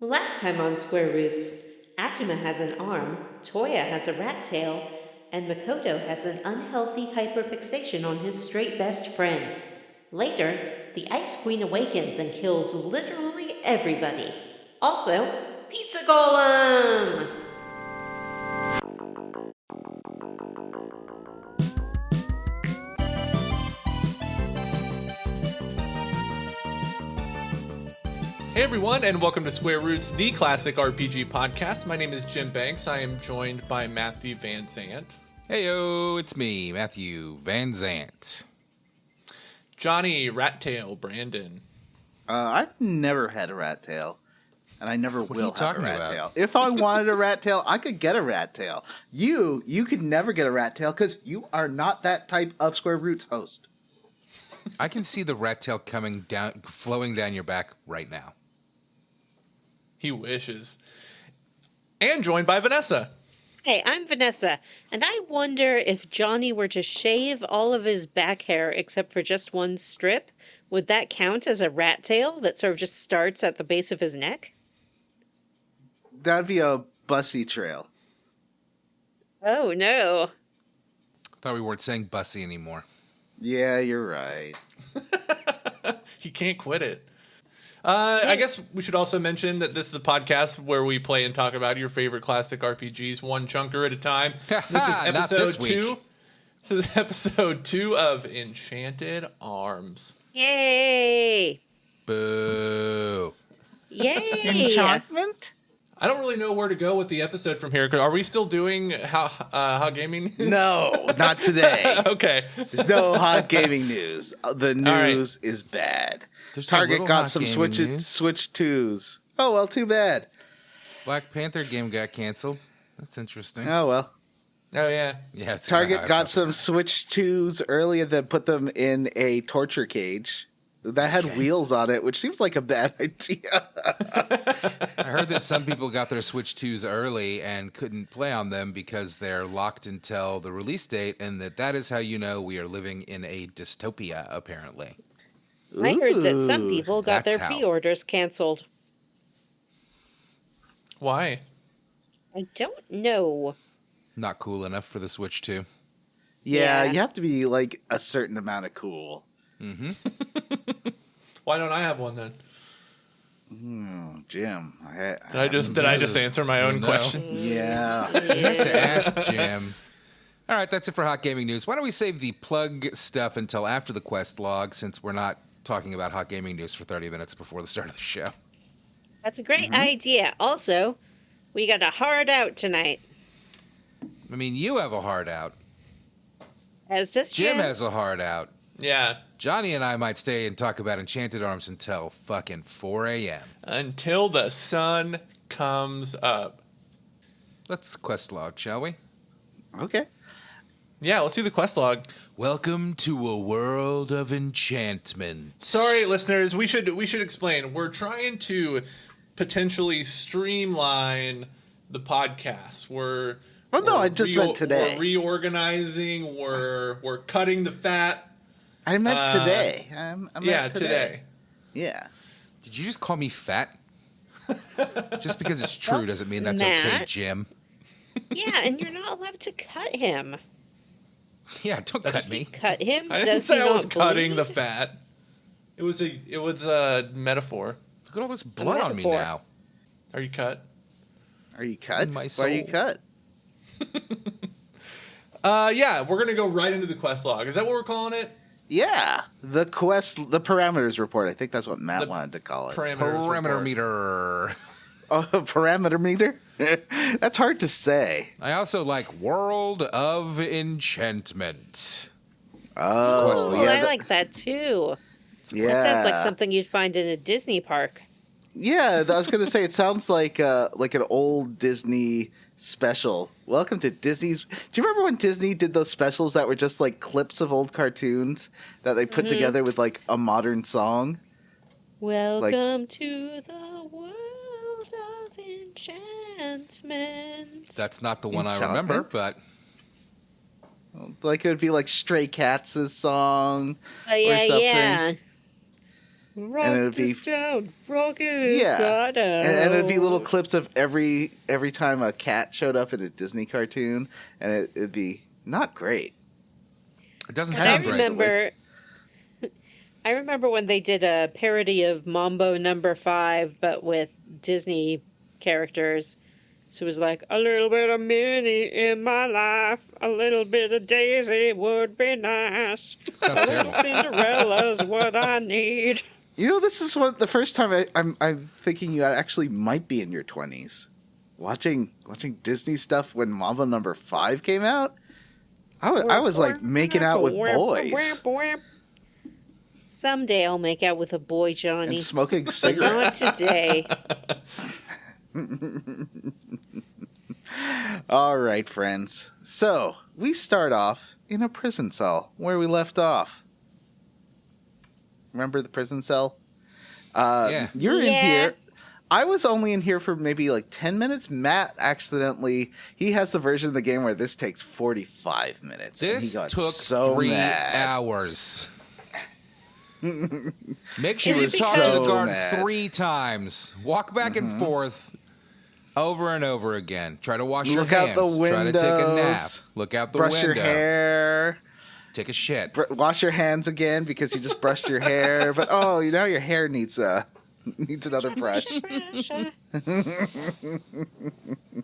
Last time on Square Roots, Atuma has an arm, Toya has a rat tail, and Makoto has an unhealthy hyperfixation on his straight best friend. Later, the Ice Queen awakens and kills literally everybody. Also, Pizza Golem! Hey everyone, and welcome to Square Roots, the classic RPG podcast. My name is Jim Banks. I am joined by Matthew Van Zant. Heyo, it's me, Matthew Van Zant. Johnny Rattail Brandon. I've never had a rat tail, and I never will have a rat about? tail. If I wanted a rat tail, I could get a rat tail. You could never get a rat tail because you are not that type of Square Roots host. I can see the rat tail coming down, flowing down your back right now. He wishes. And joined by Vanessa. Hey, I'm Vanessa, and I wonder if Johnny were to shave all of his back hair except for just one strip, would that count as a rat tail that sort of just starts at the base of his neck? That'd be a bussy trail. Oh, no. Thought we weren't saying bussy anymore. Yeah, you're right. He can't quit it. I guess we should also mention that this is a podcast where we play and talk about your favorite classic RPGs, one chunker at a time. This is Not episode this week. 2. This is episode 2 of Enchanted Arms. Yay! Boo. Yay! Enchantment? I don't really know where to go with the episode from here. Are we still doing how gaming news? No, not today. Okay. There's no hot gaming news. The news is bad. There's a Target little got hot some gaming news. Switch 2s. Oh, well, too bad. Black Panther game got canceled. That's interesting. Oh, well. Oh, yeah. Yeah, it's Target kinda got high. some Switch 2s early and then put them in a torture cage that had wheels on it, which seems like a bad idea. I heard that some people got their Switch 2s early and couldn't play on them because they're locked until the release date, and that is how you know we are living in a dystopia, apparently. I heard that some Ooh, people got their that's how. pre-orders canceled. Why? I don't know. Not cool enough for the Switch 2. Yeah, Yeah. you have to be like a certain amount of cool. Why don't I have one then? Oh, Jim. Did I just answer my own No. question? Yeah. You have to ask Jim. All right, that's it for hot gaming news. Why don't we save the plug stuff until after the quest log, since we're not talking about hot gaming news for 30 minutes before the start of the show. That's a great idea. Also, we got a hard out tonight. I mean, you have a hard out. As does Jim has a hard out. Yeah. Johnny and I might stay and talk about Enchanted Arms until fucking 4 a.m. Until the sun comes up. Let's quest log, shall we? Okay. Yeah, let's do the quest log. Welcome to a world of enchantment. Sorry, listeners. We should explain. We're trying to potentially streamline the podcast. Oh, no, I just meant today. We're reorganizing. We're cutting the fat. I meant today. I meant today. Yeah. Did you just call me fat? Just because it's true doesn't mean that's okay, Matt. Jim. Yeah, and you're not allowed to cut him. Yeah, don't cut me. Cut him? I didn't Does say he I was not cutting bleed? the fat. It was a metaphor. Look at all this blood on me metaphor. now. Are you cut? Are you cut? My Why are you soul. cut? Yeah, we're gonna go right into the quest log. Is that what we're calling it? Yeah. The parameters report. I think that's what Matt The wanted to call it. Parameters Perimeter report. meter. Oh, parameter meter? That's hard to say. I also like World of Enchantment. Oh, Oh, yeah. I like that too. yeah. That sounds like something you'd find in a Disney park. Yeah, I was going to say, it sounds like an old Disney special. Welcome to Disney's. Do you remember when Disney did those specials that were just like clips of old cartoons that they put together with like a modern song? Welcome to the world of enchantment. That's not the one I remember, Enchantment? but Like it would be like Stray Cats' song Oh, yeah, or something. yeah. Rock and it would be this down, rock it yeah, inside out. and it would be little clips of every time a cat showed up in a Disney cartoon, and it'd be not great. It doesn't And sound great. I remember when they did a parody of Mambo Number 5, but with Disney characters. So it was like, a little bit of Minnie in my life, a little bit of Daisy would be nice. Sounds a little Cinderella's what I need. You know, this is the first time I'm thinking you actually might be in your 20s. Watching Disney stuff when Mambo Number 5 came out, I was like making out with boys. Someday I'll make out with a boy, Johnny. And smoking Not cigarettes. today. All right, friends. So we start off in a prison cell where we left off. Remember the prison cell? Yeah. You're in here. I was only in here for maybe like 10 minutes. Matt accidentally, he has the version of the game where this takes 45 minutes. This and he got took so 3 mad. hours. Make sure He you was talk to so the guard mad. 3 times. Walk back and forth over and over again. Try to wash your Look out hands. the Try to take a nap. windows. Look out the Brush window. your hair. Take a shit. Wash your hands again because you just brushed your hair. But now your hair needs another brush.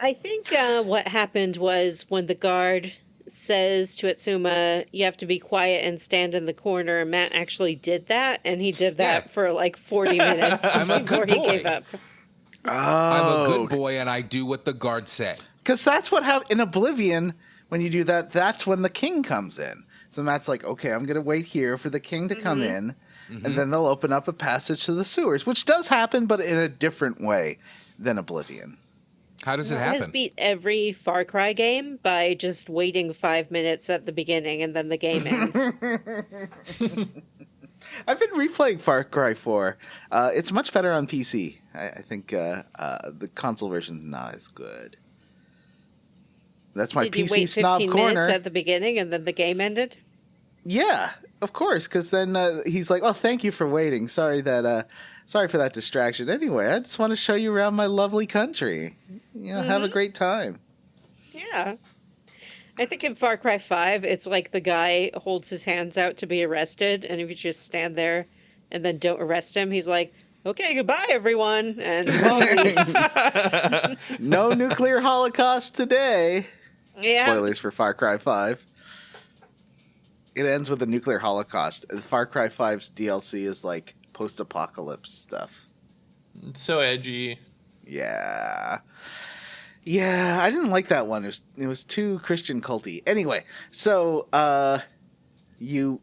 I think what happened was when the guard says to Itsuma, you have to be quiet and stand in the corner, Matt actually did that, and he did that for like 40 minutes I'm a before good he gave boy. up. I'm a Oh, good boy and I do what the guards say. because that's what happened in Oblivion. When you do that, that's when the king comes in. So Matt's like, okay, I'm going to wait here for the king to come in, and then they'll open up a passage to the sewers, which does happen, but in a different way than Oblivion. How does it Matt has happen? beat every Far Cry game by just waiting 5 minutes at the beginning and then the game ends. I've been replaying Far Cry 4. It's much better on PC. I think the console version is not as good. That's my Did you PC wait snob 15 corner. minutes at the beginning and then the game ended? Yeah, of course, because then he's like, "Oh, thank you for waiting. Sorry for that distraction. Anyway, I just want to show you around my lovely country. Have a great time." Yeah. I think in Far Cry 5, it's like the guy holds his hands out to be arrested, and if you just stand there and then don't arrest him, he's like, okay, goodbye, everyone, and No nuclear holocaust today. yeah. Spoilers for Far Cry 5. It ends with a nuclear holocaust. Far Cry 5's DLC is like post-apocalypse stuff. It's so edgy. Yeah. Yeah, I didn't like that one. It was too Christian culty. Anyway, so you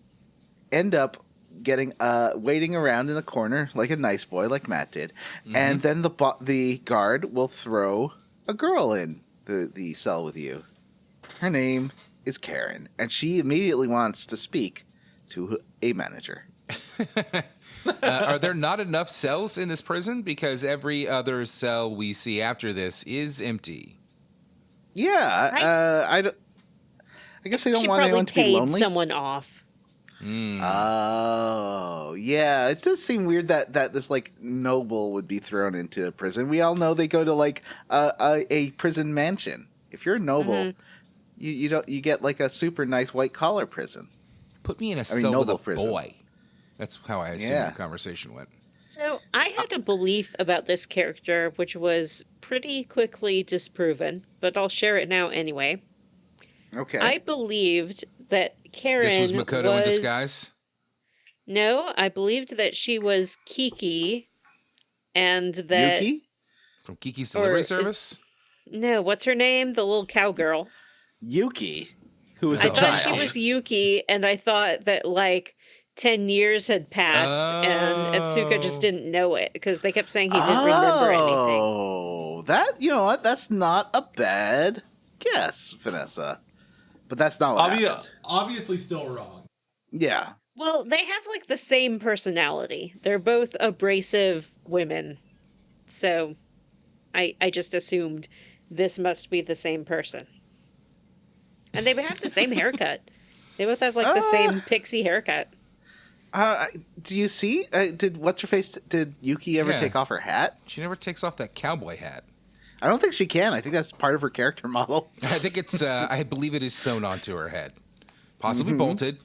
end up getting waiting around in the corner like a nice boy, like Matt did, and then the guard will throw a girl in the cell with you. Her name is Karen, and she immediately wants to speak to a manager. Are there not enough cells in this prison? Because every other cell we see after this is empty. Yeah, I guess they don't She want probably anyone to be paid lonely. someone off. Oh, yeah. It does seem weird that this like noble would be thrown into a prison. We all know they go to like a prison mansion. If you're a noble, you get like a super nice white collar prison. Put me in a cell with noble a prison. boy. That's how I assume the conversation went. So I had a belief about this character, which was pretty quickly disproven, but I'll share it now anyway. Okay. I believed that Karen This was Makoto in disguise? No, I believed that she was Kiki, and that... Yuki? From Kiki's Delivery Service? No, what's her name? The little cowgirl. Yuki, who was I a thought child. she was Yuki, and I thought that, like, 10 years had passed, and Atsuka just didn't know it, because they kept saying he didn't remember anything. Oh, you know what? That's not a bad guess, Vanessa. But that's not what happened. Obviously still wrong. Yeah. Well, they have, like, the same personality. They're both abrasive women. So, I just assumed this must be the same person. And they have the same haircut. They both have, like, the same pixie haircut. Do you see? Did what's her face? Did Yuki ever take off her hat? She never takes off that cowboy hat. I don't think she can. I think that's part of her character model. I think it's. I believe it is sewn onto her head, possibly bolted,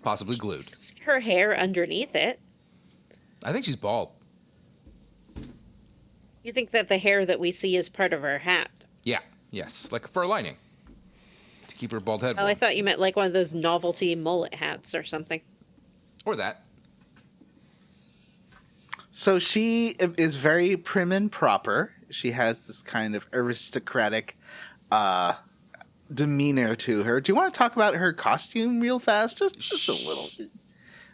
possibly glued. Her hair underneath it. I think she's bald. You think that the hair that we see is part of her hat? Yeah. Yes. Like a fur lining to keep her bald head. Oh, warm. I thought you meant like one of those novelty mullet hats or something. Or that. So she is very prim and proper. She has this kind of aristocratic demeanor to her. Do you want to talk about her costume real fast? Just a little.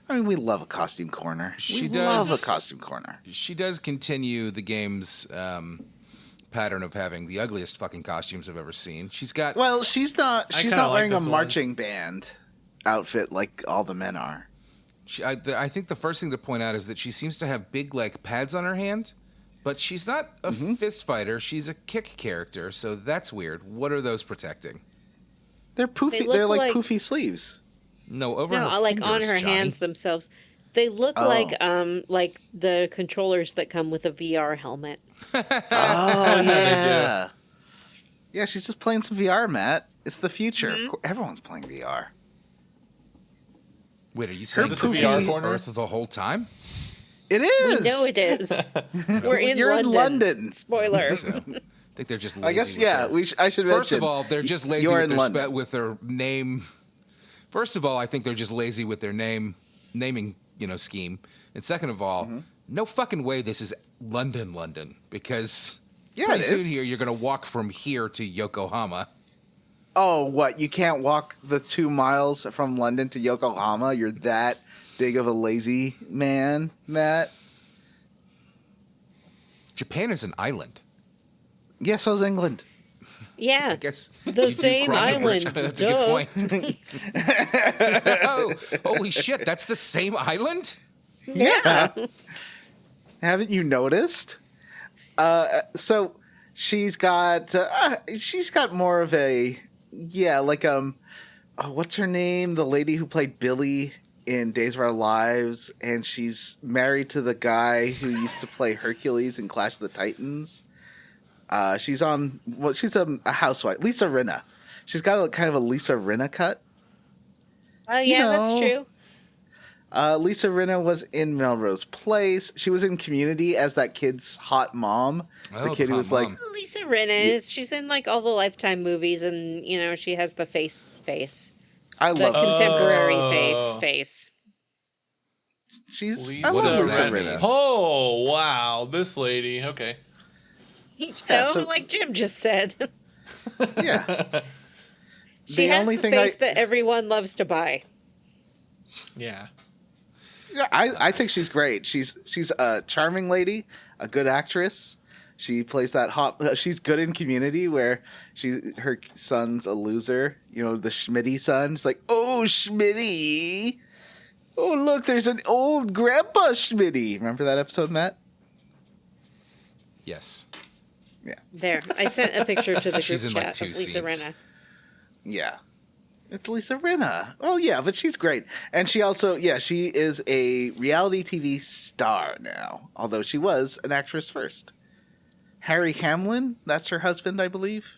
I mean, we love a costume corner. We love a costume corner. She does continue the game's pattern of having the ugliest fucking costumes I've ever seen. She's got. Well, she's not wearing a this one. marching band outfit like all the men are. I think the first thing to point out is that she seems to have big like pads on her hand, but she's not a fist fighter. She's a kick character, so that's weird. What are those protecting? They're poofy. They're like poofy sleeves. No, over her like fingers, on her Johnny. hands themselves. They look like the controllers that come with a VR helmet. Oh yeah. Yeah, she's just playing some VR, Matt. It's the future. Of course, everyone's playing VR. Wait, are you saying Is this this a VR is corner? Earth the whole time? It is. We know it is. We're in You're London. in London. Spoiler. So, I think they're just lazy. I guess with yeah. their- I should mention. First of all, they're just lazy You're with in their, London. with their name. First of all, I think they're just lazy with their naming scheme. And second of all, no fucking way this is London, because pretty it soon is. here you're gonna walk from here to Yokohama. Oh, what? You can't walk the 2 miles from London to Yokohama? You're that big of a lazy man, Matt? Japan is an island. Yeah, so's England. Yeah. I guess The you do same cross a bridge. island, That's a good point. Oh, holy shit! That's the same island. Yeah. Haven't you noticed? So she's got more of a what's her name? The lady who played Billy in Days of Our Lives, and she's married to the guy who used to play Hercules in Clash of the Titans. She's a housewife, Lisa Rinna. She's got a kind of a Lisa Rinna cut. Oh, yeah, that's true. Lisa Rinna was in Melrose Place. She was in Community as that kid's hot mom. Oh, the kid who hot was like, mom. Lisa Rinna she's in like all the Lifetime movies, and she has the face. I The love contemporary Oh. face. She's Lisa I love does Lisa that Rinna. mean? Oh wow, this lady. Okay. Like Jim just said. Yeah. She The has only the thing face that everyone loves to buy. Yeah. Yeah, I think she's great. She's a charming lady, a good actress. She plays that hot. She's good in Community, where her son's a loser. The Schmitty son. She's like, oh Schmitty, oh look, there's an old Grandpa Schmitty. Remember that episode, Matt? Yes. Yeah, There, I sent a picture to the She's group in, like, chat 2 of Lisa scenes. Rinna. yeah. It's Lisa Rinna. Oh yeah, but she's great, and she also she is a reality TV star now. Although she was an actress first. Harry Hamlin, that's her husband, I believe,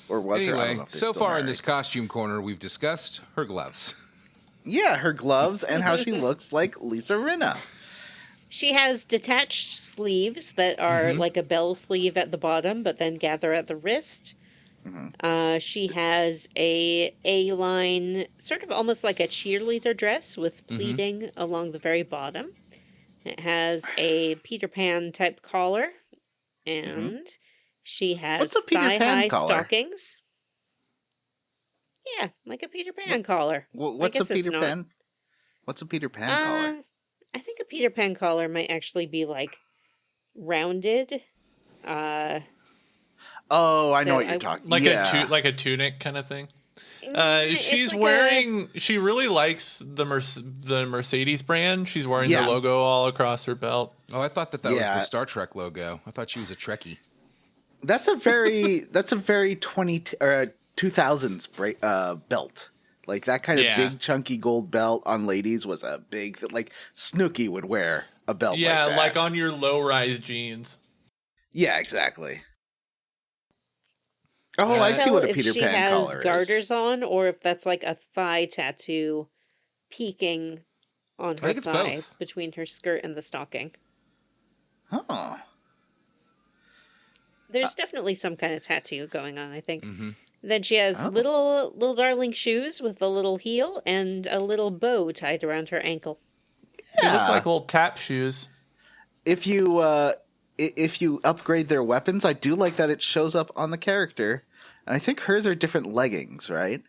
or was her. I don't Anyway, know if they're so still far in married. this costume corner, we've discussed her gloves. Yeah, her gloves and how she looks like Lisa Rinna. She has detached sleeves that are like a bell sleeve at the bottom, but then gather at the wrist. She has a A-line, sort of almost like a cheerleader dress with pleating along the very bottom. It has a Peter Pan type collar, and she has What's a Peter Pan thigh-high collar? stockings. Yeah, like a Peter Pan collar. What's a guess it's Peter not. Pan? What's a Peter Pan collar? I think a Peter Pan collar might actually be like rounded. Oh, I know so what you're I- talking. Like yeah. a tunic kind of thing. It's She's like wearing. She really likes the Mercedes brand. She's wearing Yeah. the logo all across her belt. Oh, I thought that was Yeah. the Star Trek logo. I thought she was a Trekkie. That's a very 2000s belt. Like that kind of Yeah. big chunky gold belt on ladies was a big thing. Like Snooki would wear a belt Yeah, like that. like on your low-rise jeans. Yeah, exactly. Oh, Yeah. I see what a If Peter she Pan has collar is. garters on, or if that's like a thigh tattoo peeking on her think it's thigh both. between her skirt and the stocking. Huh. There's definitely some kind of tattoo going on, I think. Mm-hmm. Then she has Oh. little darling shoes with a little heel and a little bow tied around her ankle. They look Yeah. like little tap shoes. If you upgrade their weapons, I do like that it shows up on the character. And I think hers are different leggings, right?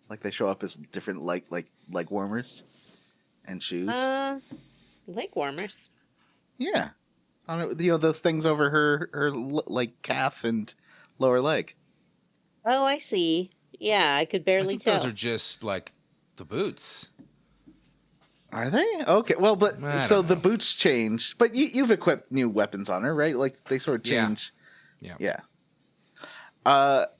Like they show up as different leg warmers and shoes. Leg warmers. Yeah. Those things over her like calf and lower leg. Oh, I see. Yeah, I could I barely think tell. those are just like the boots. Are they? Okay. Well, but I so don't the know. boots change, but you've equipped new weapons on her, right? Like they sort of Yeah. change. Yeah.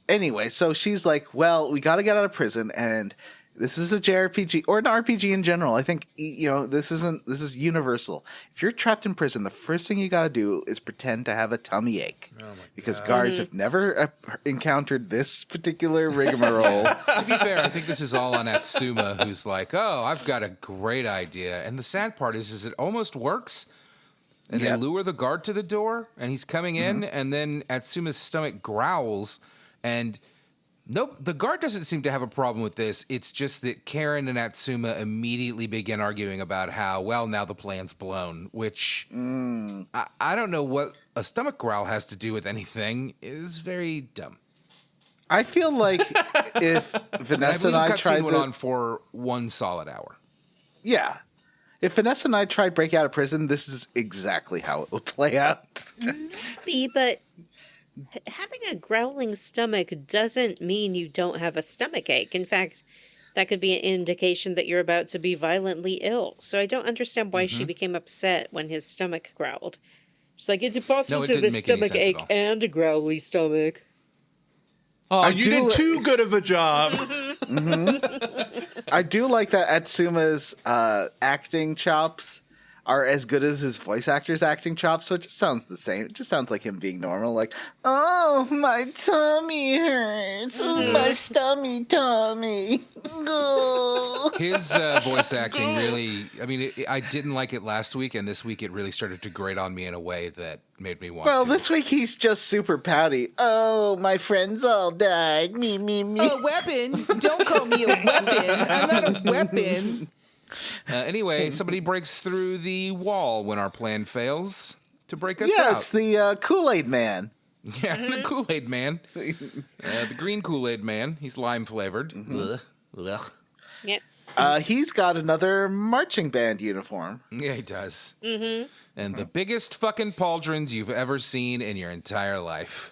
Anyway, so she's like, well, we got to get out of prison, and this is a JRPG or an RPG in general. I think this is universal. If you're trapped in prison, the first thing you got to do is pretend to have a tummy ache, because guards have never encountered this particular rigmarole. To be fair, I think this is all on Atsuma, who's like, "Oh, I've got a great idea." And the sad part is it almost works. And Yep. they lure the guard to the door, and he's coming in, and then Atsuma's stomach growls, and nope, the guard doesn't seem to have a problem with this. It's just that Karen and Atsuma immediately begin arguing about how, well, now the plan's blown, which I don't know what a stomach growl has to do with anything. Is very dumb. I feel like if Vanessa and I tried went on for 1 solid hour. yeah. If Vanessa and I tried break out of prison, this is exactly how it would play out. See, but having a growling stomach doesn't mean you don't have a stomach ache. In fact, that could be an indication that you're about to be violently ill. So I don't understand why she became upset when his stomach growled. She's like, it's impossible No, it to have didn't a make any stomach sense at ache all. and a growly stomach. Oh, I you do- did too good of a job. I do like that Atsuma's acting chops are as good as his voice actor's acting chops, so it just sounds the same. It just sounds like him being normal, like, oh, my tummy hurts. Oh, my tummy. Oh. His voice acting really, I mean, I didn't like it last week, and this week it really started to grate on me in a way that made me want Well, to. this week he's just super pouty. Oh, my friends all died. Me. A weapon? Don't call me a weapon. I'm not a weapon. Anyway, somebody breaks through the wall when our plan fails to break us Yeah, out. it's the Kool-Aid Man. Yeah, the Kool-Aid Man. The green Kool-Aid Man. He's lime flavored. Ugh. Yep. He's got another marching band uniform. Yeah, he does. Mm-hmm. And the biggest fucking pauldrons you've ever seen in your entire life.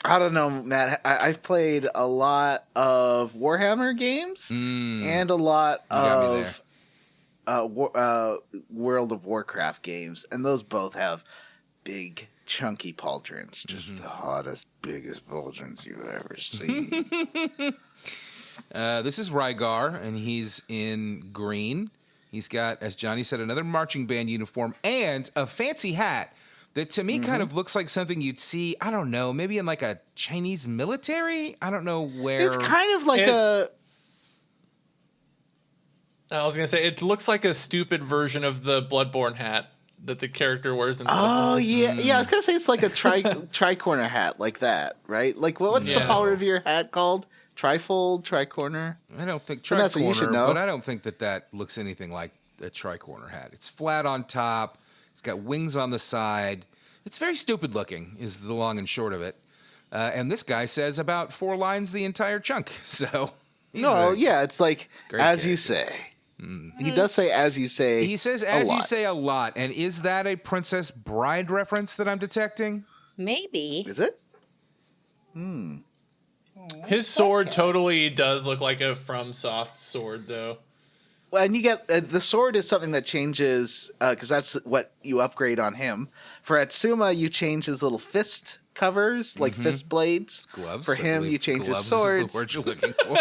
I don't know, Matt. I've played a lot of Warhammer games and a lot got me of World of Warcraft games, and those both have big, chunky pauldrons. Just the hottest, biggest pauldrons you've ever seen. This is Rygar, and he's in green. He's got, as Johnny said, another marching band uniform and a fancy hat that to me kind of looks like something you'd see, I don't know, maybe in like a Chinese military? I don't know where. It's kind of like I was going to say, it looks like a stupid version of the Bloodborne hat that the character wears in Bloodborne. Oh, yeah. I was going to say it's like a tri-corner hat like that, right? Like, what's the Yeah. Power of your hat called? Trifold, tri-corner? I don't think Vanessa, you should tricorner, know. but I don't think that looks anything like a tricorner hat. It's flat on top. It's got wings on the side. It's very stupid looking, is the long and short of it. And this guy says about 4 lines the entire chunk. So, It's like, great as you character. say. He does say, as you say. He says, a as you lot. say, a lot. And is that a Princess Bride reference that I'm detecting? Maybe. Is it? His sword totally does look like a FromSoft sword, though. Well, and you get the sword is something that changes because that's what you upgrade on him. For Atsuma, you change his little fist covers, like fist blades. Gloves. For I him, believe you change his gloves swords. Is the word you're looking for.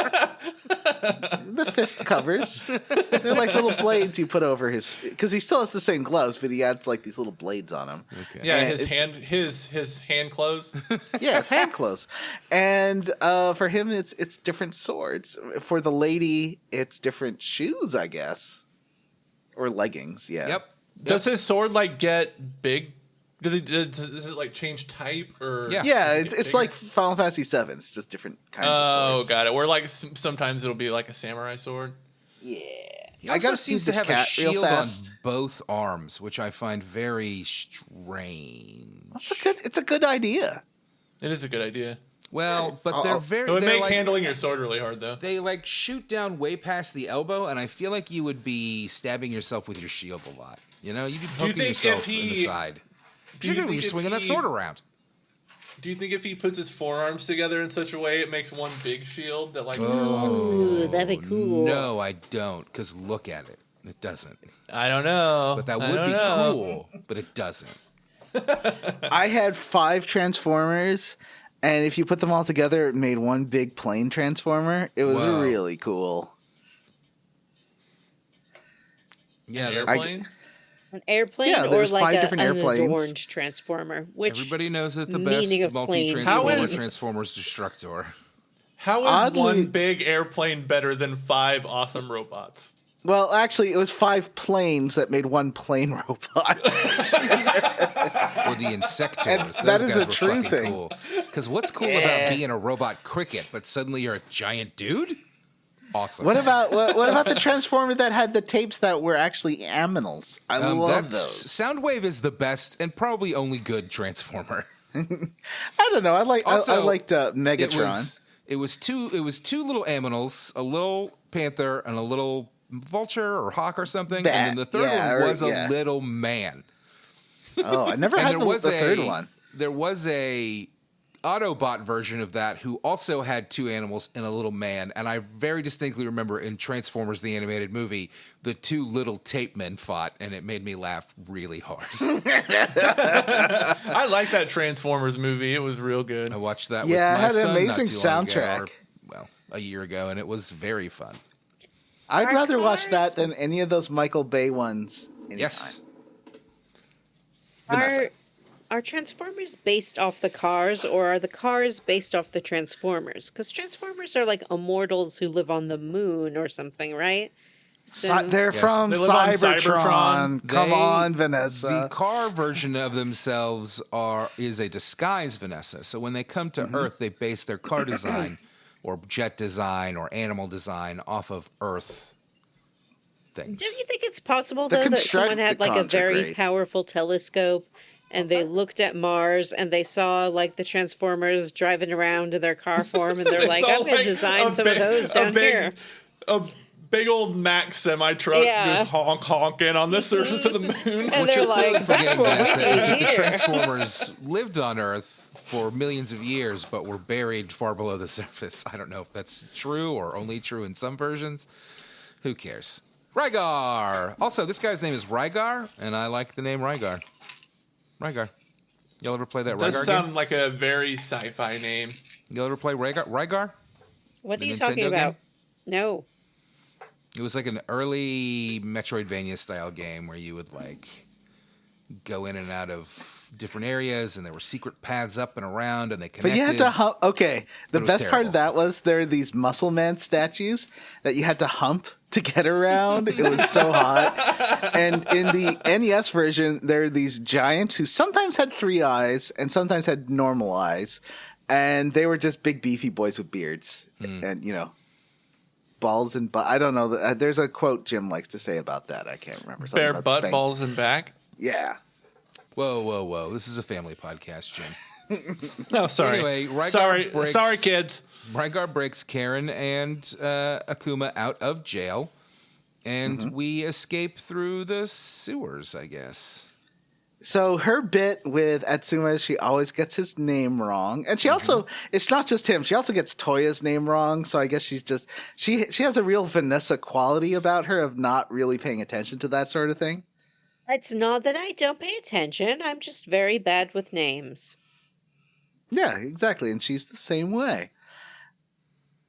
The fist covers. They're like little blades you put over his, because he still has the same gloves, but he adds like these little blades on him. Okay. Yeah, And his hand clothes. Yeah, it's hand clothes. And for him, it's different swords. For the lady, it's different shoes, I guess, or leggings. Yeah. Yep. Does his sword like get big? Does it like change type or? Yeah. Yeah, Is it it's bigger? like Final Fantasy VII. It's just different kinds of Oh, swords. got it. Where like sometimes it'll be like a samurai sword. He I also gotta seems see to this have a cat real shield on fast. both arms, which I find very strange. It's a good idea. It is a good idea. Well, but they're very. It would they're make like, handling your sword really hard though. They like shoot down way past the elbow, and I feel like you would be stabbing yourself with your shield a lot. You know, you'd be Do you poking think yourself if in the he- side. do you Particularly when think you're if swinging that he- sword around. Do you think if he puts his forearms together in such a way, it makes one big shield that like? Ooh, that'd be cool. No, I don't, because look at it. It doesn't. I don't know. But that I would don't be know. cool, but it doesn't. I had 5 Transformers, and if you put them all together, it made one big plane Transformer. It was Whoa. really cool. Yeah, An they're- airplane. An airplane Yeah, or there's like 5 a different airplanes. unadorned transformer. Which everybody knows that the best meaning of planes multi-transformer How is- Transformers Destructor. How is Oddly- one big airplane better than 5 awesome robots? Well, actually, it was 5 planes that made one plane robot. Or the Insectors. And that Those is guys a were true fucking thing. Cool. Because what's cool Yeah. about being a robot cricket, but suddenly you're a giant dude? Awesome. What about the Transformer that had the tapes that were actually aminals? I love those. Soundwave is the best and probably only good Transformer. I don't know. I liked It Megatron. was two little aminals, a little panther and a little vulture or hawk or something, Bat, and then the third yeah, one or- was yeah. a little man. Oh, I never And had the third one. There was a Autobot version of that who also had 2 animals and a little man, and I very distinctly remember in Transformers the animated movie, the 2 little tape men fought, and it made me laugh really hard. I like that Transformers movie. It was real good. I watched that Yeah, it with my had an son amazing not too long ago, soundtrack. a year ago, and it was very fun. I'd Our rather watch cars- that than any of those Michael Bay ones. anytime. Yes. Vanessa. Are Transformers based off the cars, or are the cars based off the Transformers? Because Transformers are like immortals who live on the moon or something, right? They're Yes. from They live on Cybertron. Cybertron. Come They- on, The Vanessa. car version of themselves is a disguise, Vanessa. So when they come to Earth, they base their car design or jet design or animal design off of Earth things. Do you think it's possible, The though, that someone had like a Constructicons are very great. powerful telescope and they looked at Mars and they saw like the Transformers driving around in their car form and they're like, It's I'm all going to like design a some big- of those a down big- here. A big old Mack semi truck Yeah. just honking on the surface of the moon. And What they're you're clearly like, that's forgetting, what we Vanessa, is that need the here. Transformers lived on Earth for millions of years, but were buried far below the surface. I don't know if that's true or only true in some versions. Who cares? Rygar! Also, this guy's name is Rygar, and I like the name Rygar. Rygar. Y'all ever play that Does Rygar sound game? like a very sci-fi name. Y'all ever play Rygar? What are The you Nintendo talking game? about? No. It was like an early Metroidvania style game where you would like go in and out of different areas, and there were secret paths up and around, and they connected. But you had to hump. Okay, the It was best part terrible. of that was there are these muscle man statues that you had to hump to get around. It was so hot. And in the NES version, there are these giants who sometimes had 3 eyes and sometimes had normal eyes, and they were just big beefy boys with beards, and balls and I don't know. There's a quote Jim likes to say about that. I can't remember. Something Bare about butt, spank- balls, and back. Yeah. Whoa. This is a family podcast, Jim. No, sorry. Anyway, Rygar breaks- sorry, kids. Rygar breaks Karen and Akuma out of jail, and we escape through the sewers, I guess. So her bit with Atsuma is she always gets his name wrong. And she also, it's not just him, she also gets Toya's name wrong. So I guess she's just, she has a real Vanessa quality about her of not really paying attention to that sort of thing. It's not that I don't pay attention. I'm just very bad with names. Yeah, exactly. And she's the same way.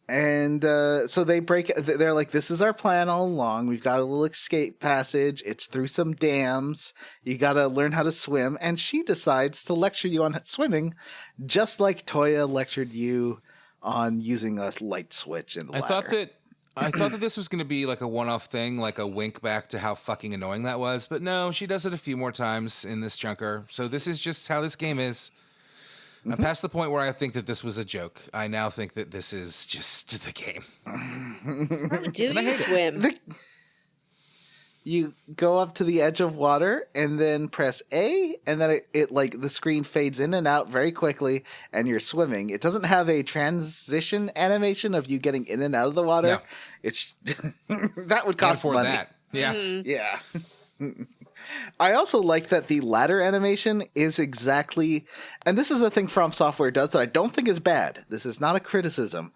And so they're like, this is our plan all along. We've got a little escape passage. It's through some dams. You got to learn how to swim. And she decides to lecture you on swimming, just like Toya lectured you on using a light switch in the ladder. I thought that this was going to be like a one-off thing, like a wink back to how fucking annoying that was. But no, she does it a few more times in this chunker. So this is just how this game is. I'm past the point where I think that this was a joke. I now think that this is just the game. How do you swim? You go up to the edge of water and then press A, and then it like the screen fades in and out very quickly, and you're swimming. It doesn't have a transition animation of you getting in and out of the water. No. It's that would cost money. That. Yeah. Yeah. I also like that the ladder animation is exactly, and this is a thing From Software does that I don't think is bad. This is not a criticism.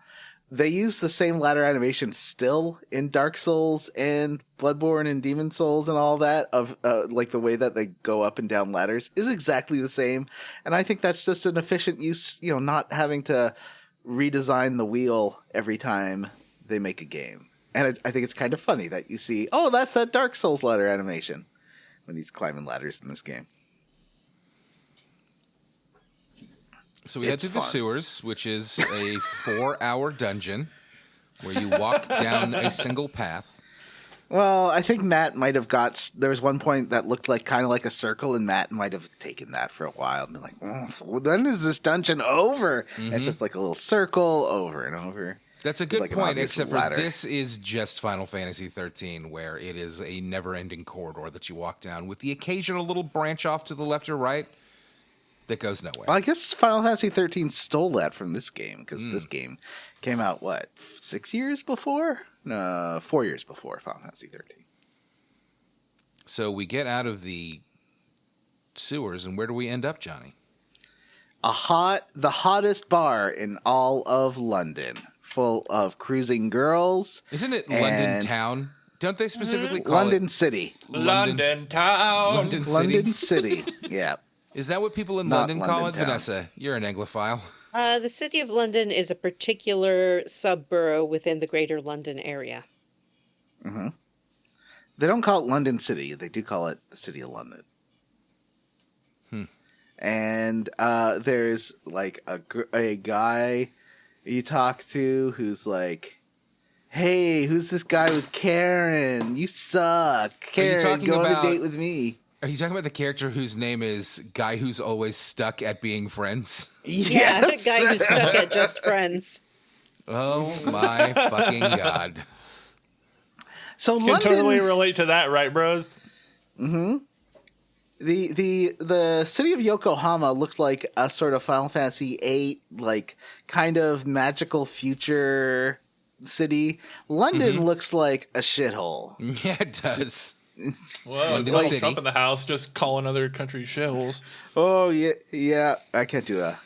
They use the same ladder animation still in Dark Souls and Bloodborne and Demon Souls and all that, of like the way that they go up and down ladders is exactly the same. And I think that's just an efficient use, not having to redesign the wheel every time they make a game. And I think it's kind of funny that you see, oh, that's that Dark Souls ladder animation when he's climbing ladders in this game. So we head to the sewers, which is a 4-hour dungeon where you walk down a single path. Well, I think Matt might have there was one point that looked like kind of like a circle, and Matt might have taken that for a while and been like, when is this dungeon over? Mm-hmm. It's just like a little circle over and over. That's a good point, except for this is just Final Fantasy 13, where it is a never-ending corridor that you walk down with the occasional little branch off to the left or right that goes nowhere. Well, I guess Final Fantasy 13 stole that from this game, because this game came out, 6 years before? No, 4 years before Final Fantasy 13. So we get out of the sewers, and where do we end up, Johnny? The hottest bar in all of London, full of cruising girls. Isn't it London Town? Don't they specifically call London City? London Town. London City. Yeah. Is that what people in London call it? Vanessa, you're an Anglophile. The City of London is a particular sub-borough within the Greater London area. Mm-hmm. They don't call it London City. They do call it the City of London. And there's like a guy you talk to who's like, hey, who's this guy with Karen? You suck. Karen, go on a date with me. Are you talking about the character whose name is Guy Who's Always Stuck at Being Friends? Yes. Yeah, the guy who's stuck at Just Friends. Oh my fucking God. So Can totally relate to that, right, bros? Mm-hmm. The city of Yokohama looked like a sort of Final Fantasy VIII, like kind of magical future city. London looks like a shithole. Yeah, it does. Well, Donald Trump in the house just calling other countries shitholes. Oh yeah. I can't do a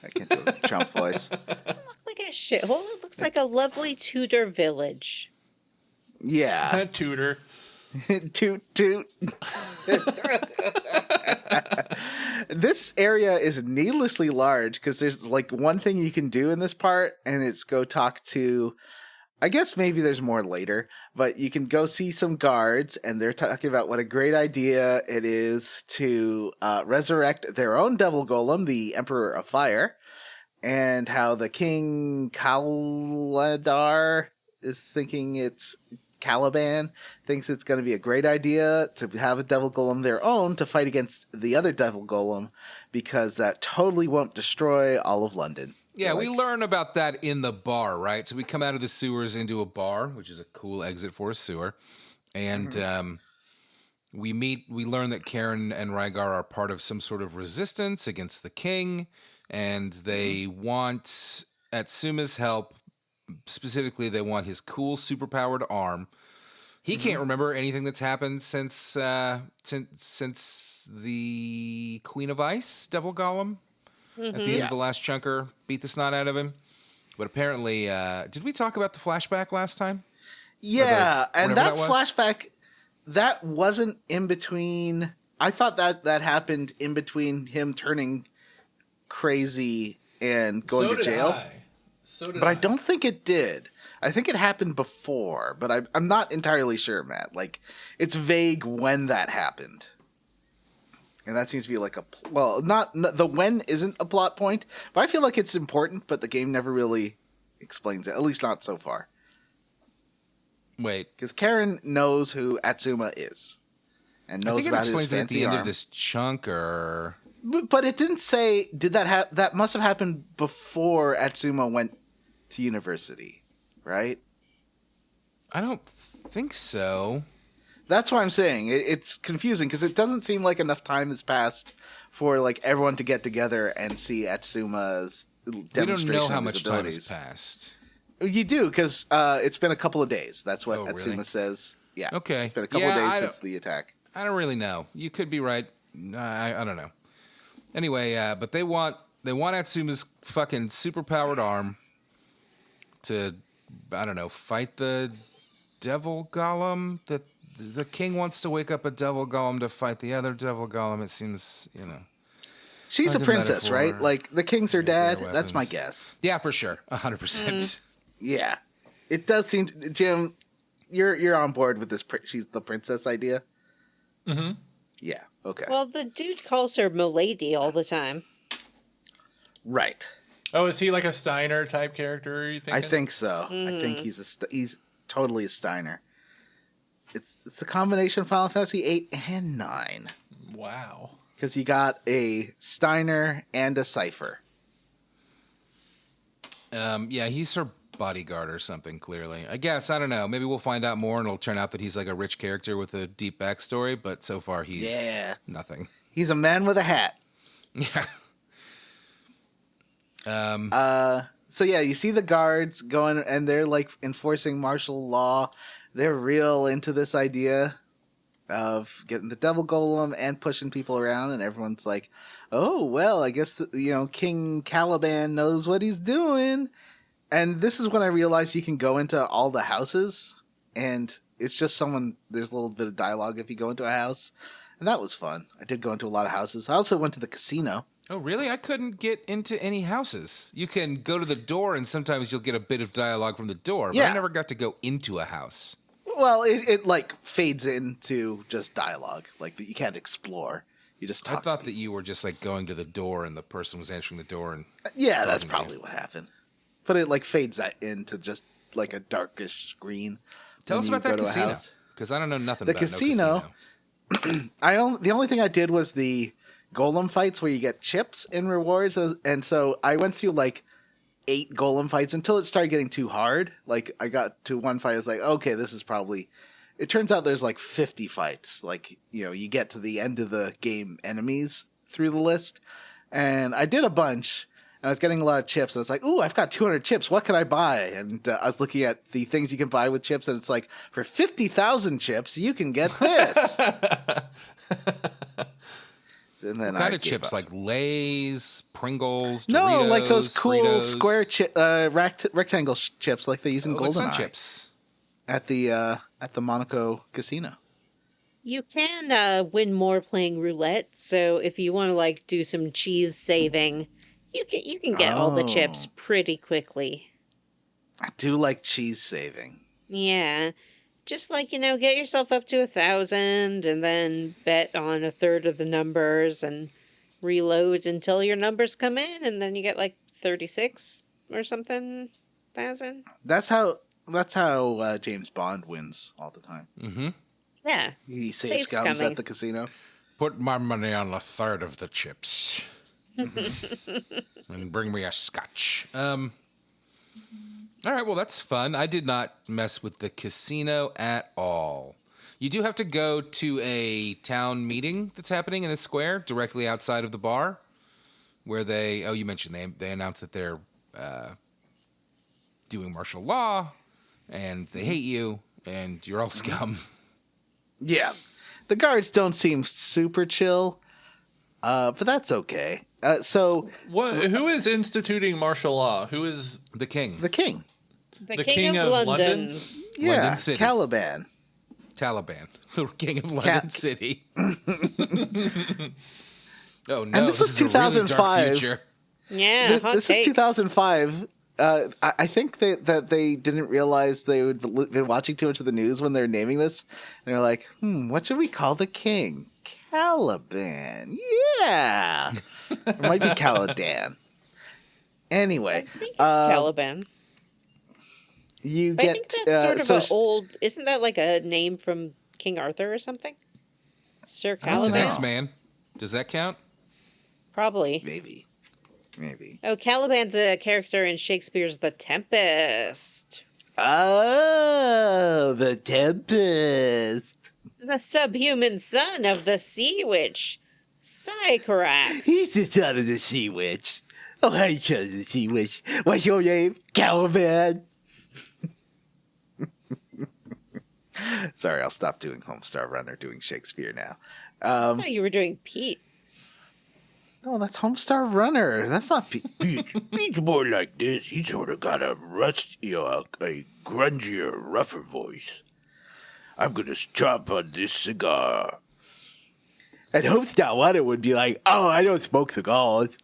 Trump voice. It doesn't look like a shithole. It looks like a lovely Tooter village. Yeah. Tooter. Toot toot. This area is needlessly large because there's like one thing you can do in this part, and it's go talk to, I guess maybe there's more later, but you can go see some guards, and they're talking about what a great idea it is to resurrect their own devil golem, the Emperor of Fire, and how the King Kaladar is thinking Caliban thinks it's going to be a great idea to have a devil golem their own to fight against the other devil golem, because that totally won't destroy all of London. Yeah, we learn about that in the bar, right? So we come out of the sewers into a bar, which is a cool exit for a sewer. And we learn that Karen and Rygar are part of some sort of resistance against the king, and they want Atsuma's help. Specifically, they want his cool, superpowered arm. He can't remember anything that's happened since the Queen of Ice, Devil Golem, at the end of the last chunker beat the snot out of him. But apparently, did we talk about the flashback last time? Yeah, and that flashback, that wasn't in between. I thought that happened in between him turning crazy and going So to did jail. But But I don't think it did. I think it happened before, but I'm not entirely sure, Matt. Like, it's vague when that happened. And that seems to be like not the when isn't a plot point, but I feel like it's important, but the game never really explains it, at least not so far. Wait. Because Karen knows who Atsuma is. And knows I think it about his explains it at the fancy end arm. of this chunk, or... But it didn't say, did that must have happened before Atsuma went to university, right? I don't think so. That's what I'm saying. It's confusing because it doesn't seem like enough time has passed for like everyone to get together and see Atsuma's demonstration. We don't know how of his much time has abilities. passed. You do because it's been a couple of days. That's what Oh, really? Atsuma says. Yeah. Okay. It's been a couple of days since the attack. I don't really know. You could be right. I don't know. Anyway, but they want Atsuma's fucking superpowered arm to, I don't know, fight the devil golem. The king wants to wake up a devil golem to fight the other devil golem. It seems, She's like a a princess, metaphor. right? Like the king's her dad. Nuclear That's my weapons. guess. Yeah, for sure. 100%. Yeah. It does seem, Jim, you're on board with this. She's the princess idea. Mm-hmm. Yeah. Okay. Well, the dude calls her Milady all the time. Right. Oh, is he like a Steiner type character? Are you thinking? I think so. I think he's totally a Steiner. It's a combination of Final Fantasy 8 and 9 Wow. because you got a Steiner and a Cypher. Yeah, he's her bodyguard or something, clearly. I guess, I don't know. Maybe we'll find out more and it'll turn out that he's like a rich character with a deep backstory, but so far he's nothing. He's a man with a hat. Yeah. So yeah, you see the guards going and they're like enforcing martial law. They're real into this idea of getting the devil golem and pushing people around, and everyone's like, "Oh well, I guess King Caliban knows what he's doing." And this is when I realized you can go into all the houses, and it's just there's a little bit of dialogue if you go into a house, and that was fun. I did go into a lot of houses. I also went to the casino. Oh, really? I couldn't get into any houses. You can go to the door, and sometimes you'll get a bit of dialogue from the door, but Yeah. I never got to go into a house. Well, it like fades into just dialogue. Like you can't explore. You just talk. I thought that you were just like going to the door, and the person was answering the door, and Yeah, that's talking to probably what happened. But it like fades that into just like a darkish screen. tell when us you about that go to a casino, house. because I don't know nothing The about casino- no casino. The only thing I did was the golem fights where you get chips in rewards, and so I went through like 8 golem fights until it started getting too hard. Like I got to one fight, I was like, okay, this is probably. It turns out there's like 50 fights. Like you get to the end of the game enemies through the list, and I did a bunch. And I was getting a lot of chips, and I was like, ooh, I've got 200 chips. What can I buy? And I was looking at the things you can buy with chips, and it's like, for 50,000 chips, you can get this. And then What kind I of gave chips? up. Like Lay's, Pringles, No, Doritos, like those cool Fritos? square rectangle chips like they use in like sun GoldenEye chips. at the Monaco casino. You can win more playing roulette, so if you want to like do some cheese saving, you can get all the chips Oh. pretty quickly. I do like cheese saving. Yeah. Just like, get yourself up to 1,000 and then bet on a third of the numbers and reload until your numbers come in, and then you get like 36 or something thousand. That's how James Bond wins all the time. Mm-hmm. Yeah. He saves Saves scums scumming. at the casino. Put my money on a third of the chips. And bring me a scotch. All right, well, that's fun. I did not mess with the casino at all. You do have to go to a town meeting that's happening in the square directly outside of the bar, where you mentioned they announced that they're doing martial law, and they hate you, and you're all scum. Yeah. The guards don't seem super chill, but that's okay. So Who is instituting martial law? Who is The king. the king. The King of London? Yeah, London City. Caliban. Taliban, the king of London City. Oh no! this was is a really dark 2005. future. Yeah, hot This take. is 2005. I think that they didn't realize they would been watching too much of the news when they're naming this. And they're like, what should we call the king? Caliban. Yeah. It might be Caladan. Anyway. I think it's Caliban. You But get... I think that's sort of so an old... Isn't that like a name from King Arthur or something? Sir It's an Caliban? X-Man. Does that count? Probably. Maybe. Oh, Caliban's a character in Shakespeare's The Tempest. Oh, the Tempest. The subhuman son of the sea witch, Sycorax. He's the son of the sea witch. Oh, hi, son of the sea witch. What's your name? Caliban. Sorry, I'll stop doing Homestar Runner, doing Shakespeare now. I thought you were doing Pete. No, that's Homestar Runner. That's not Pete. He's more like this. He's sort of got a rustier, a grungier, rougher voice. I'm gonna chomp on this cigar. And Homestar Runner would be like, oh, I don't smoke cigars.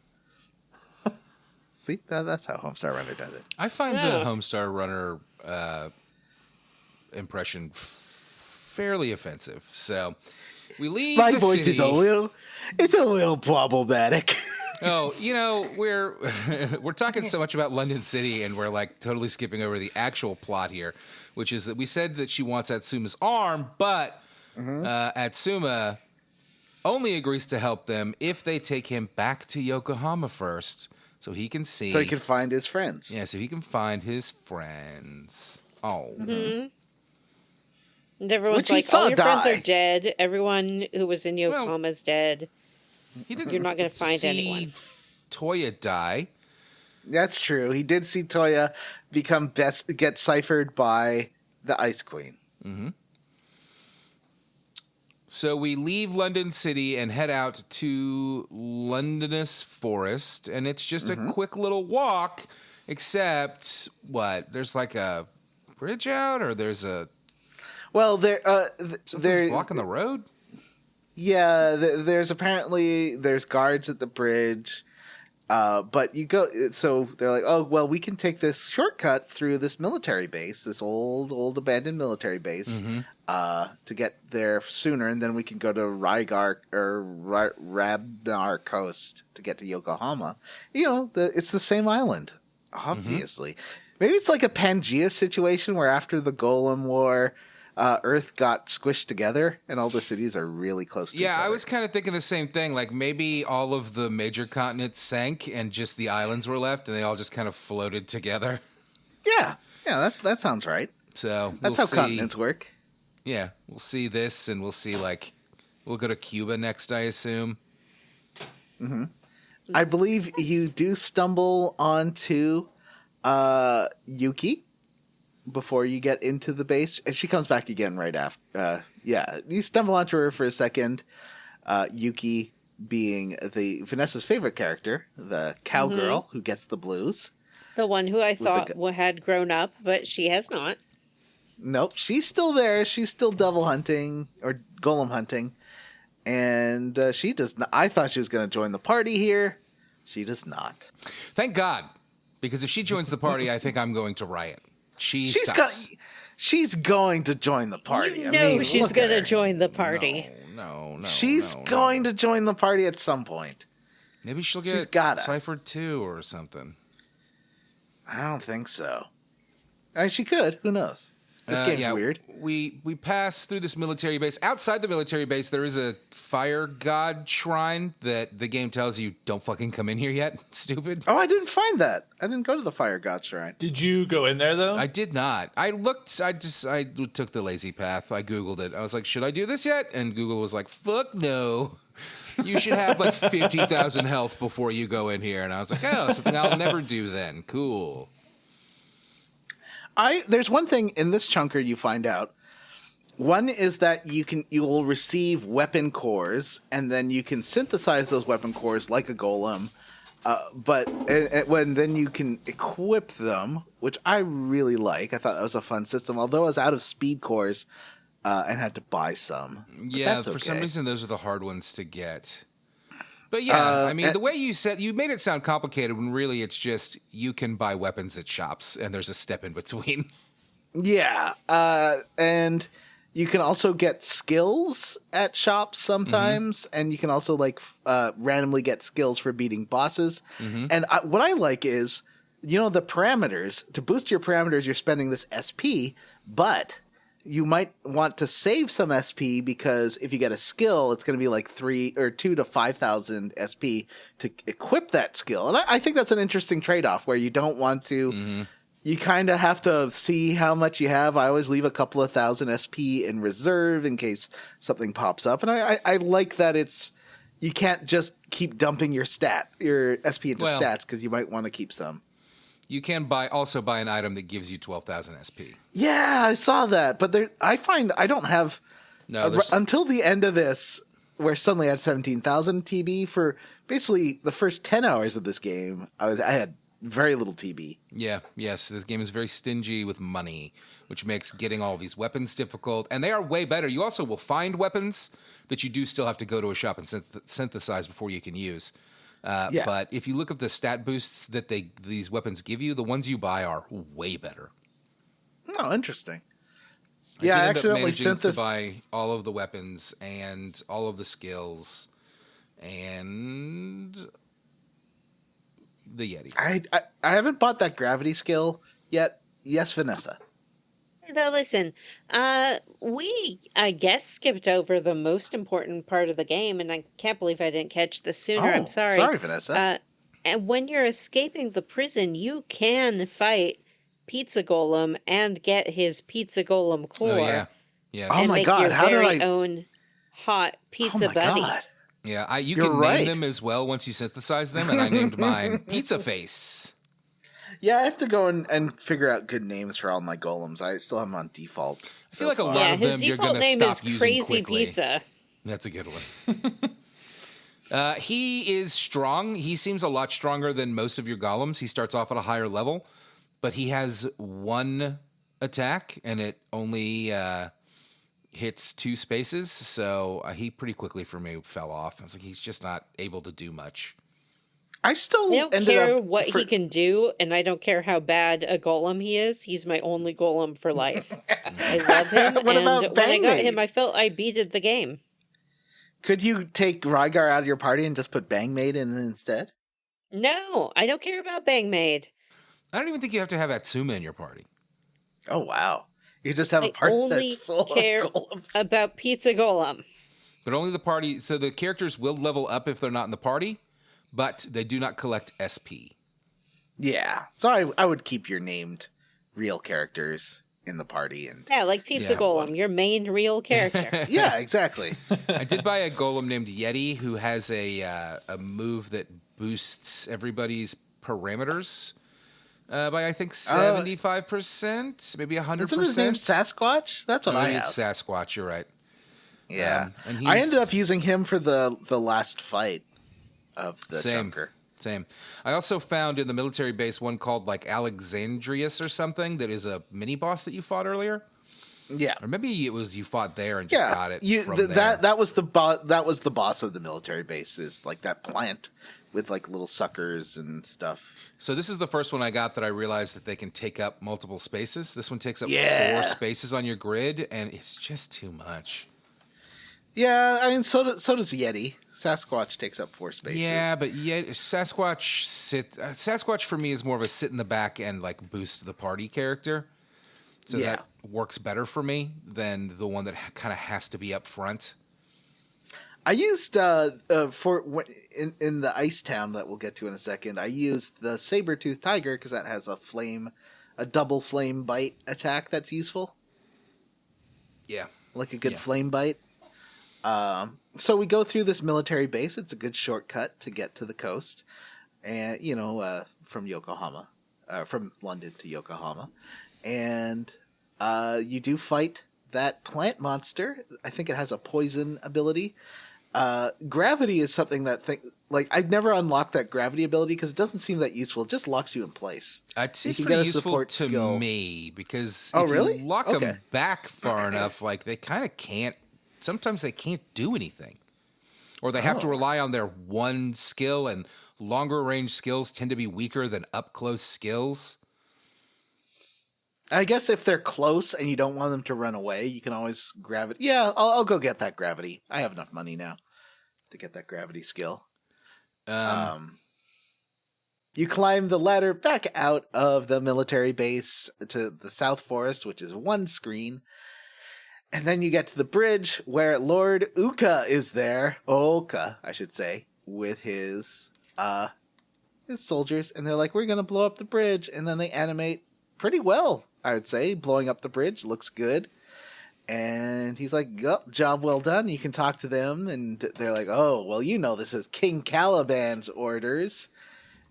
See, that's how Homestar Runner does it. I find the Yeah. Homestar Runner impression fairly offensive. So we leave My the voice city. is a little problematic. Oh, we're talking so much about London City, and we're like totally skipping over the actual plot here, which is that we said that she wants Atsuma's arm, but Atsuma only agrees to help them if they take him back to Yokohama first, so he can see. So he can find his friends. Yeah, so he can find his friends. Oh. Mm-hmm. And everyone's Which he like, saw all your friends die. are dead. Everyone who was in Yokohama's dead. He didn't You're not going to find see anyone. Toya die. That's true. He did see Toya get ciphered by the Ice Queen. So we leave London City and head out to Londonus Forest, and it's just a quick little walk, except what? There's like a bridge out, or there's a Well, they're blocking the road. Yeah, there's guards at the bridge, but you go. So they're like, oh well, we can take this shortcut through this military base, this old abandoned military base, to get there sooner, and then we can go to Rygar or Rabnar Coast to get to Yokohama. It's the same island, obviously. Maybe it's like a Pangea situation where after the Golem War. Earth got squished together, and all the cities are really close to each other. I was kind of thinking the same thing. Like maybe all of the major continents sank, and just the islands were left, and they all just kind of floated together. Yeah, that sounds right. So That's we'll how see. continents work. Yeah, we'll see this, and we'll see we'll go to Cuba next, I assume. I believe you do stumble onto Yuki before you get into the base, and she comes back again right after. You stumble onto her for a second. Yuki being Vanessa's favorite character, the cowgirl who gets the blues. The one who I thought had grown up, but she has not. Nope, she's still there. She's still devil hunting or golem hunting, and she does not. I thought she was going to join the party here. She does not. Thank God, because if she joins the party, I think I'm going to riot. She's going to join the party. You know she's going to join the party. No. She's going to join the party at some point. Maybe she'll She's get gotta. ciphered too or something. I don't think so. She could. Who knows? This game's weird. We pass through this military base. Outside the military base, there is a fire god shrine that the game tells you don't fucking come in here yet. Stupid. Oh, I didn't find that. I didn't go to the fire god shrine. Did you go in there though? I did not. I looked. I took the lazy path. I Googled it. I was like, should I do this yet? And Google was like, fuck no. You should have like 50,000 health before you go in here. And I was like, oh, something I'll never do then. Cool. There's one thing in this chunker you find out. One is that you'll receive weapon cores, and then you can synthesize those weapon cores like a golem. Then you can equip them, which I really like. I thought that was a fun system. Although I was out of speed cores and had to buy some. But Yeah, that's for some okay. reason those are the hard ones to get. But yeah, I mean, the way you made it sound complicated when really it's just you can buy weapons at shops and there's a step in between. Yeah, and you can also get skills at shops sometimes, and you can also like randomly get skills for beating bosses. And what I like is, the parameters. To boost your parameters, you're spending this SP, but you might want to save some SP because if you get a skill, it's going to be like 2 to 5,000 SP to equip that skill. And I think that's an interesting trade-off where you don't want to. You kind of have to see how much you have. I always leave a couple of thousand SP in reserve in case something pops up. And I like that you can't just keep dumping your SP into stats because you might want to keep some. You can also buy an item that gives you 12,000 SP. Yeah, I saw that. But I find I don't have until the end of this, where suddenly I had 17,000 TB for basically the first 10 hours of this game. I had very little TB. Yes, this game is very stingy with money, which makes getting all these weapons difficult. And they are way better. You also will find weapons that you do still have to go to a shop and synthesize before you can use. But if you look at the stat boosts that these weapons give you, the ones you buy are way better. Oh, interesting. I accidentally to buy all of the weapons and all of the skills and the Yeti. I haven't bought that gravity skill yet. Yes, Vanessa. Though, listen, we, I guess, skipped over the most important part of the game, and I can't believe I didn't catch this sooner. I'm sorry. Sorry, Vanessa. And when you're escaping the prison, you can fight Pizza Golem and get his Pizza Golem core. Oh, yeah. Yes. Oh, and my make God. your How did very own hot pizza buddy. God. Yeah, you You're can right. name them as well once you synthesize them, and I named mine Pizza Face. Yeah, I have to go and figure out good names for all my golems. I still have them on default. I feel like a far. lot of his them you're default going to name stop is using Crazy quickly. Pizza. That's a good one. He is strong. He seems a lot stronger than most of your golems. He starts off at a higher level, but he has one attack, and it only hits 2 spaces. So he pretty quickly for me fell off. I was like, he's just not able to do much. I still I don't ended care up what he can do, and I don't care how bad a golem he is. He's my only golem for life. I love him, What and about when I got Bangmaid? him, I felt I beated the game. Could you take Rygar out of your party and just put Bangmaid in instead? No, I don't care about Bangmaid. I don't even think you have to have Atsuma in your party. Oh, wow. You just have I a party only that's full care of golems. about Pizza Golem. But only the party. So the characters will level up if they're not in the party, but they do not collect SP. Yeah. So I would keep your named real characters in the party. And Yeah, like Pizza Yeah. Golem, your main real character. yeah, exactly. I did buy a golem named Yeti who has a move that boosts everybody's parameters by I think 75%, maybe 100%. Isn't his name Sasquatch? That's what No, I maybe have. it's Sasquatch. You're right. Yeah. And I ended up using him for the last fight of the Same. Junker. Same. I also found in the military base one called like Alexandrius or something that is a mini boss that you fought earlier. Yeah. Or maybe it was you fought there and just Yeah, got it from there. that was the boss of the military base, is like that plant with like little suckers and stuff. So this is the first one I got that I realized that they can take up multiple spaces. This one takes up Yeah. 4 spaces on your grid, and it's just too much. Yeah, I mean, so does Yeti. Sasquatch takes up 4 spaces. Yeah, but yet Sasquatch for me is more of a sit in the back and like boost the party character. So Yeah. that works better for me than the one that kind of has to be up front. I used in the Ice Town that we'll get to in a second. I used the saber-toothed tiger because that has a double flame bite attack that's useful, Yeah. like a good Yeah. flame bite. So we go through this military base. It's a good shortcut to get to the coast, and from Yokohama, from London to Yokohama, and you do fight that plant monster. I think it has a poison ability. Gravity is something that I'd never unlocked that gravity ability because it doesn't seem that useful. It just locks you in place. It seems You can get pretty a useful support to skill. me because Oh, if really? you lock Okay. them back far enough, like they kind of can't. Sometimes they can't do anything. or they have to rely on their one skill, and longer range skills tend to be weaker than up close skills. I guess if they're close and you don't want them to run away, you can always grab it. Yeah, I'll go get that gravity. I have enough money now to get that gravity skill. You climb the ladder back out of the military base to the South Forest, which is one screen. And then you get to the bridge where Lord Uka is there. Oka, I should say, with his soldiers. And they're like, we're going to blow up the bridge. And then they animate pretty well, I would say. Blowing up the bridge looks good. And he's like, job well done. You can talk to them. And they're like, oh, well, this is King Caliban's orders.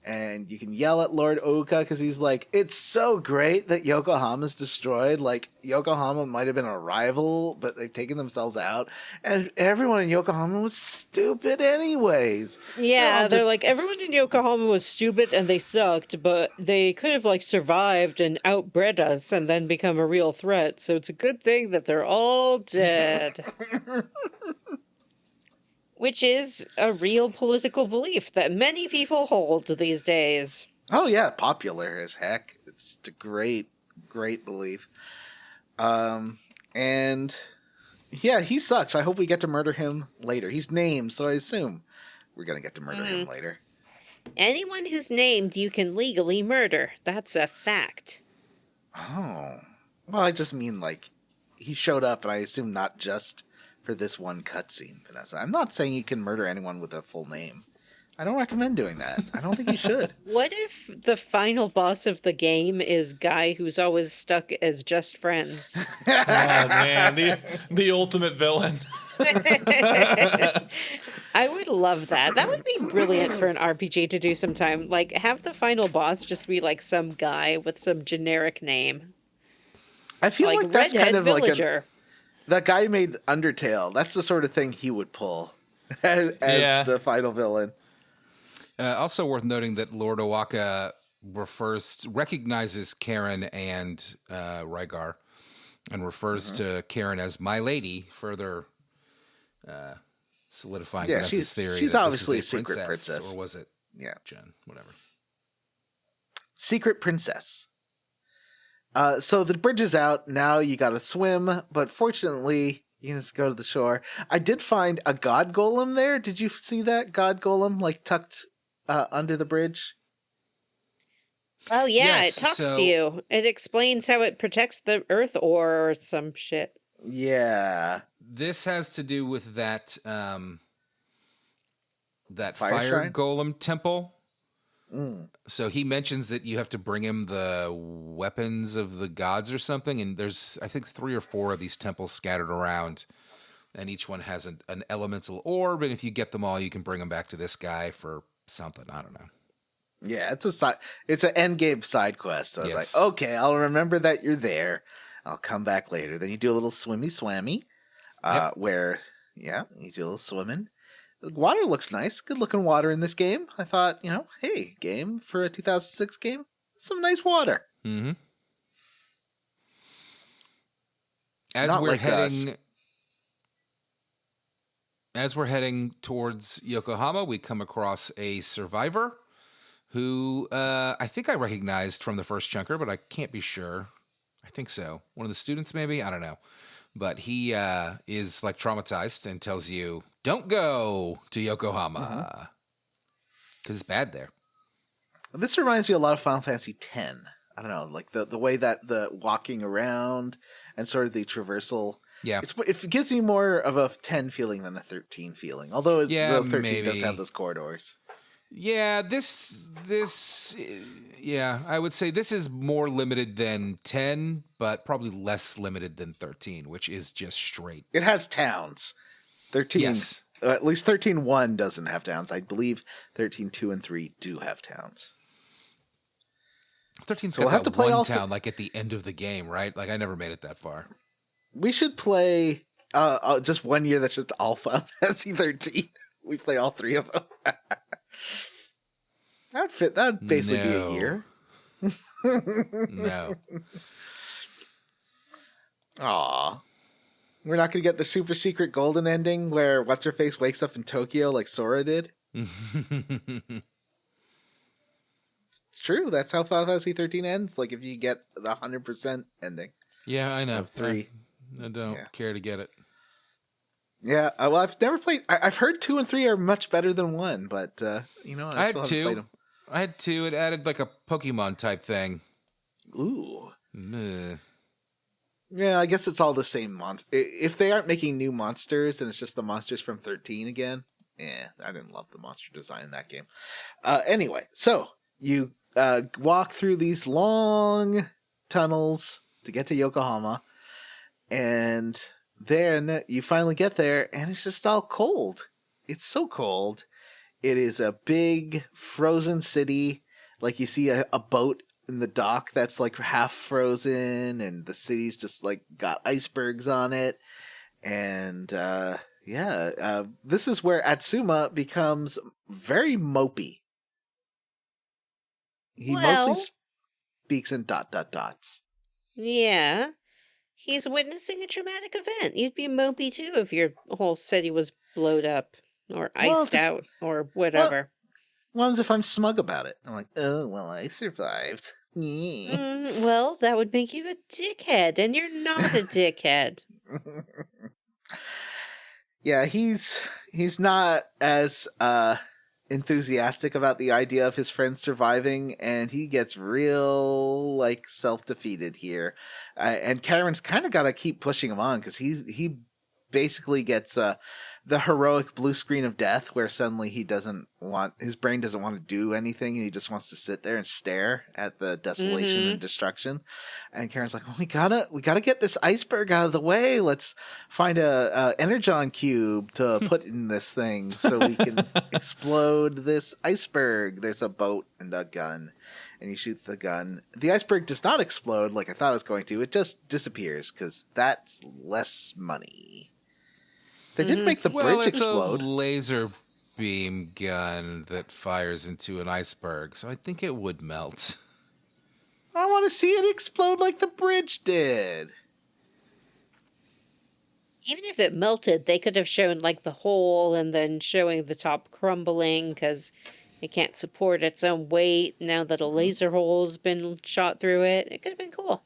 And you can yell at Lord Oka because he's like, it's so great that Yokohama's destroyed. Like, Yokohama might have been a rival, but they've taken themselves out. And everyone in Yokohama was stupid anyways. Yeah, they're like, everyone in Yokohama was stupid and they sucked, but they could have, like, survived and outbred us and then become a real threat. So it's a good thing that they're all dead. Which is a real political belief that many people hold these days. Oh, yeah, popular as heck. It's just a great, great belief. And, yeah, he sucks. I hope we get to murder him later. He's named, so I assume we're going to get to murder him later. Anyone who's named, you can legally murder. That's a fact. Oh. Well, I just mean, like, he showed up, and I assume not just for this one cutscene, Vanessa. I'm not saying you can murder anyone with a full name. I don't recommend doing that. I don't think you should. What if the final boss of the game is Guy who's always stuck as just friends? Oh man, the ultimate villain. I would love that. That would be brilliant for an RPG to do sometime. Like, have the final boss just be like some guy with some generic name. I feel like that's Redhead kind of Villager. that guy made Undertale. That's the sort of thing he would pull as the final villain. Also worth noting that Lord Owaka recognizes Karen and Rygar, and refers to Karen as my lady, further solidifying Vanessa's theory. She's that obviously this is a secret princess. Or was it? Yeah, Jen, whatever. Secret princess. So the bridge is out. Now you gotta swim, but fortunately, you can just go to the shore. I did find a god golem there. Did you see that god golem, like, tucked under the bridge? Oh, yeah, Yes, it talks so- to you. It explains how it protects the earth ore or some shit. Yeah. This has to do with that that Fire fire shrine? golem temple. Mm. So he mentions that you have to bring him the weapons of the gods or something, and there's, I think, 3 or 4 of these temples scattered around, and each one has an elemental orb, and if you get them all, you can bring them back to this guy for something. I don't know. Yeah, it's an end game side quest. So I was Yes. like, okay, I'll remember that you're there. I'll come back later. Then you do a little swammy, where, you do a little swimming. The water looks nice. Good looking water in this game. I thought, hey, game for a 2006 game, some nice water. Mm-hmm. Not like As we're heading towards Yokohama, we come across a survivor who I think I recognized from the first chunker, but I can't be sure. I think so. One of the students, maybe? I don't know. But he is, like, traumatized and tells you, don't go to Yokohama, because it's bad there. This reminds me a lot of Final Fantasy X. I don't know, like the way that the walking around and sort of the traversal. Yeah. It gives me more of a 10 feeling than a 13 feeling. Although the 13 maybe does have those corridors. Yeah, I would say this is more limited than 10, but probably less limited than 13, which is just straight. It has towns. 13, Yes. At least 13.1 doesn't have towns. I believe 13.2 and 3 do have towns. 13's So got we'll have that to play one all town, like at the end of the game, right? Like I never made it that far. We should play just 1 year that's just all Final Fantasy 13. We play all 3 of them. That would basically be a year. No. Aw. We're not going to get the super secret golden ending where What's-Her-Face wakes up in Tokyo like Sora did. It's true. That's how Final Fantasy 13 ends. Like if you get the 100% ending. Yeah, I know. Of 3. I don't care to get it. Yeah, well, I've never played. I've heard 2 and 3 are much better than 1, but I still haven't played them. I had 2. It added like a Pokemon type thing. Ooh. Ugh. Yeah, I guess it's all the same monster. If they aren't making new monsters and it's just the monsters from 13 again, I didn't love the monster design in that game. Anyway, so you walk through these long tunnels to get to Yokohama, and then you finally get there, and it's just all cold. It's so cold. It is a big frozen city. Like you see a boat in the dock that's like half frozen, and the city's just like got icebergs on it. And this is where Atsuma becomes very mopey. He mostly speaks in ... Yeah. He's witnessing a traumatic event. You'd be mopey too if your whole city was blowed up or iced out or whatever. Well, as if I'm smug about it. I'm like, oh, well, I survived. Well, that would make you a dickhead, and you're not a dickhead. Yeah, he's not as enthusiastic about the idea of his friends surviving, and he gets real like self-defeated here. And Karen's kind of got to keep pushing him on because he basically gets the heroic blue screen of death, where suddenly his brain doesn't want to do anything, and he just wants to sit there and stare at the desolation and destruction. And Karen's like, well, we gotta get this iceberg out of the way. Let's find a energon cube to put in this thing so we can explode this iceberg. There's a boat and a gun, and you shoot the gun. The iceberg does not explode like I thought it was going to. It just disappears because that's less money. They didn't make the bridge explode. It's a laser beam gun that fires into an iceberg, so I think it would melt. I want to see it explode like the bridge did. Even if it melted, they could have shown like the hole and then showing the top crumbling because it can't support its own weight now that a laser hole's been shot through it. It could have been cool.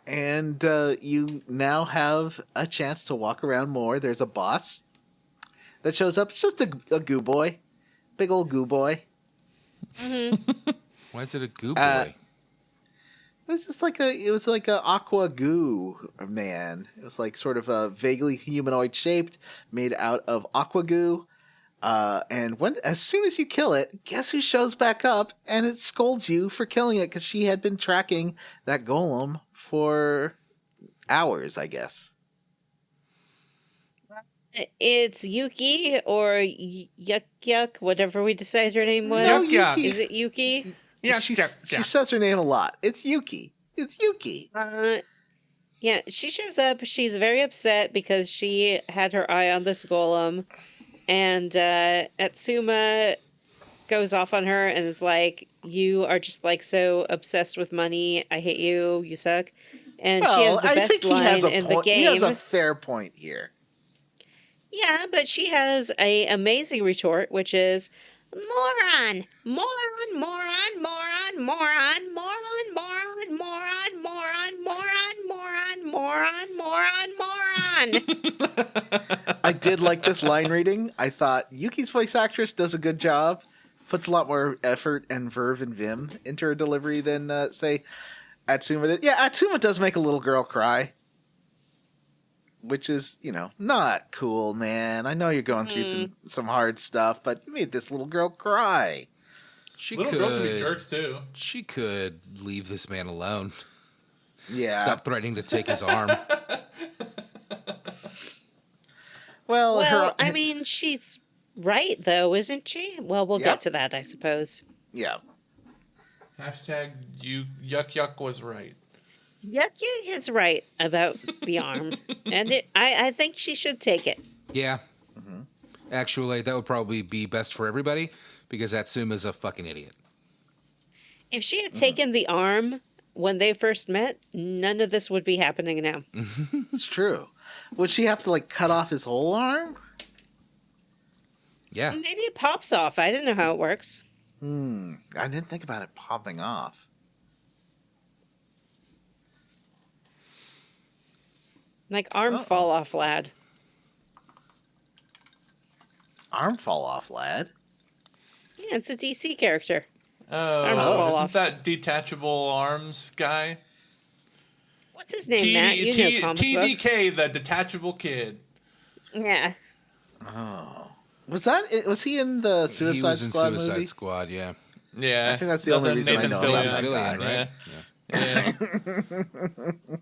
And you now have a chance to walk around more. There's a boss that shows up. It's just a goo boy. Big old goo boy. Why is it a goo boy? It was just like a aqua goo man. It was like sort of a vaguely humanoid shaped, made out of aqua goo. And as soon as you kill it, guess who shows back up? And it scolds you for killing it because she had been tracking that golem for hours, I guess. It's Yuki or Yuck, whatever we decided her name was. No, Yuki. Is it Yuki? Yeah, She says her name a lot. It's Yuki. It's Yuki. Yeah, she shows up. She's very upset because she had her eye on this golem. And Atsuma goes off on her and is like, you are just like so obsessed with money. I hate you. You suck. And she has the best line in the game. He has a fair point here. Yeah, but she has a amazing retort, which is, Moron! Moron, moron, moron, moron, moron, moron, moron, moron, moron, moron, moron, moron. I did like this line reading. I thought Yuki's voice actress does a good job. Puts a lot more effort and verve and vim into her delivery than, say, Atsuma did. Yeah, Atsuma does make a little girl cry. Which is, not cool, man. I know you're going through some hard stuff, but you made this little girl cry. Little girls can be jerks, too. She could leave this man alone. Yeah. Stop threatening to take his arm. Well, I mean, she's right, though, isn't she? Well, we'll get to that, I suppose. Yeah. Hashtag Yuck was right. Yuck is right about the arm. And I think she should take it. Yeah. Mm-hmm. Actually, that would probably be best for everybody because Atsuma's a fucking idiot. If she had taken the arm when they first met, none of this would be happening now. It's true. Would she have to like cut off his whole arm? Yeah. Maybe it pops off. I didn't know how it works. I didn't think about it popping off. Like arm fall off, lad. Arm fall off, lad. Yeah, it's a DC character. Oh, arms fall isn't off. that detachable arms guy? What's his name, Matt? You know comic books. TDK, the detachable kid. Yeah. Oh, was he in the Suicide He was in Squad Suicide movie? Squad, yeah. Yeah, I think that's the only reason I Nathan know Fillion. about that guy. Fillion, right? Yeah.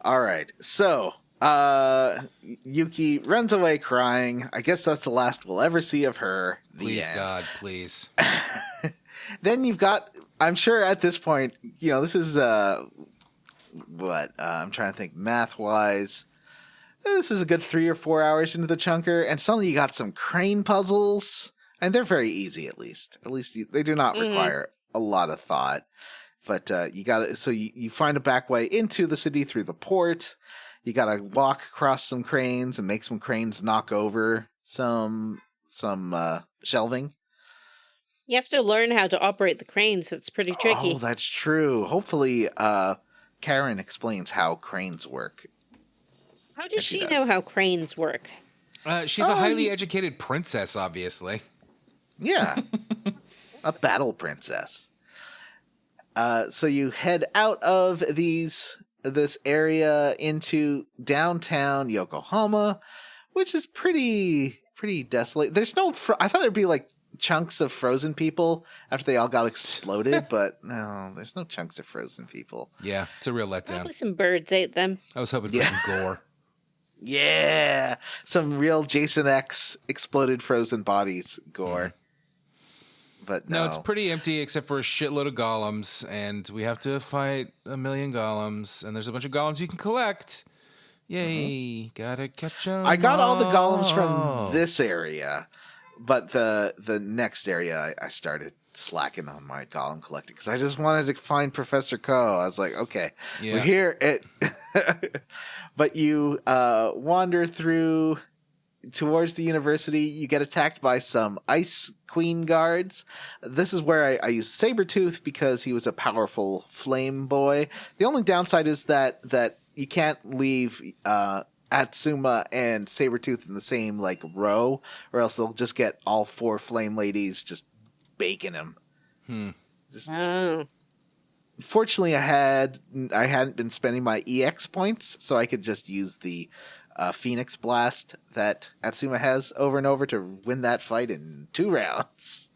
All right, so Yuki runs away crying. I guess that's the last we'll ever see of her. The Please, end. God, please. Then you've got, I'm sure at this point, this is I'm trying to think math-wise. This is a good 3 or 4 hours into the chunker, and suddenly you got some crane puzzles, and they're very easy at least. They do not require a lot of thought. But you find a back way into the city through the port. You got to walk across some cranes and make some cranes knock over some shelving. You have to learn how to operate the cranes. It's pretty tricky. Oh, that's true. Hopefully, Karen explains how cranes work. How does she she does. know how cranes work? She's a highly educated princess, obviously. Yeah, a battle princess. So you head out of this area into downtown Yokohama, which is pretty desolate. There's no. I thought there'd be like chunks of frozen people after they all got exploded, but no, there's no chunks of frozen people. Yeah, it's a real letdown. Probably some birds ate them. I was hoping for some gore. Yeah, some real Jason X exploded frozen bodies gore. But No, it's pretty empty except for a shitload of golems, and we have to fight 1,000,000 golems, and there's a bunch of golems you can collect. Yay, gotta catch 'em I got all the golems all. from this area, but the next area I started slacking on my golem collecting because I just wanted to find Professor Ko. I was like, okay, Yeah. we're here. But you wander through towards the university. You get attacked by some Ice Queen guards. This is where I use Sabretooth because he was a powerful flame boy. The only downside is that you can't leave Atsuma and Sabretooth in the same row, or else they'll just get all 4 flame ladies just baking him. Oh. Fortunately, I hadn't been spending my EX points, so I could just use the Phoenix Blast that Atsuma has over and over to win that fight in 2 rounds.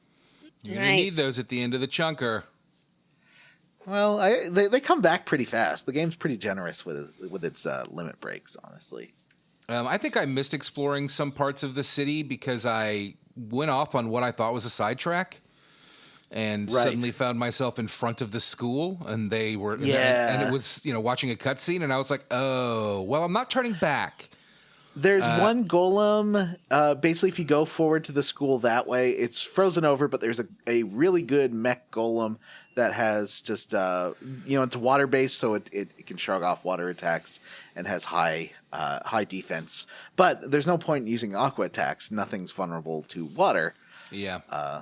You're gonna need Nice. those at the end of the chunker. Well, they come back pretty fast. The game's pretty generous with its limit breaks, honestly. I think I missed exploring some parts of the city because I went off on what I thought was a sidetrack. And Right. suddenly found myself in front of the school, and they were, Yeah. and it was, watching a cutscene, and I was like, oh, well, I'm not turning back. There's one golem. Basically, if you go forward to the school that way, it's frozen over, but there's a really good mech golem that has just, it's water based, so it can shrug off water attacks and has high defense. But there's no point in using aqua attacks. Nothing's vulnerable to water. Yeah.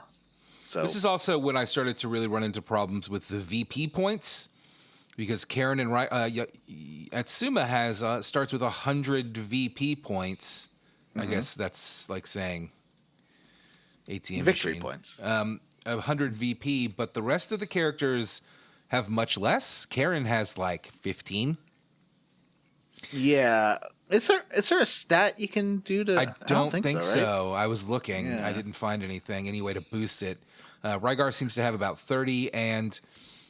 So This is also when I started to really run into problems with the VP points, because Karen and Atsuma has starts with 100 VP points. I guess that's like saying ATM victory machine. points. 100 VP, but the rest of the characters have much less. Karen has 15. Yeah. Is there a stat you can do to? I don't think so. Right? so. I was looking. Yeah. I didn't find anything, any way to boost it. Rygar seems to have about 30, and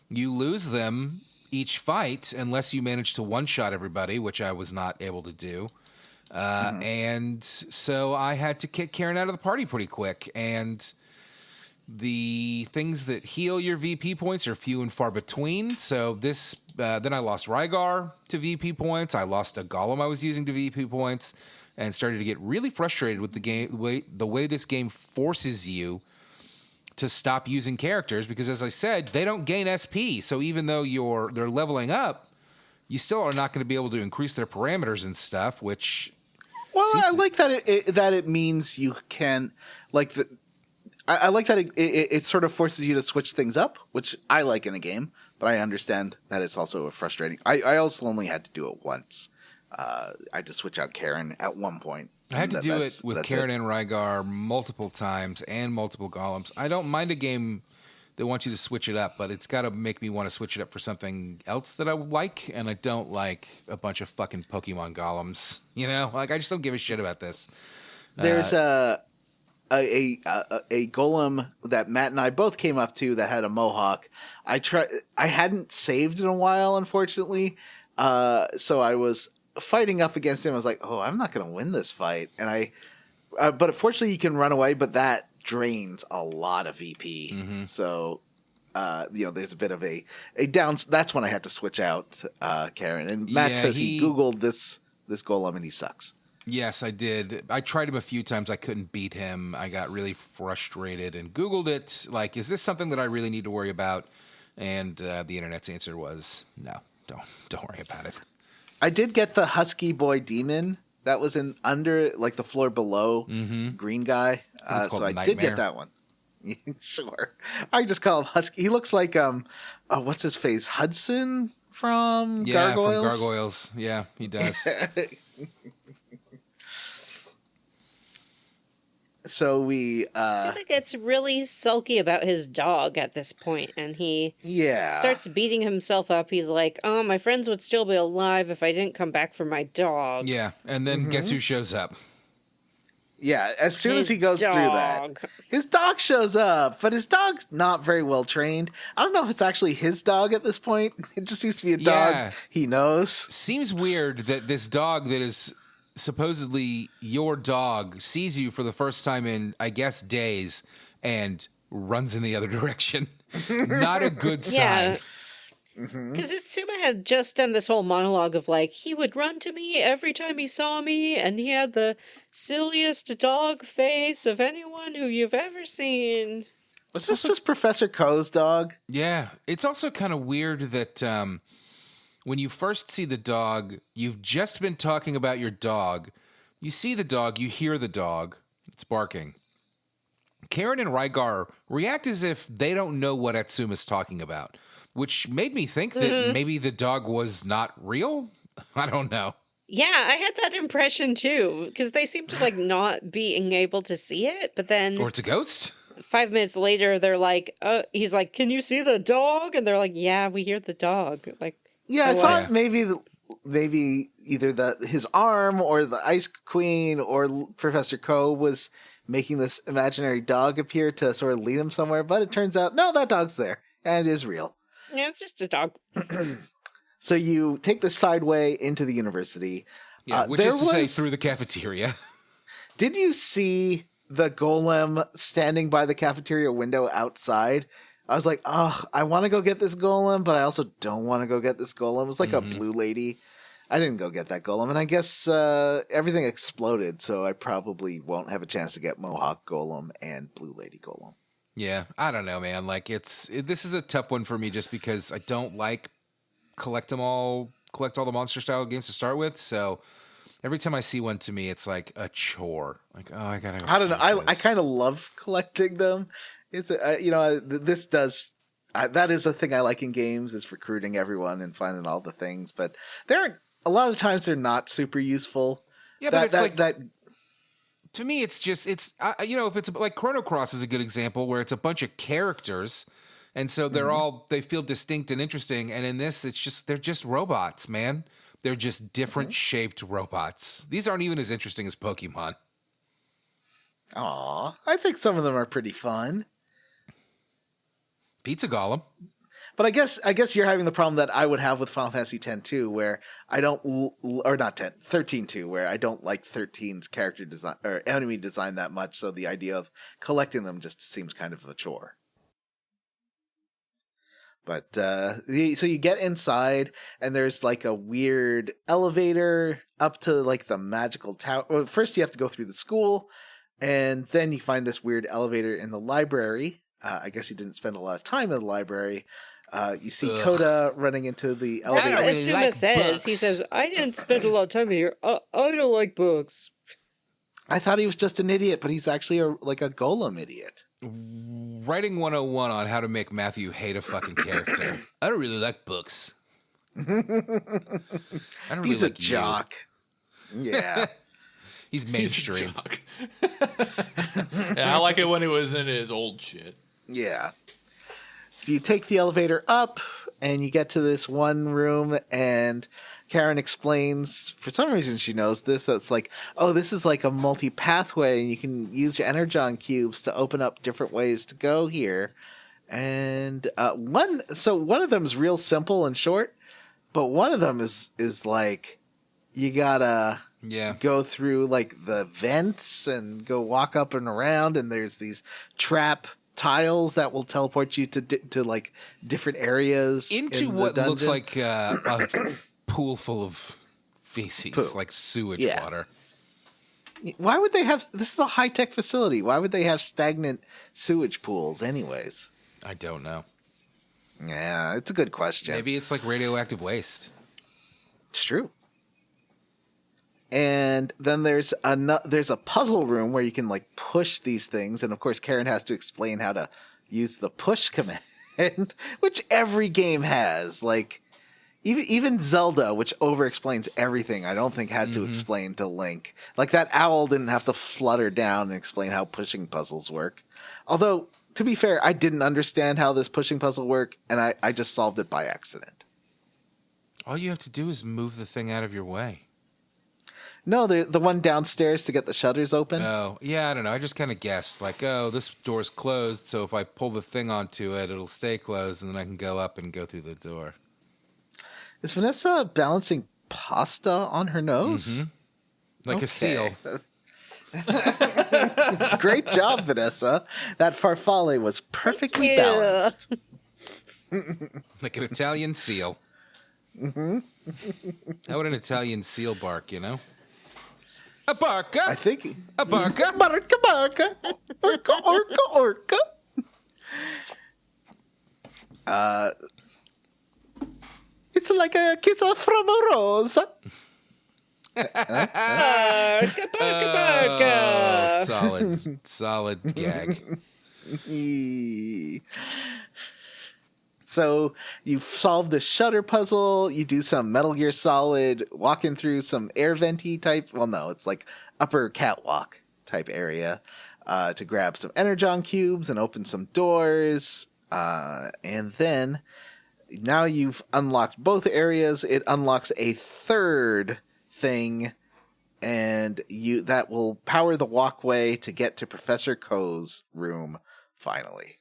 you lose them each fight unless you manage to one-shot everybody, which I was not able to do. And so I had to kick Karen out of the party pretty quick. And the things that heal your VP points are few and far between. So then I lost Rygar to VP points. I lost a Golem I was using to VP points, and started to get really frustrated with the game, the way this game forces you to stop using characters, because as I said, they don't gain SP. So even though they're leveling up, you still are not going to be able to increase their parameters and stuff, which... Well, I like that it means you can, like, I like that it sort of forces you to switch things up, which I like in a game, but I understand that it's also frustrating. I also only had to do it once. I had to switch out Karen at one point. I had to do it with Karen and Rygar multiple times and multiple golems. I don't mind a game that wants you to switch it up, but it's got to make me want to switch it up for something else that I like, and I don't like a bunch of fucking Pokemon golems. You know, like I just don't give a shit about this. There's a golem that Matt and I both came up to that had a mohawk. I hadn't saved in a while, unfortunately, so I was fighting up against him. I was like, oh, I'm not going to win this fight, and but fortunately you can run away, but that drains a lot of VP. Mm-hmm. So, there's a bit of a down. That's when I had to switch out Karen. And Matt says he Googled this golem and he sucks. Yes, I did. I tried him a few times. I couldn't beat him. I got really frustrated and Googled it. Like, is this something that I really need to worry about? And the internet's answer was no. Don't worry about it. I did get the Husky Boy Demon. That was in under, like, the floor below green guy. So I did get that one. Sure. I just call him Husky. He looks like, what's his face? Hudson from Gargoyles? From Gargoyles. Yeah, he does. So we... Suma gets really sulky about his dog at this point, and he starts beating himself up. He's like, oh, my friends would still be alive if I didn't come back for my dog. Yeah, and then guess who shows up? Yeah, as soon as he goes through that, his dog shows up, but his dog's not very well trained. I don't know if it's actually his dog at this point. It just seems to be a dog he knows. Seems weird that this dog that is supposedly your dog sees you for the first time in, I guess, days and runs in the other direction. Not a good sign. Because Suma had just done this whole monologue of like, he would run to me every time he saw me, and he had the silliest dog face of anyone who you've ever seen. Was this just Professor Ko's dog? Yeah. It's also kind of weird that when you first see the dog, you've just been talking about your dog. You see the dog, you hear the dog, it's barking. Karen and Rygar react as if they don't know what Atsuma's talking about, which made me think that maybe the dog was not real. I don't know. Yeah, I had that impression too, because they seem to like not being able to see it, but then... Or it's a ghost? 5 minutes later, they're like, he's like, can you see the dog? And they're like, yeah, we hear the dog. Like, yeah, I thought maybe either his arm or the Ice Queen or Professor Ko was making this imaginary dog appear to sort of lead him somewhere, but it turns out, no, that dog's there, and it is real. Yeah, it's just a dog. So you take the side way into the university. Yeah, which is to say through the cafeteria. Did you see the golem standing by the cafeteria window outside? I was like, oh, I want to go get this golem, but I also don't want to go get this golem. It was like a blue lady. I didn't go get that golem, and I guess everything exploded, so I probably won't have a chance to get Mohawk Golem and Blue Lady Golem. Yeah, I don't know, man. Like, this is a tough one for me just because I don't like collect all the monster style games to start with, so every time I see one, to me, it's like a chore. Like, oh, I gotta go. I don't know. I kind of love collecting them. It's this does that is a thing I like in games, is recruiting everyone and finding all the things, but a lot of times they're not super useful. Yeah, but that to me, it's just if it's like Chrono Cross is a good example where it's a bunch of characters, and so they feel distinct and interesting. And in this, they're just robots, man. They're just different shaped robots. These aren't even as interesting as Pokemon. Aw, I think some of them are pretty fun. Pizza Golem. But I guess you're having the problem that I would have with Final Fantasy X-2, where I don't, or not 10, 13-2, where I don't like 13's character design or enemy design that much. So the idea of collecting them just seems kind of a chore. But so you get inside, and there's like a weird elevator up to like the magical tower. Well, first you have to go through the school, and then you find this weird elevator in the library. I guess you didn't spend a lot of time in the library. You see Coda running into the That's elevator. what really Asuma like says. books. He says, I didn't spend a lot of time here. I don't like books. I thought he was just an idiot, but he's actually like a golem idiot. Writing 101 on how to make Matthew hate a fucking character. I don't really like books. I don't really He's a like you. jock. Yeah. He's He's a mainstream. jock. Yeah, I like it when he was in his old shit. Yeah. So you take the elevator up and you get to this one room, and Karen explains, for some reason she knows this, that's like, oh, this is like a multi-pathway and you can use your energon cubes to open up different ways to go here. And one of them is real simple and short, but one of them is like, you gotta go through like the vents and go walk up and around, and there's these trap tiles that will teleport you to like different areas Into in what the looks dungeon. like a pool full of feces, Poo. like sewage Yeah. water. Why would they have? This is a high-tech facility. Why would they have stagnant sewage pools, anyways? I don't know. Yeah, it's a good question. Maybe it's like radioactive waste. It's true. And then there's a puzzle room where you can like push these things, and of course Karen has to explain how to use the push command, which every game has. Like even Zelda, which over-explains everything, I don't think had to explain to Link. Like that owl didn't have to flutter down and explain how pushing puzzles work. Although, to be fair, I didn't understand how this pushing puzzle worked, and I just solved it by accident. All you have to do is move the thing out of your way. No, the one downstairs to get the shutters open. Oh, yeah, I don't know. I just kind of guessed, like, oh, this door's closed, so if I pull the thing onto it, it'll stay closed, and then I can go up and go through the door. Is Vanessa balancing pasta on her nose? Mm-hmm. Like a seal. Great job, Vanessa. That farfalle was perfectly you. balanced. Like an Italian seal. Mm-hmm. How would an Italian seal bark, you know? A barca! I think. A barca! Barca, barca. Orca, orca, orca. It's like a kiss from a rose. Barka, barka, barka. Oh, solid gag. So you solve the shutter puzzle, you do some Metal Gear Solid, walking through some air venty type, well no, it's like upper catwalk type area to grab some energon cubes and open some doors. And then now you've unlocked both areas, it unlocks a third thing, and that will power the walkway to get to Professor Ko's room finally.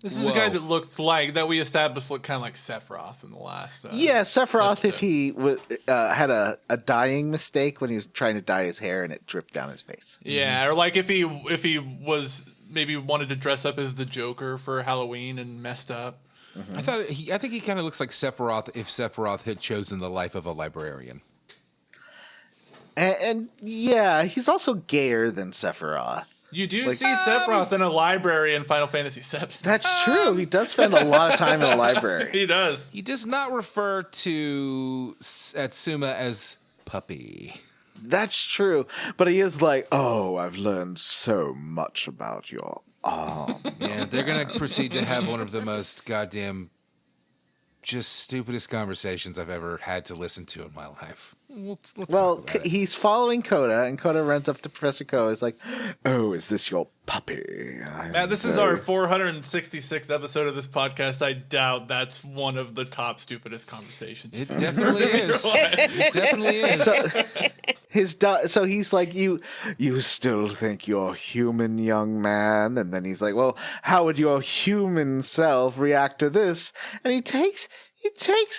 This is a guy that looked like, that we established looked kind of like Sephiroth in the last. Yeah, Sephiroth, episode. if he had a dyeing mistake when he was trying to dye his hair and it dripped down his face. Yeah, or like if he was maybe wanted to dress up as the Joker for Halloween and messed up. Mm-hmm. I think he kind of looks like Sephiroth if Sephiroth had chosen the life of a librarian. And yeah, he's also gayer than Sephiroth. You do see Sephiroth in a library in Final Fantasy VII. That's true. He does spend a lot of time in a library. He does. He does not refer to Atsuma as puppy. That's true. But he is like, oh, I've learned so much about your arm. Yeah, they're going to proceed to have one of the most goddamn just stupidest conversations I've ever had to listen to in my life. Let's Well, talk about it. he's following Coda, and Coda runs up to Professor Ko. He's like, oh, is this your puppy? Matt, this is our 466th episode of this podcast. I doubt that's one of the top stupidest conversations. It definitely is. It definitely is. So he's like, you still think you're human, young man? And then he's like, well, how would your human self react to this? And he takes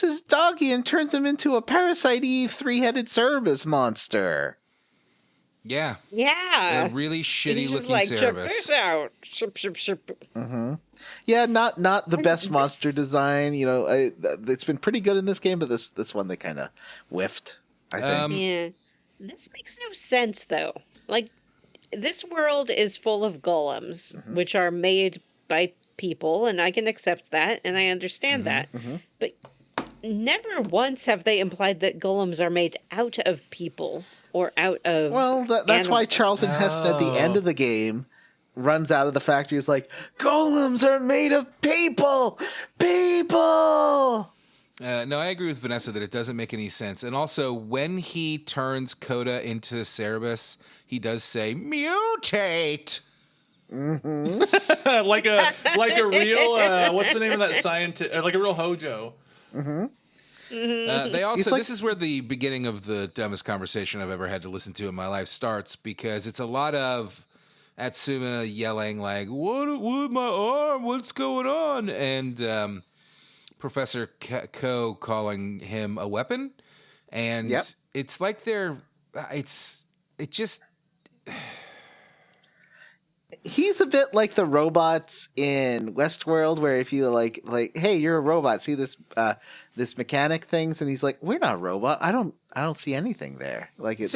his doggy and turns him into a Parasite Eve 3-headed Cerebus monster. Yeah. Yeah. A really shitty He's just looking like, check Cerebus. this out. Ship, ship, ship. Yeah, not the best monster design. You know, it's been pretty good in this game, but this one they kind of whiffed, I think. Yeah. This makes no sense, though. Like, this world is full of golems, which are made by people, and I can accept that, and I understand that. But never once have they implied that golems are made out of people or out of Well, that's why animals. Charlton Heston at the end of the game runs out of the factory. Is like, golems are made of people. People. No, I agree with Vanessa that it doesn't make any sense. And also, when he turns Coda into Cerebus, he does say, mutate! like a real what's the name of that scientist? Like a real Hojo. They also, this is where the beginning of the dumbest conversation I've ever had to listen to in my life starts, because it's a lot of Atsuma yelling like, what my arm? What's going on? And Professor Ko calling him a weapon. And it's like He's a bit like the robots in Westworld, where if you like, hey, you're a robot. See this mechanic things, and he's like, we're not a robot. I don't see anything there. Like he's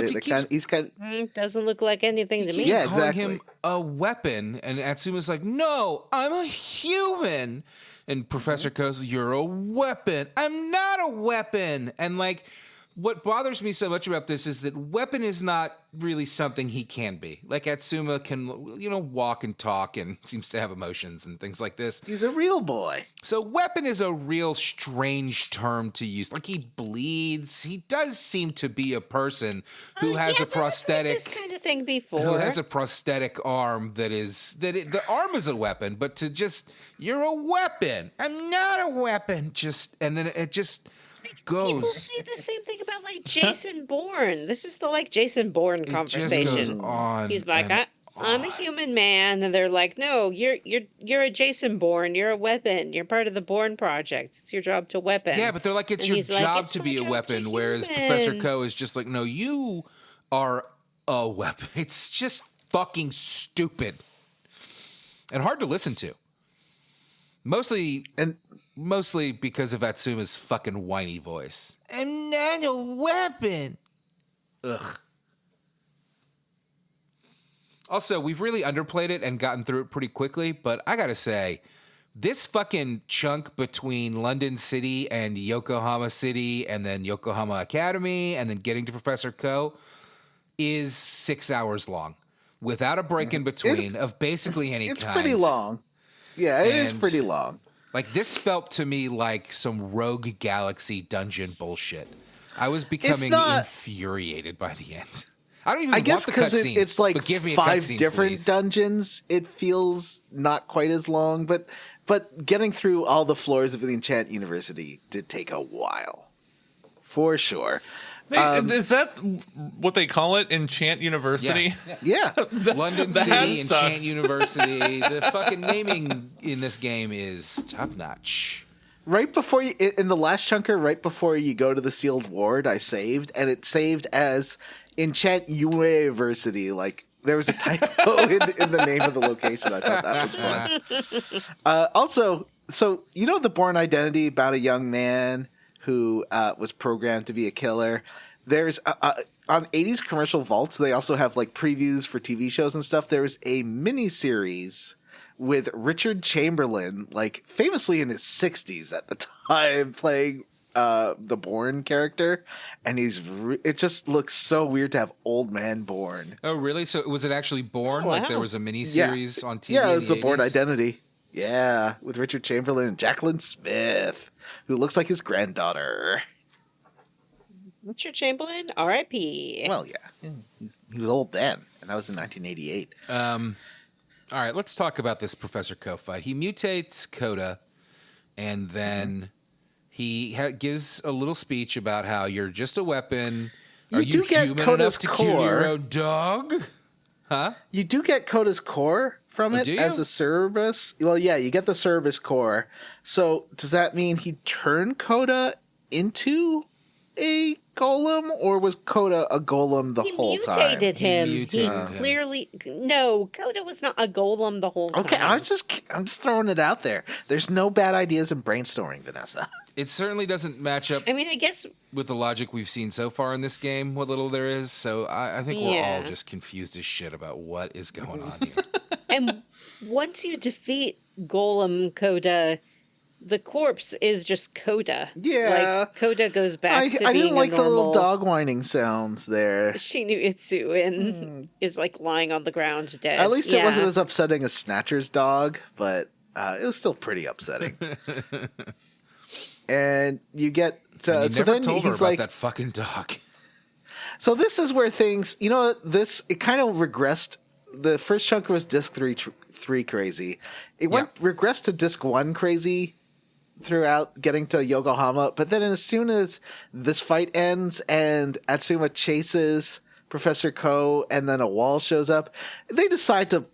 kind of doesn't look like anything to me. Yeah, calling exactly. him a weapon, and Atsuma's like, no, I'm a human. And Professor Ko's, you're a weapon. I'm not a weapon. And like, what bothers me so much about this is that weapon is not really something he can be. Like Atsuma can, walk and talk and seems to have emotions and things like this. He's a real boy. So weapon is a real strange term to use. Like he bleeds. He does seem to be a person who has a prosthetic. This kind of thing before. Who has a prosthetic arm the arm is a weapon, but to just, you're a weapon. I'm not a weapon. And then it just goes. People say the same thing about like Jason Bourne. This is the Jason Bourne conversation. It just goes on. He's like, I'm a human man, and they're like, no, you're a Jason Bourne. You're a weapon. You're part of the Bourne Project. It's your job to weapon. Yeah, but they're like, it's your job to be a weapon, whereas Professor Ko is just like, no, you are a weapon. It's just fucking stupid and hard to listen to. Mostly because of Atsuma's fucking whiny voice. I'm not a weapon. Ugh. Also, we've really underplayed it and gotten through it pretty quickly, but I gotta say, this fucking chunk between London City and Yokohama City and then Yokohama Academy and then getting to Professor Ko is 6 hours long without a break in between of basically any kind. It's pretty long. Yeah, it is pretty long. Like, this felt to me like some Rogue Galaxy dungeon bullshit. I was becoming infuriated by the end. I don't even want the cutscenes. I guess because it's like give me 5 cutscene, different please. dungeons, it feels not quite as long. But getting through all the floors of the Enchant University did take a while. For sure. Is that what they call it? Enchant University? Yeah. London City, Enchant University. The fucking naming in this game is top notch. Right before you, in the last chunker, right before you go to the sealed ward, I saved, and it saved as Enchant University. Like, there was a typo in the name of the location. I thought that was fun. Also, so, the Bourne Identity about a young man who was programmed to be a killer. There's on 80s commercial vaults, they also have like previews for TV shows and stuff. There's a mini series with Richard Chamberlain, like famously in his 60s at the time, playing the Bourne character, and it just looks so weird to have old man Bourne. Oh, really? So was it actually Bourne? Oh, wow. Like there was a mini series on TV? Yeah, it was in the Bourne 80s? Identity. Yeah, with Richard Chamberlain and Jacqueline Smith, who looks like his granddaughter. Richard Chamberlain, R.I.P. Well, yeah, he was old then, and that was in 1988. All right, let's talk about this Professor Ko fight. He mutates Coda, and then he gives a little speech about how you're just a weapon. Are you human enough to kill your own dog? Huh? You do get Coda's core from it as a service. Well, yeah, you get the service core. So does that mean he turned Coda into a golem, or was Coda a golem the whole time? He mutated him. Clearly, no, Coda was not a golem the whole time. Okay, I'm just throwing it out there. There's no bad ideas in brainstorming, Vanessa. It certainly doesn't match up. I mean, I guess with the logic we've seen so far in this game, what little there is. So I think we're all just confused as shit about what is going on here. And once you defeat Golem Coda, the corpse is just Coda. Yeah. Like, Coda goes back to I being didn't like a the little normal dog whining sounds there. Shinutsu and is like lying on the ground dead. At least it Yeah. wasn't as upsetting as Snatcher's dog, but it was still pretty upsetting. And you get to, And you so never then told her he's about like, that fucking dog. so this is where things, it kind of regressed. The first chunk was disc three crazy. It regressed to disc 1 crazy throughout getting to Yokohama. But then as soon as this fight ends and Atsuma chases Professor Ko and then a wall shows up, they decide to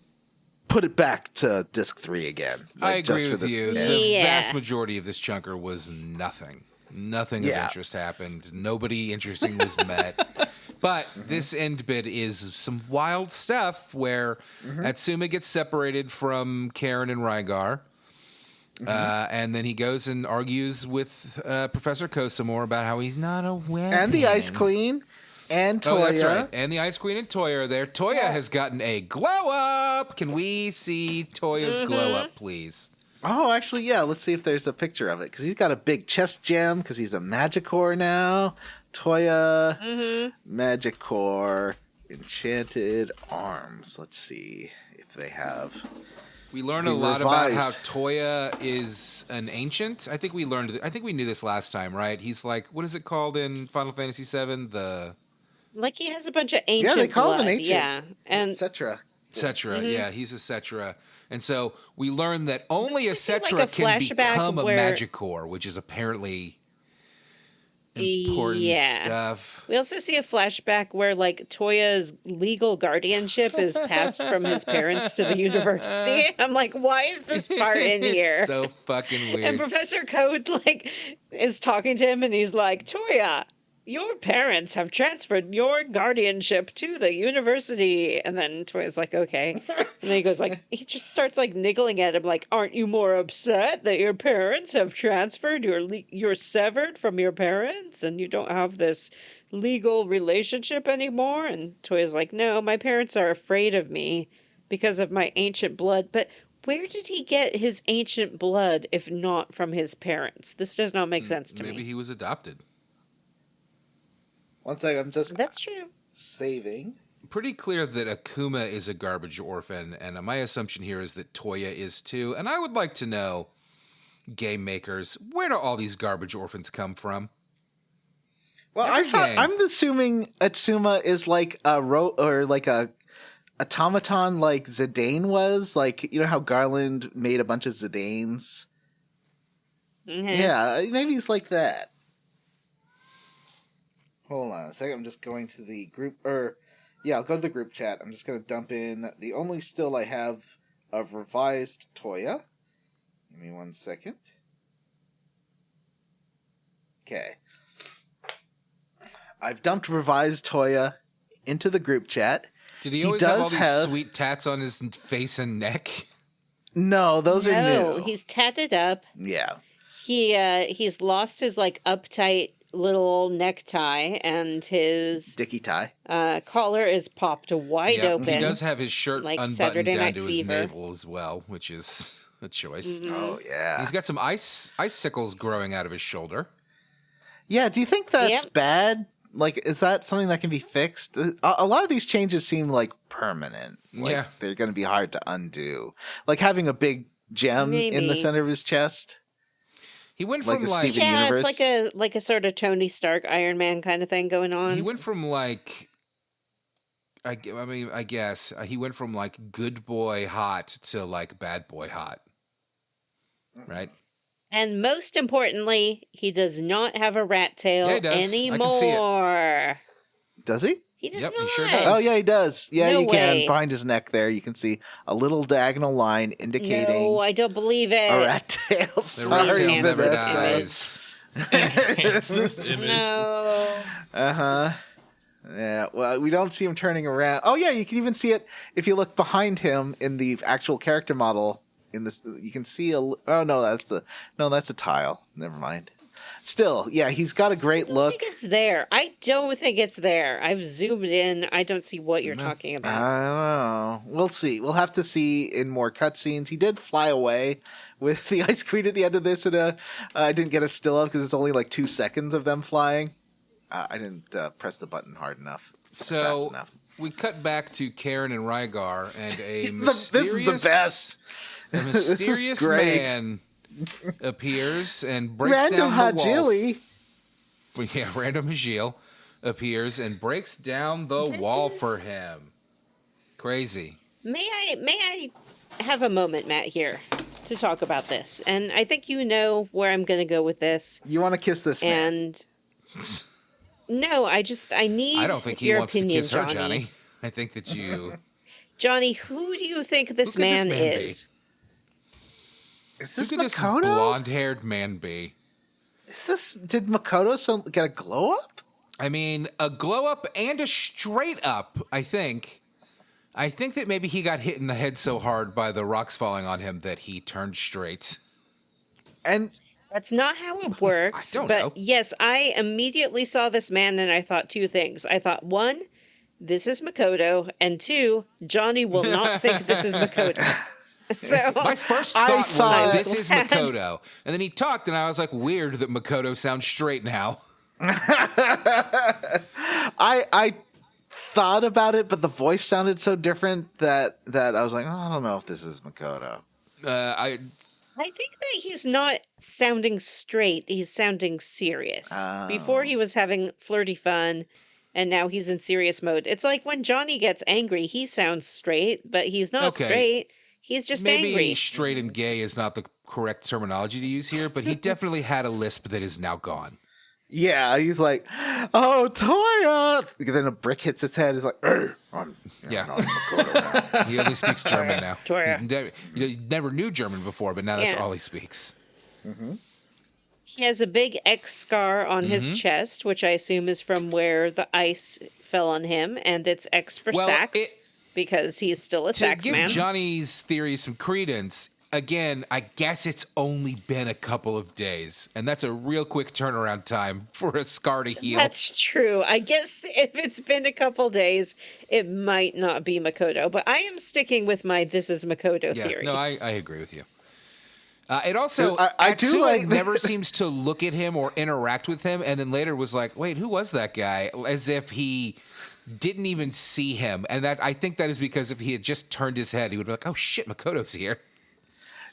put it back to disc 3 again. I like, just agree for with this you. end. The Yeah. vast majority of this chunker was nothing. Nothing of Yeah. interest happened. Nobody interesting was met. But this end bit is some wild stuff where Atsuma gets separated from Karen and Rygar. And then he goes and argues with Professor Kosamore about how he's not a weapon. And the Ice Queen and Toya. Oh, that's right. And the Ice Queen and Toya are there. Toya has gotten a glow up. Can we see Toya's glow up, please? Oh, actually, yeah. Let's see if there's a picture of it. Because he's got a big chest gem because he's a Magicore now. Toya, Magicore, Enchanted Arms. Let's see if they have. We learn He a lot about how revised. Toya is an ancient. I think we knew this last time, right? He's like, what is it called in Final Fantasy VII? The Like, he has a bunch of ancient they call him an blood. ancient. Yeah. And Etc. Cetra. Yeah, he's a Cetra. And so we learn that only a we see, like, Cetra a can flashback become a where- Magicore, which is apparently important Yeah. stuff. we also see a flashback where, like, Toya's legal guardianship is passed from his parents to the university. I'm like, why is this part in here? It's so fucking And weird. Professor Code, like, is talking to him and he's like, Toya, your parents have transferred your guardianship to the university. And then Toya's like, okay. And then he goes like, he just starts like niggling at him like, aren't you more upset that your parents have transferred, you're severed from your parents and you don't have this legal relationship anymore? And Toya's like, no, my parents are afraid of me because of my ancient blood. But where did he get his ancient blood if not from his parents? This does not make sense to Maybe me. he was adopted. One second, I'm just That's true. saving. Pretty clear that Akuma is a garbage orphan, and my assumption here is that Toya is too. And I would like to know, game makers, where do all these garbage orphans come from? Well, Every game. I'm assuming Atsuma is like a like a automaton like Zidane was. Like, you know how Garland made a bunch of Zidanes? Mhm. Yeah, maybe he's like that. Hold on a second. I'm just going to the group, I'll go to the group chat. I'm just going to dump in the only still I have of revised Toya. Give me 1 second. Okay. I've dumped revised Toya into the group chat. Did he He always have all does these have- sweet tats on his face and neck? No, those are No, new. he's tatted up. Yeah. He's lost his like uptight little necktie and his Dicky tie. collar is popped wide Yeah, open. he does have his shirt like unbuttoned Saturday down Night to his Fever. navel as well, which is a choice. Mhm. Oh, yeah. He's got some icicles growing out of his shoulder. Yeah, do you think that's Yep. bad? Like, is that something that can be fixed? A lot of these changes seem like permanent. Like, Yeah. they're going to be hard to undo. Like having a big gem in the Maybe. center of his chest. He went Like from a like Steven Yeah, Universe. it's like a sort of Tony Stark Iron Man kind of thing going on. he went from like I guess he went from like good boy hot to like bad boy hot. Right? And most importantly, he does not have a rat tail Yeah, he does. I anymore. can see it. Does he? He does Yep, he not. sure does. Oh, yeah, he does. Yeah, No you can. way. Behind his neck there, you can see a little diagonal line indicating No, I don't believe it. a rat tail. The Sorry, rat tail Sorry, never Vanessa. dies. Enhance this image. No. Uh-huh. Yeah, well, we don't see him turning around. Oh, yeah, you can even see it if you look behind him in the actual character model. In this, you can see a. Oh no, that's a tile. Never mind. still, yeah, he's got a great I don't look. think it's there. I don't think it's there. I've zoomed in. I don't see what you're No. talking I about. don't know. We'll see. We'll have to see in more cutscenes. He did fly away with the Ice Queen at the end of this. And I didn't get a still up because it's only like 2 seconds of them flying. I didn't press the button hard enough. Fast So enough. we cut back to Karen and Rygar, and a This is the best. A mysterious great. man appears and breaks Random down the wall. Hajili. Yeah, Random Hajil appears and breaks down the This wall is- for him. Crazy. May I have a moment, Matt, here to talk about this? And I think you know where I'm going to go with this. You want to kiss this man? And no, I need I don't think he your wants opinion, to kiss her, Johnny. I think that you... Johnny, who do you think this Who could this man man be? is? Is Who this could this Makoto? blonde-haired man be? Did Makoto get a glow up? I mean, a glow up and a straight up, I think. I think that maybe he got hit in the head so hard by the rocks falling on him that he turned straight. And That's not how it works. don't but know. yes, I immediately saw this man and I thought two things. I thought, one, this is Makoto, and two, Johnny will not think this is Makoto. So My first I thought thought- was, this is Makoto. And then he talked, and I was like, weird that Makoto sounds straight now. I thought about it, but the voice sounded so different that I was like, oh, I don't know if this is Makoto. I I think that he's not sounding straight, he's sounding serious. Before he was having flirty fun, and now he's in serious mode. It's like when Johnny gets angry, he sounds straight, but he's not Okay. straight. He's just maybe angry. straight and gay is not the correct terminology to use here, but he definitely had a lisp that is now gone. Yeah, he's like, oh, Toya. Then a brick hits his head. He's like, I'm Yeah. not Makoto now. He only speaks German now. Toya. He never knew German before, but now that's Yeah. all he speaks. He has a big X scar on his chest, which I assume is from where the ice fell on him, and it's X for Well, sax it- because he's still a To sax give man. Johnny's theory some credence, again, I guess it's only been a couple of days, and that's a real quick turnaround time for a scar to heal. That's true. I guess if it's been a couple days, it might not be Makoto, but I am sticking with my this is Makoto Yeah, theory. no, I agree with you. It also, I do Atsuma like- never seems to look at him or interact with him, and then later was like, "Wait, who was that guy?" As if he didn't even see him, and that I think that is because if he had just turned his head, he would be like, "Oh shit, Makoto's here."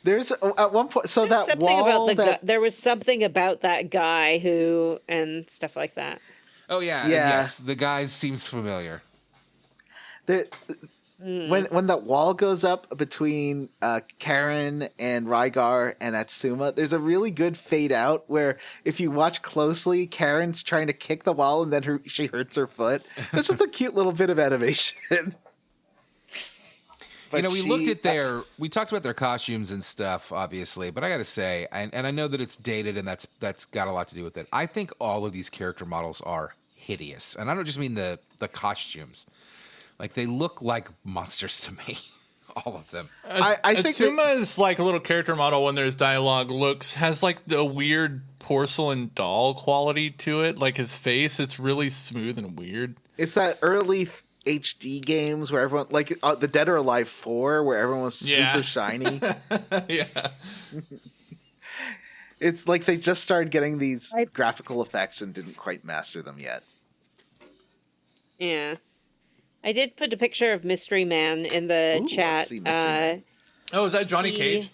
There's at one point, so Says that something wall about the that there was something about that guy who and stuff like that. Oh yeah, and Yeah. yes, the guy seems familiar. there, when that wall goes up between Karen and Rygar and Atsuma, there's a really good fade out where if you watch closely, Karen's trying to kick the wall and then she hurts her foot. It's just a cute little bit of animation. But We she- looked at we talked about their costumes and stuff, obviously, but I got to say, and I know that it's dated and that's got a lot to do with it. I think all of these character models are hideous, and I don't just mean the costumes. Like, they look like monsters to me, all of them. I think Atsuma's like a little character model when there's dialogue has like the weird porcelain doll quality to it. Like his face, it's really smooth and weird. it's that early HD games where everyone, like the Dead or Alive 4, where everyone was Yeah. super shiny. Yeah. It's like they just started getting these graphical effects and didn't quite master them yet. Yeah. I did put a picture of Mystery Man in the Ooh, chat. let's see Mystery Man. Oh, is that Johnny He- Cage?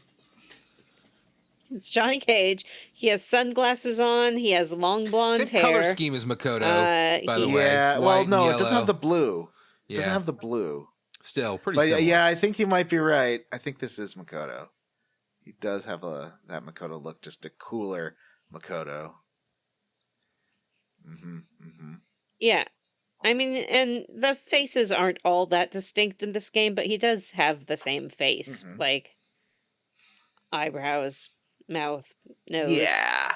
It's Johnny Cage. He has sunglasses on. He has long blonde Same hair. color scheme as Makoto, by the way. Yeah, well, White, no, yellow. it doesn't have the blue. It Yeah. doesn't have the blue. Still, pretty But similar. yeah, I think you might be right. I think this is Makoto. He does have that Makoto look, just a cooler Makoto. Yeah. I mean, and the faces aren't all that distinct in this game, but he does have the same face. Mhm. Like eyebrows, mouth, nose. Yeah.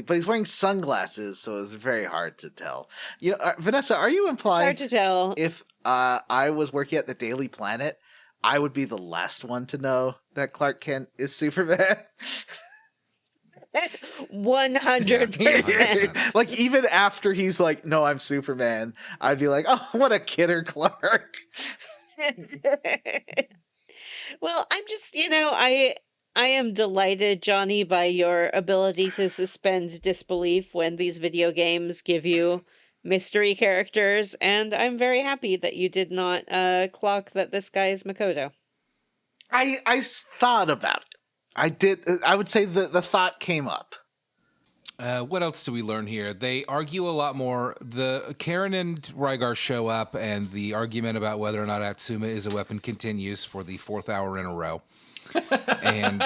But he's wearing sunglasses, so it's very hard to tell. You know, Vanessa, are you It's hard implying to tell. if I was working at the Daily Planet, I would be the last one to know that Clark Kent is Superman? 100%. Like, even after he's like, no, I'm Superman, I'd be like, oh, what a kidder Clark. Well, I'm just, I am delighted, Johnny, by your ability to suspend disbelief when these video games give you mystery characters, and I'm very happy that you did not clock that this guy is Makoto. I thought about it. I did. I would say the thought came up. What else do we learn here? They argue a lot more. The Karen and Rygar show up, and the argument about whether or not Atsuma is a weapon continues for the 4th hour in a row. And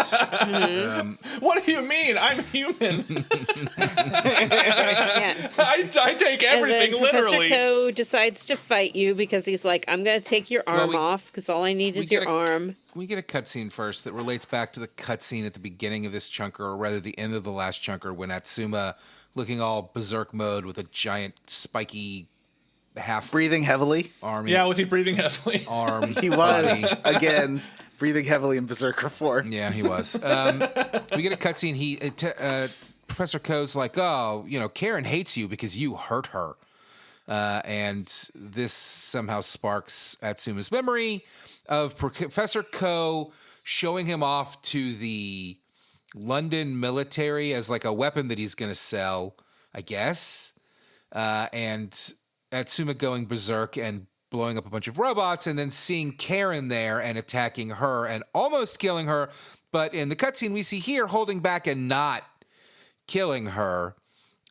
What do you mean? I'm human. Yeah. I take everything and then literally. Professor Ko decides to fight you because he's like, I'm going to take your arm off because all I need is your arm. We get a cutscene first that relates back to the cutscene at the beginning of this chunker, or rather the end of the last chunker, when Atsuma, looking all berserk mode with a giant spiky half Breathing heavily. arm. Yeah, was he breathing heavily? Arm. He was, again, breathing heavily in Berserker 4. Yeah, he was. We get a cutscene. Professor Ko's like, oh, Karen hates you because you hurt her. And this somehow sparks Atsuma's memory of Professor Ko showing him off to the London military as like a weapon that he's going to sell, I guess. And Atsuma going berserk and blowing up a bunch of robots, and then seeing Karen there and attacking her and almost killing her. But in the cutscene we see here, holding back and not killing her.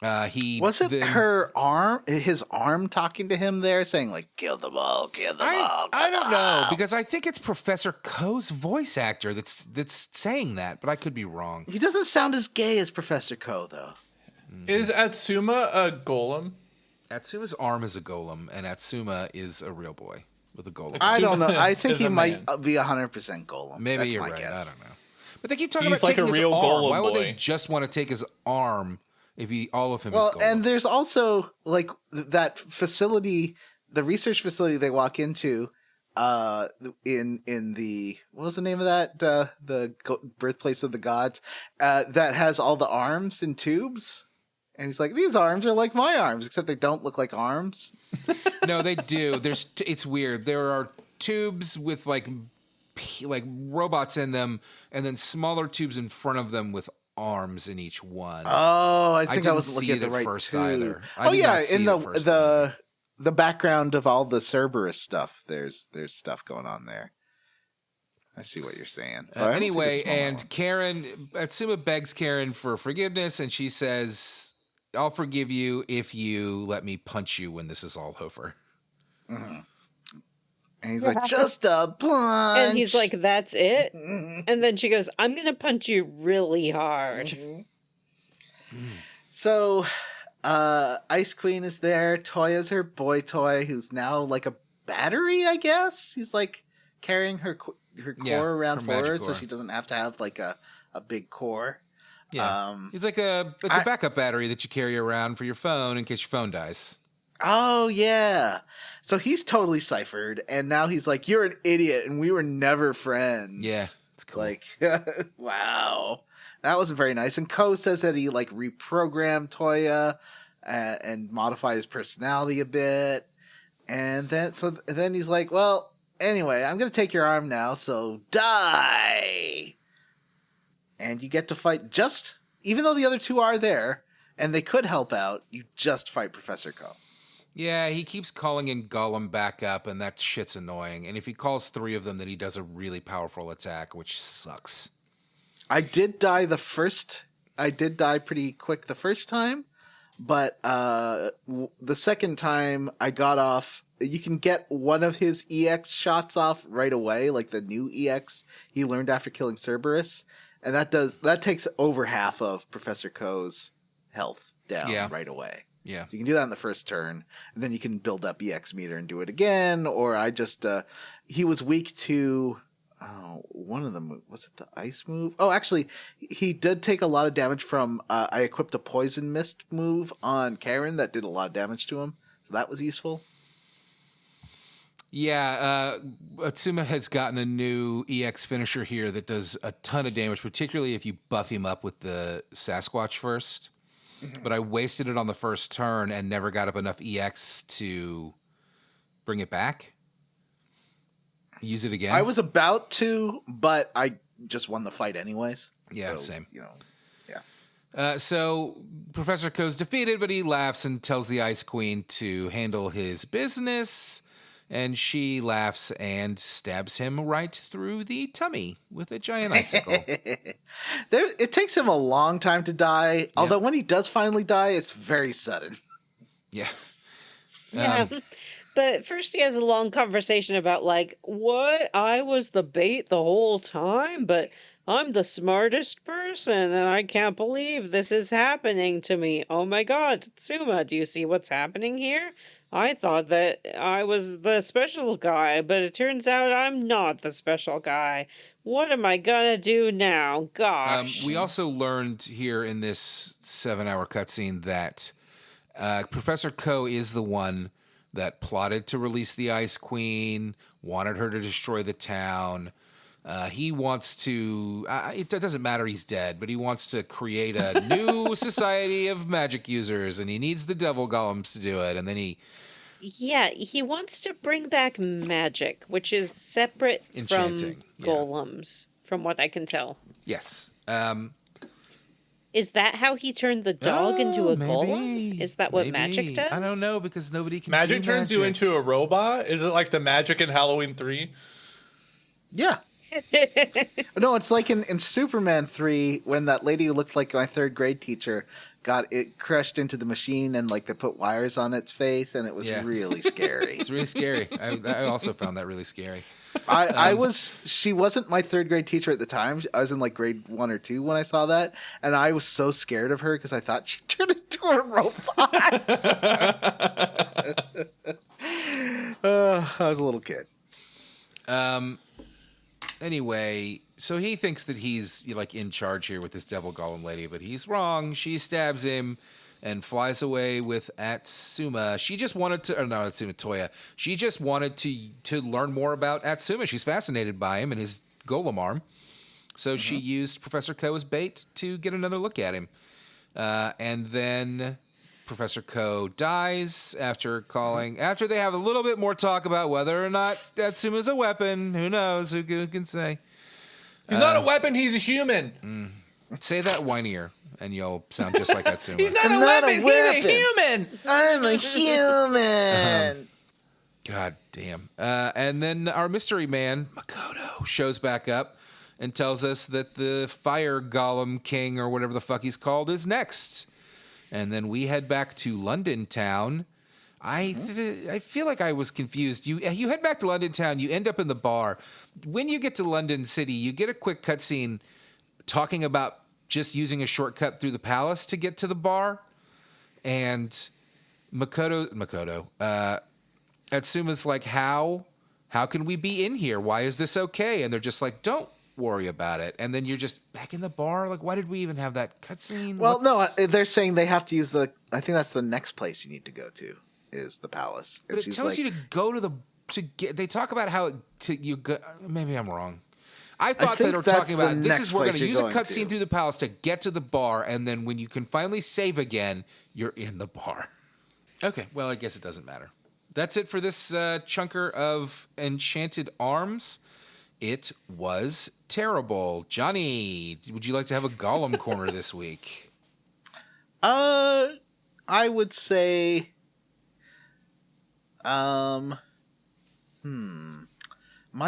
Was it her arm, his arm talking to him there, saying like, kill them all, kill them all? I don't know, because I think it's Professor Ko's voice actor that's saying that, but I could be wrong. He doesn't sound as gay as Professor Ko, though. Is Atsuma a golem? Atsuma's arm is a golem, and Atsuma is a real boy with a golem. I don't know. I think Is he a might man. be 100% Golem. Maybe That's you're my right. guess. I don't know. But they keep talking He's about like taking a his real arm. golem Why would they boy. just want to take his arm if all of him is Well, golem? and there's also like that facility, the research facility they walk into, in the, what was the name of that? Birthplace of the Gods, that has all the arms in tubes. And he's like, these arms are like my arms, except they don't look like arms. No, they do. It's weird. There are tubes with like robots in them, and then smaller tubes in front of them with arms in each one. Oh, I think I didn't wasn't looking see at the it right first tube. either. I Oh did yeah, not see in it first either. the background of all the Cerberus stuff, there's stuff going on there. I see what you're saying. But I don't see the Anyway, smaller and one. Karen, Atsuma begs Karen for forgiveness, and she says, I'll forgive you if you let me punch you when this is all over. And he's like, just a punch. And he's like, that's it? And then she goes, I'm going to punch you really hard. So, Ice Queen is there. Toya's her boy toy, who's now like a battery, I guess. He's like carrying her core Yeah, around her for magic her, so core. she doesn't have to have like a big core. Yeah. It's like a backup battery that you carry around for your phone in case your phone dies. Oh yeah. So he's totally ciphered, and now he's like, "You're an idiot, and we were never friends." Yeah, it's cool. Like, wow, that wasn't very nice. And Ko says that he like reprogrammed Toya and modified his personality a bit, and then he's like, "Well, anyway, I'm gonna take your arm now, so die." And you get to fight even though the other two are there and they could help out, you just fight Professor Ko. Yeah, he keeps calling in Golem back up, and that shit's annoying. And if he calls 3 of them, then he does a really powerful attack, which sucks. I did die pretty quick the first time, but the second time I got off. You can get one of his EX shots off right away, like the new EX he learned after killing Cerberus. And that takes over half of Professor Ko's health down right away. Yeah. So you can do that in the first turn, and then you can build up EX meter and do it again. Or I just he was weak to one of them. Was it the ice move? Oh, actually, he did take a lot of damage from. I equipped a poison mist move on Karen that did a lot of damage to him, so that was useful. Yeah, Atsuma has gotten a new EX finisher here that does a ton of damage, particularly if you buff him up with the Sasquatch first. But I wasted it on the first turn and never got up enough EX to bring it back. Use it again. I was about to, but I just won the fight anyways. Yeah, so, same. You know, yeah. So Professor Ko's defeated, but he laughs and tells the Ice Queen to handle his business. And she laughs and stabs him right through the tummy with a giant icicle. It takes him a long time to die, although when he does finally die, it's very sudden. Yeah. Yeah. But first he has a long conversation about like, what? I was the bait the whole time, but I'm the smartest person and I can't believe this is happening to me. Oh my god, Tsuma, do you see what's happening here? I thought that I was the special guy, but it turns out I'm not the special guy. What am I gonna do now? Gosh. We also learned here in this 7-hour cutscene that Professor Ko is the one that plotted to release the Ice Queen, wanted her to destroy the town. He wants to, it doesn't matter he's dead, but he wants to create a new society of magic users, and he needs the devil golems to do it. And then Yeah, he wants to bring back magic, which is separate from Enchanting, yeah. golems, from what I can tell. yes. Is that how he turned the dog into a maybe, golem? Is that what magic maybe. does? I don't know, because nobody can Magic do turns you into a robot? Is it like the magic in Halloween 3? Yeah. No, it's like in Superman 3 when that lady who looked like my third grade teacher got it crushed into the machine and like they put wires on its face and it was really scary. It's really scary. I also found that really scary. She wasn't my third grade teacher at the time. I was in like grade 1 or 2 when I saw that. And I was so scared of her because I thought she turned into a robot. I was a little kid. Anyway, so he thinks that he's like in charge here with this devil golem lady, but he's wrong. She stabs him and flies away with Atsuma. She just wanted to, or not Atsuma, Toya. She just wanted to learn more about Atsuma. She's fascinated by him and his golem arm. So she used Professor Ko as bait to get another look at him. And then Professor Ko dies after they have a little bit more talk about whether or not Atsuma's a weapon. Who knows? Who can say? He's not a weapon, he's a human. Say that whinier, and you'll sound just like Atsuma. He's not a weapon, he's a human. I'm a human. God damn. And then our mystery man, Makoto, shows back up and tells us that the Fire Golem King, or whatever the fuck he's called, is next. And then we head back to London town. I feel like I was confused. You head back to London town. You end up in the bar. When you get to London City, you get a quick cutscene talking about just using a shortcut through the palace to get to the bar. And Makoto, Atsuma's like, how can we be in here? Why is this okay? And they're just like, don't worry about it. And then you're just back in the bar. Like, why did we even have that cutscene? Well, no, they're saying they have to use I think that's the next place you need to go to is the palace. But it tells you to go they talk about how you go. Maybe I'm wrong. I thought they were talking about we're going to use a cutscene through the palace to get to the bar, and then when you can finally save again, you're in the bar. Okay, well, I guess it doesn't matter. That's it for this chunker of Enchanted Arms. It was terrible. Johnny, would you like to have a Golem corner this week? I would say, my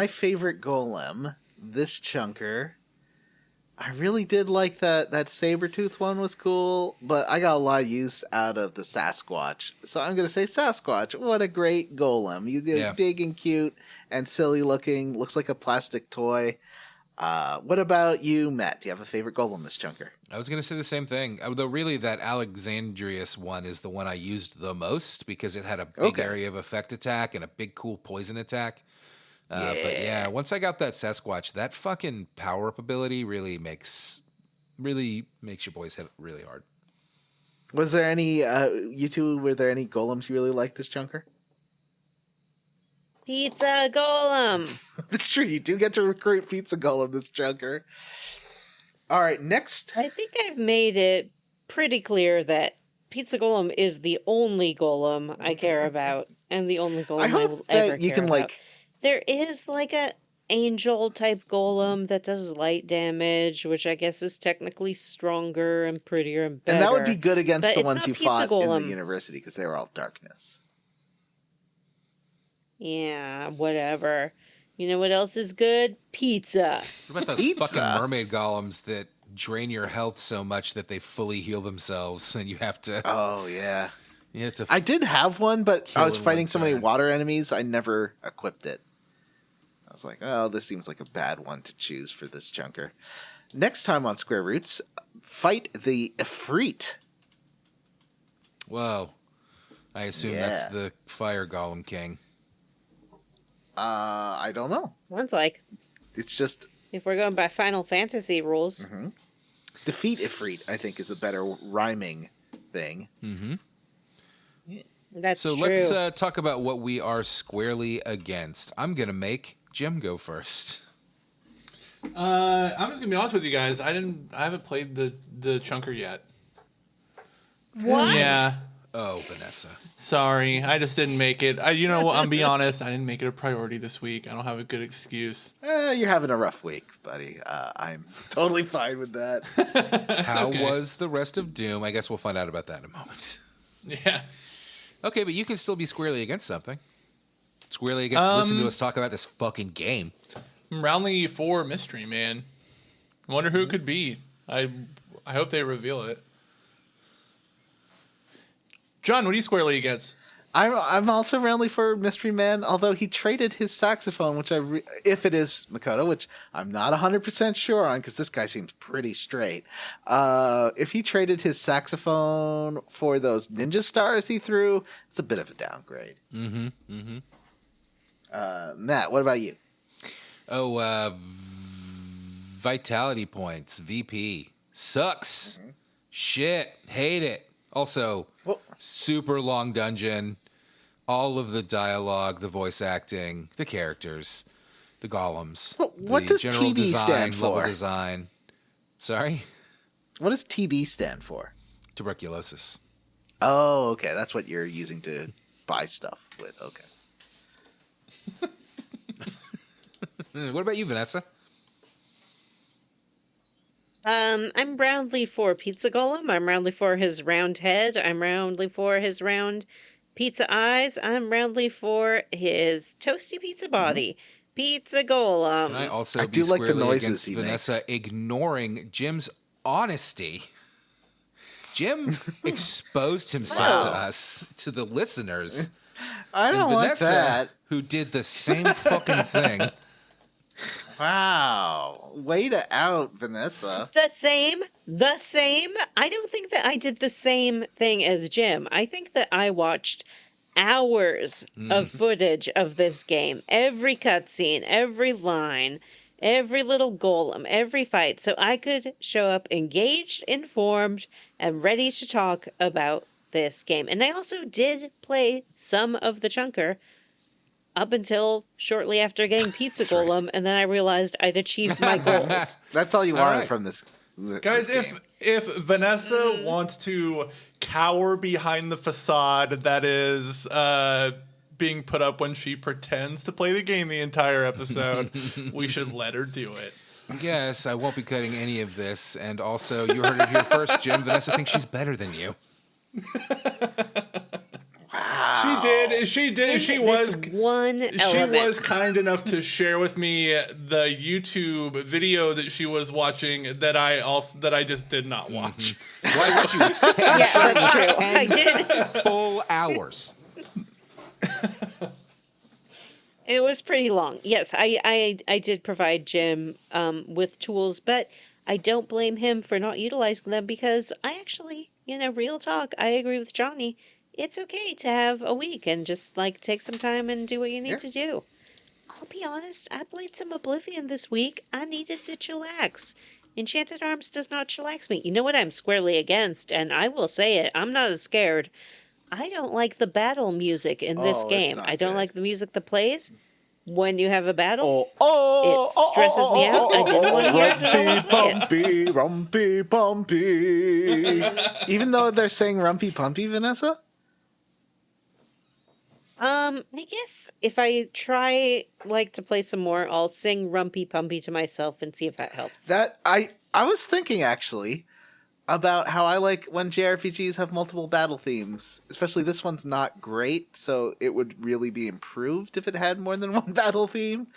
favorite Golem, this chunker. I really did like that Sabretooth one was cool, but I got a lot of use out of the Sasquatch. So I'm going to say Sasquatch. What a great golem. Big and cute and silly looking. Looks like a plastic toy. What about you, Matt? Do you have a favorite golem this chunker? I was going to say the same thing. Although really that Alexandrius one is the one I used the most because it had a big area of effect attack and a big cool poison attack. But yeah, once I got that Sasquatch, that fucking power up ability really makes your boys hit really hard. Was there any you two? Were there any golems you really liked this chunker? Pizza Golem. That's true. You do get to recruit Pizza Golem, this junker. All right, next. I think I've made it pretty clear that Pizza Golem is the only golem I care about, and the only golem I I will hope ever that you care can, about. like, There is like a angel type golem that does light damage, which I guess is technically stronger and prettier and better. and that would be good against but the it's ones not you Pizza fought in Golem. the university because they were all darkness. Yeah, whatever. You know what else is good? Pizza. What about those Pizza. fucking mermaid golems that drain your health so much that they fully heal themselves, and you have to. Oh, yeah. You have to. I did have one, but I Kill was in fighting one so many turn. water enemies, I never equipped it. I was like, oh, this seems like a bad one to choose for this junker. Next time on Square Roots, fight the Efreet. Whoa. I assume that's Yeah. the fire golem king. I don't know. Sounds like, It's just if we're going by Final Fantasy rules. defeat Efreet, I think, is a better rhyming thing. Mm-hmm. That's So true. let's talk about what we are squarely against. I'm gonna make Jim go first. I'm just gonna be honest with you guys. I haven't played the chunker yet. What? Yeah. Oh, Vanessa. Sorry, I just didn't make it. You know what? I'm be honest. I didn't make it a priority this week. I don't have a good excuse. You're having a rough week, buddy. I'm totally fine with that. How okay. was the rest of Doom? I guess we'll find out about that in a moment. Yeah. Okay, but you can still be squarely against something. Squarely against listening to us talk about this fucking game. Roundly 4 mystery, man. I wonder who it could be. I hope they reveal it. John, what are you squarely against? I'm also roundly for Mystery Man, although he traded his saxophone, which if it is Makoto, which I'm not 100% sure on because this guy seems pretty straight. If he traded his saxophone for those ninja stars he threw, it's a bit of a downgrade. Matt, what about you? Oh, vitality points. VP. Sucks. Shit. Hate it. Also, Well- super long dungeon. All of the dialogue, the voice acting, the characters, the golems. What the does general TB design, stand level for? design. Sorry? What does TB stand for? Tuberculosis. Oh, okay. That's what you're using to buy stuff with. Okay. What about you, Vanessa? I'm roundly for Pizza Golem. I'm roundly for his round head. I'm roundly for his round pizza eyes. I'm roundly for his toasty pizza body. Pizza Golem. Can I also I be do like the squarely noises against he Vanessa makes. ignoring Jim's honesty? Jim exposed himself to us, to the listeners. I And don't like Vanessa, that. who did the same fucking thing. Wow. Way to out, Vanessa. The same. I don't think that I did the same thing as Jim. I think that I watched hours of footage of this game. Every cutscene, every line, every little golem, every fight. So I could show up engaged, informed, and ready to talk about this game. And I also did play some of the chunker up until shortly after getting Pizza That's right. Golem, and then I realized I'd achieved my goals. That's all you All wanted right. from this. Guys, this game. if Vanessa wants to cower behind the facade that is being put up when she pretends to play the game the entire episode, we should let her do it. Yes, I won't be cutting any of this. And also, you heard it here first, Jim. Vanessa thinks she's better than you. She did. She This was. one She element. was kind enough to share with me the YouTube video that she was watching that I just did not watch. Why would you? It's 10, Yeah, that's true. I did. full hours. It was pretty long. Yes, I did provide Jim with tools, but I don't blame him for not utilizing them because I actually, real talk, I agree with Johnny. It's okay to have a week and just take some time and do what you need to do. I'll be honest, I played some Oblivion this week. I needed to chillax. Enchanted Arms does not chillax me. You know what I'm squarely against, and I will say it, I'm not as scared I don't like the battle music in this Oh, it's game. not I don't good. like the music that plays when you have a battle. Oh, It stresses me out. I didn't want to hear it. I didn't want to play it. rumpy, pumpy. Even though they're saying rumpy pumpy, Vanessa? I guess if I try to play some more, I'll sing Rumpy Pumpy to myself and see if that helps. That I was thinking actually about how I like when JRPGs have multiple battle themes. Especially this one's not great, so it would really be improved if it had more than one battle theme.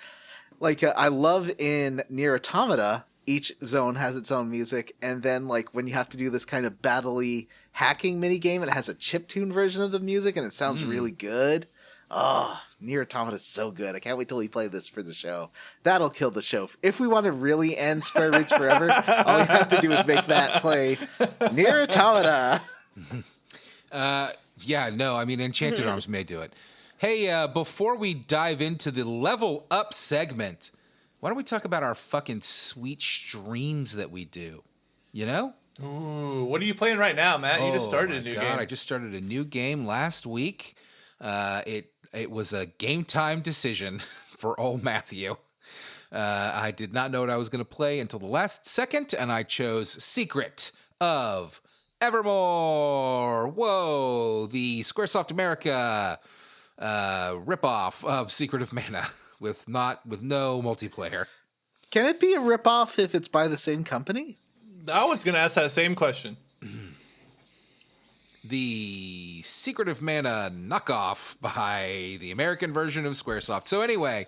Like I love in Nier Automata, each zone has its own music, and then like when you have to do this kind of battle-y hacking mini game, it has a chiptune version of the music, and it sounds really good. Oh, Nier Automata is so good. I can't wait till we play this for the show. That'll kill the show. If we want to really end Square Roots forever, all you have to do is make Matt play Nier Automata. Yeah, no, I mean, Enchanted Arms may do it. Hey, before we dive into the level up segment, why don't we talk about our fucking sweet streams that we do? You know? Ooh, what are you playing right now, Matt? You just started a new game. I just started a new game last week. It was a game time decision for old Matthew. I did not know what I was going to play until the last second, and I chose Secret of Evermore. Whoa, the Squaresoft America ripoff of Secret of Mana with no multiplayer. Can it be a ripoff if it's by the same company? I was going to ask that same question. The Secret of Mana knockoff by the American version of Squaresoft. So anyway,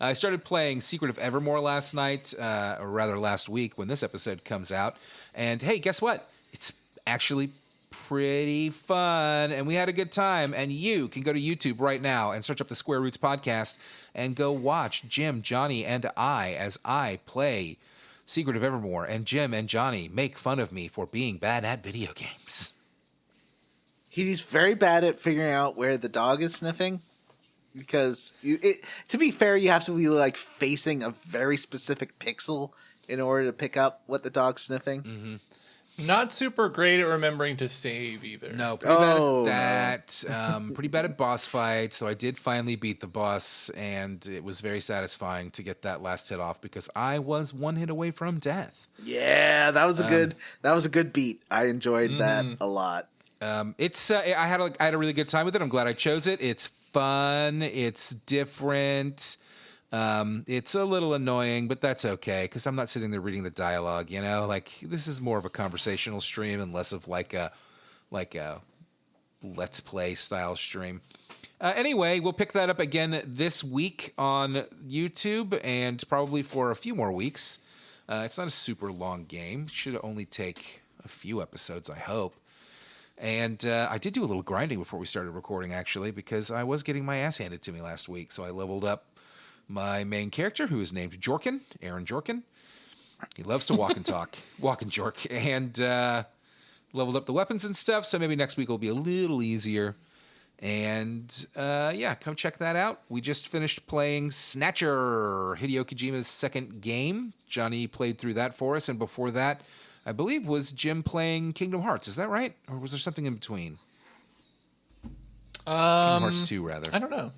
I started playing Secret of Evermore last night, or rather last week when this episode comes out. And hey, guess what? It's actually pretty fun, and we had a good time. And you can go to YouTube right now and search up the Square Roots podcast and go watch Jim, Johnny, and I as I play Secret of Evermore. And Jim and Johnny make fun of me for being bad at video games. He's very bad at figuring out where the dog is sniffing, because to be fair, you have to be like facing a very specific pixel in order to pick up what the dog's sniffing. Mm-hmm. Not super great at remembering to save either. No, pretty bad at that. Pretty bad at boss fights. So I did finally beat the boss, and it was very satisfying to get that last hit off because I was one hit away from death. Yeah, that was a good beat. I enjoyed that a lot. I had a really good time with it. I'm glad I chose it. It's fun. It's different. It's a little annoying, but that's okay because I'm not sitting there reading the dialogue. You know, like this is more of a conversational stream and less of like a let's play style stream. Anyway, we'll pick that up again this week on YouTube and probably for a few more weeks. It's not a super long game. Should only take a few episodes, I hope. And I did do a little grinding before we started recording, actually, because I was getting my ass handed to me last week. So I leveled up my main character, who is named Jorkin, Aaron Jorkin. He loves to walk and talk, walk and jork, and leveled up the weapons and stuff. So maybe next week will be a little easier. And yeah, come check that out. We just finished playing Snatcher, Hideo Kojima's second game. Johnny played through that for us, and before that, I believe was Jim playing Kingdom Hearts. Is that right? Or was there something in between? Kingdom Hearts 2, rather. I don't know.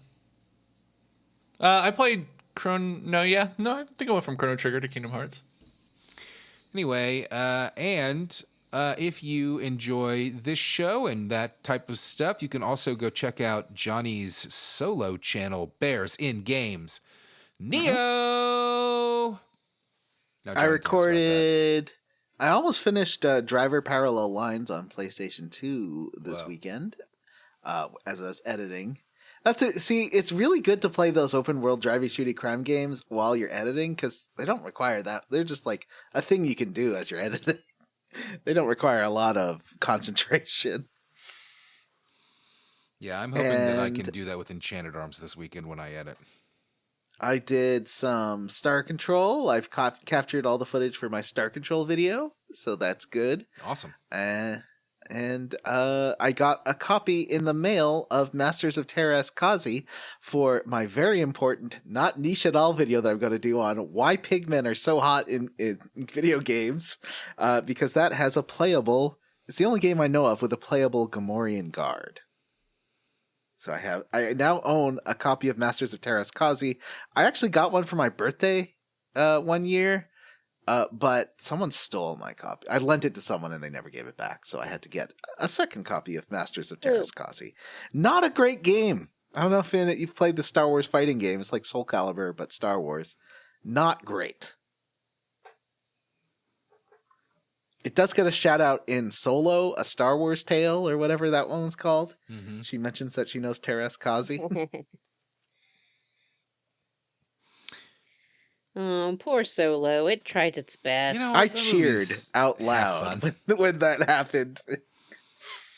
I played I think I went from Chrono Trigger to Kingdom Hearts. Anyway, and if you enjoy this show and that type of stuff, you can also go check out Johnny's solo channel, Bears in Games. Neo! Now, I recorded... I almost finished Driver Parallel Lines on PlayStation 2 this weekend as I was editing. That's it. See, it's really good to play those open world drivey shooty crime games while you're editing because they don't require that. They're just like a thing you can do as you're editing. They don't require a lot of concentration. Yeah, I'm hoping that I can do that with Enchanted Arms this weekend when I edit. I did some Star Control. I've captured all the footage for my Star Control video, so that's good. Awesome. And I got a copy in the mail of Masters of Terras Kazi for my very important, not niche at all video that I'm going to do on why pigmen are so hot in video games, because that has a playable... It's the only game I know of with a playable Gamorrean guard. So I now own a copy of Masters of Terras Kazi. I actually got one for my birthday 1 year, but someone stole my copy. I lent it to someone and they never gave it back, so I had to get a second copy of Masters of Terras Kazi. Not a great game. I don't know if you've played the Star Wars fighting game. It's like Soul Calibur, but Star Wars. Not great. It does get a shout out in Solo, A Star Wars Tale, or whatever that one was called. Mm-hmm. She mentions that she knows Terras Kazi. Oh, poor Solo. It tried its best. I cheered out loud when that happened.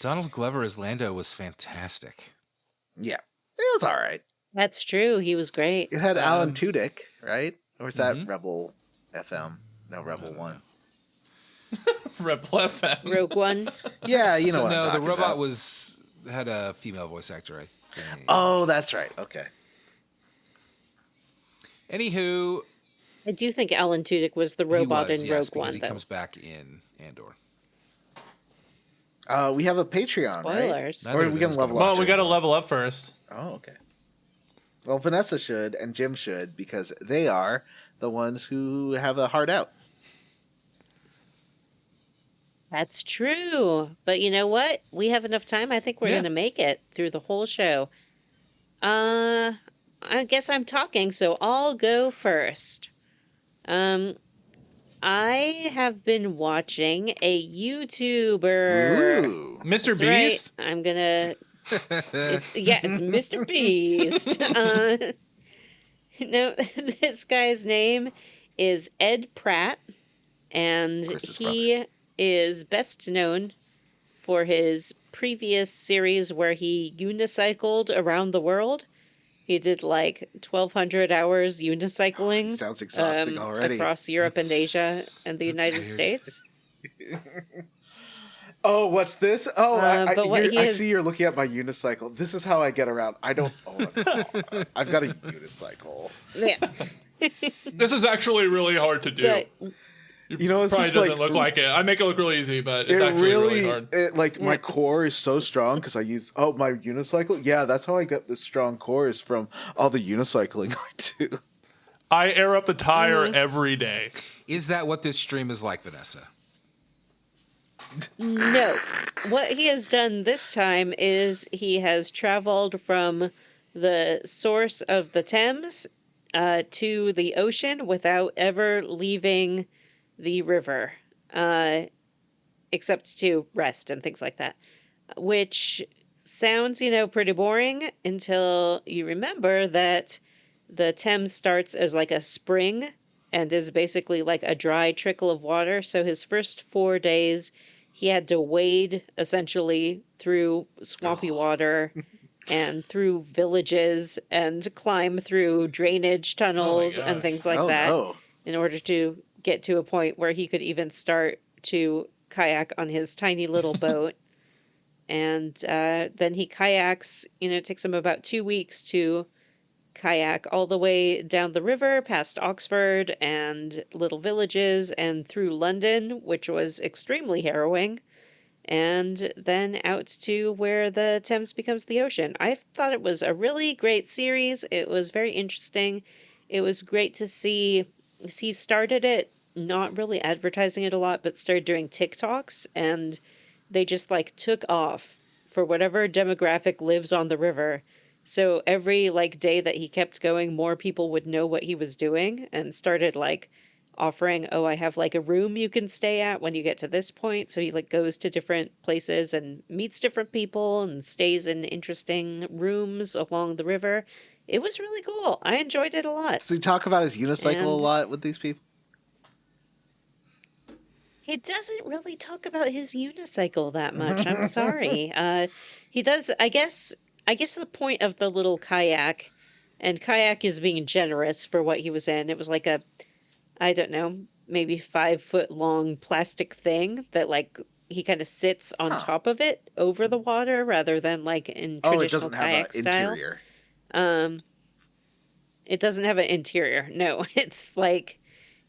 Donald Glover as Lando was fantastic. Yeah, it was all right. That's true. He was great. It had Alan Tudyk, right? Or was that Rebel FM? No, Rebel 1. Rebel FM. Rogue One. Yeah, you know what I'm No, talking the robot about. had a female voice actor, I think. Oh, that's right. Okay. Anywho, I do think Alan Tudyk was the robot in Rogue One, he though. comes back in Andor. We have a Patreon, Spoilers. right? Or we can level up. Well, we got to level up first. Oh, okay. Well, Vanessa should and Jim should because they are the ones who have a hard out. That's true. But you know what? We have enough time. I think we're going to make it through the whole show. I guess I'm talking, so I'll go first. I have been watching a YouTuber. Ooh. Mr. That's Beast? right. I'm gonna. It's Mr. Beast. No, this guy's name is Ed Pratt, and he is best known for his previous series where he unicycled around the world. He did like 1,200 hours unicycling. Sounds exhausting already. Across Europe and Asia and the United States. Oh, what's this? Oh, I has... see you're looking at my unicycle. This is how I get around. I don't own a car. I've got a unicycle. Yeah. This is actually really hard to do. But, You know, it probably doesn't look like it. I make it look really easy, but it's actually really hard. My core is so strong because I use my unicycle. Yeah, that's how I get the strong cores from all the unicycling I do. I air up the tire every day. Is that what this stream is like, Vanessa? No. What he has done this time is he has traveled from the source of the Thames to the ocean without ever leaving the river, except to rest and things like that, which sounds, pretty boring until you remember that the Thames starts as like a spring and is basically like a dry trickle of water. So his first 4 days, he had to wade essentially through swampy water and through villages and climb through drainage tunnels and things like that in order to get to a point where he could even start to kayak on his tiny little boat. And then he kayaks, it takes him about 2 weeks to kayak all the way down the river past Oxford and little villages and through London, which was extremely harrowing, and then out to where the Thames becomes the ocean. I thought it was a really great series. It was very interesting. It was great to see. He started it not really advertising it a lot, but started doing TikToks, and they just like took off for whatever demographic lives on the river. So every day that he kept going, more people would know what he was doing and started offering, I have a room you can stay at when you get to this point. So he goes to different places and meets different people and stays in interesting rooms along the river. It was really cool. I enjoyed it a lot. Does he talk about his unicycle a lot with these people? He doesn't really talk about his unicycle that much. I'm sorry. He does, I guess the point of the little kayak, and kayak is being generous for what he was in. It was like a, I don't know, maybe 5 foot long plastic thing that he kind of sits on top of it over the water rather than in traditional kayak style. Interior. It doesn't have an interior. No, it's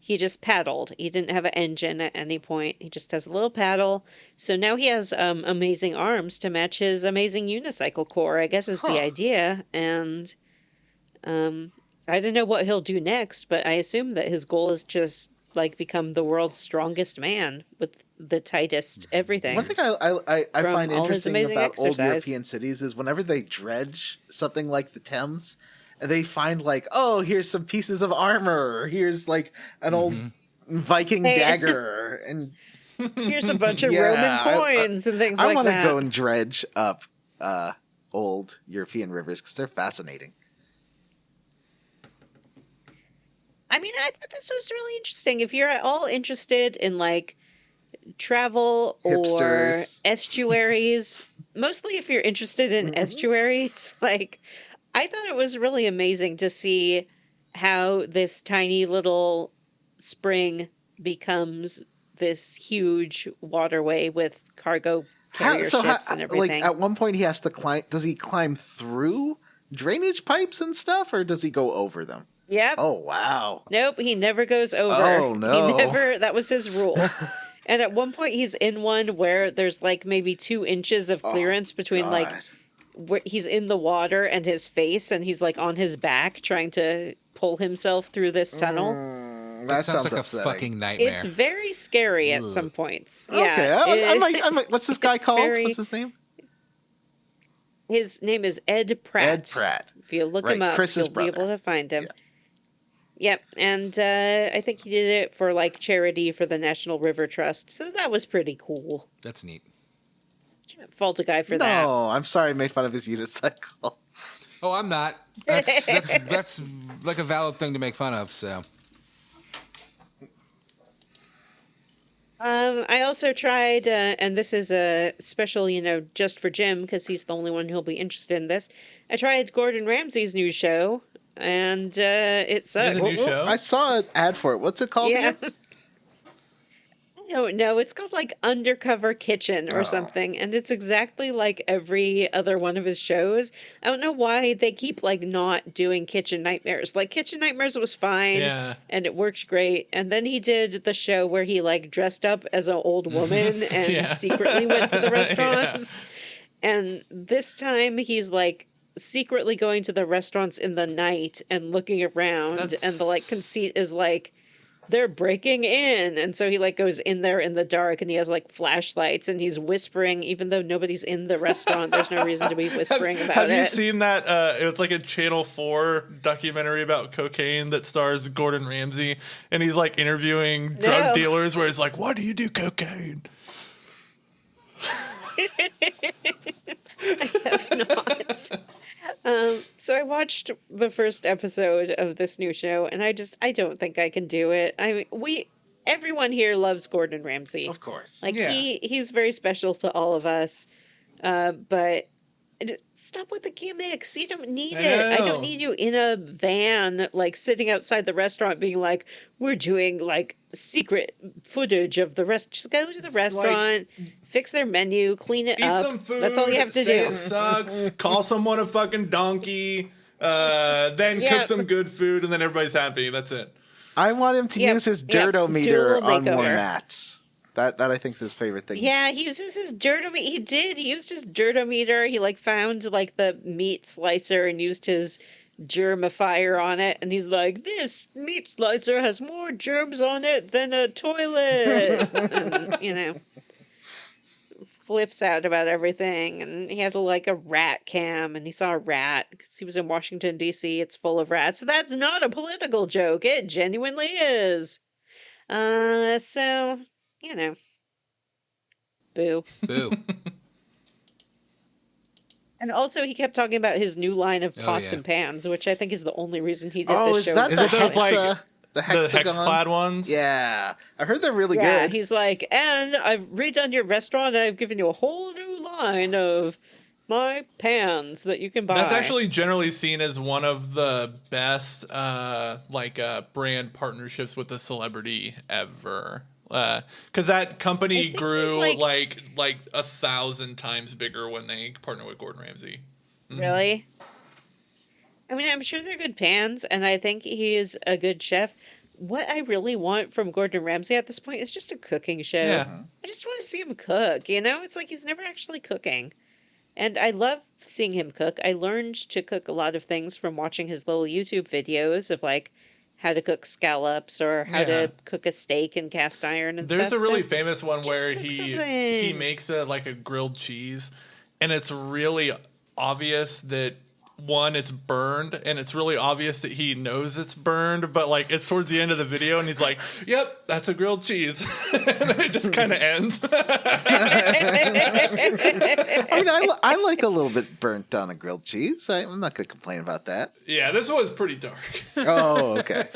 he just paddled. He didn't have an engine at any point. He just has a little paddle. So now he has amazing arms to match his amazing unicycle core, I guess is the idea. And I don't know what he'll do next, but I assume that his goal is just like become the world's strongest man with the tightest everything. One thing I From find all his interesting amazing about old exercise. European cities is whenever they dredge something like the Thames, and they find like, oh, here's some pieces of armor, or here's like an old Viking Hey. dagger, and Here's a bunch of Yeah, Roman coins and things I like want to that. go and dredge up old European rivers because they're fascinating. I mean, I thought this was really interesting. If you're at all interested in like travel or Hipsters. estuaries, mostly if you're interested in estuaries, like I thought it was really amazing to see how this tiny little spring becomes this huge waterway with cargo carrier ships and everything. Like at one point he has to climb. Does he climb through drainage pipes and stuff, or does he go over them? Yep. Oh wow! Nope, he never goes over. Oh, no. He never, that was his rule. And at one point he's in one where there's like maybe 2 inches of clearance between like God. where he's in the water and his face, and he's like on his back trying to pull himself through this tunnel. That sounds like upsetting. a fucking nightmare. It's very scary at some points. Okay, Yeah, I might. What's this guy it's called? very- What's his name? His name is Ed Pratt. Ed Pratt. If you look Right, him up, Chris's you'll brother. be able to find him. Yeah. Yep, and I think he did it for like charity for the National River Trust. So that was pretty cool. That's neat. Can't fault a guy for that. No, I'm sorry, I made fun of his unicycle. Oh, I'm not. That's like a valid thing to make fun of. So I also tried, and this is a special, just for Jim, because he's the only one who'll be interested in this. I tried Gordon Ramsay's new show, and it sucks. a new show? I saw an ad for it. What's it called Yeah. again? I don't know. It's called like Undercover Kitchen or something, and it's exactly like every other one of his shows. I don't know why they keep like not doing Kitchen Nightmares. Like Kitchen Nightmares was fine, Yeah. and it worked great. And then he did the show where he like dressed up as an old woman and Yeah. secretly went to the restaurants. And this time he's like secretly going to the restaurants in the night and looking around, and the like conceit is like they're breaking in, and so he like goes in there in the dark, and he has like flashlights, and he's whispering even though nobody's in the restaurant. There's no reason to be whispering about Have it. you seen that? It was like a Channel 4 documentary about cocaine that stars Gordon Ramsay, and he's like interviewing drug No. dealers where he's like, "Why do you do cocaine?" Not. So I watched the first episode of this new show, and I don't think I can do it. I mean, everyone here loves Gordon Ramsay. Of course. Like Yeah. he's very special to all of us. But stop with the gimmicks. You don't need it. I know. don't need you in a van, like sitting outside the restaurant being like, we're doing like secret footage of the rest. Just go to the restaurant, fix their menu, clean it Eat up. some food. That's all you have to say do. It sucks. Call someone a fucking donkey. Then Yeah. cook some good food, and then everybody's happy. That's it. I want him to Yep, use his yep, dirtometer dual on more makeover. mats. That I think is his favorite thing. Yeah, he uses his dirtometer. He did. He used his dirtometer. He like found like the meat slicer and used his germifier on it. And he's like, this meat slicer has more germs on it than a toilet. And, flips out about everything. And he had like a rat cam, and he saw a rat because he was in Washington, D.C. It's full of rats. That's not a political joke. It genuinely is. So, boo. boo. And also, he kept talking about his new line of Oh, pots yeah. and pans, which I think is the only reason he did Oh, this is show. that Is the it those, like, hexa? The The hexagon? hex-clad ones. Yeah, I've heard they're really Yeah, good. he's like, and I've redone your restaurant. I've given you a whole new line of my pans that you can buy. That's actually generally seen as one of the best brand partnerships with a celebrity ever. Because that company think grew he's, like 1,000 times bigger when they partnered with Gordon Ramsay. Really? I mean, I'm sure they're good pans, and I think he is a good chef, what I really want from Gordon Ramsay at this point is just a cooking show. Yeah. I just want to see him cook, you know? It's like he's never actually cooking. And I love seeing him cook. I learned to cook a lot of things from watching his little YouTube videos of like how to cook scallops or how Yeah. to cook a steak in cast iron and There's stuff. a really So famous one just where cook he something. makes a grilled cheese, and it's really obvious that one, it's burned, and it's really obvious that he knows it's burned, but like it's towards the end of the video, and he's like, "Yep, that's a grilled cheese," and then it just kind of ends. I mean, I like a little bit burnt on a grilled cheese. I'm not going to complain about that. Yeah, this was pretty dark. Oh, okay.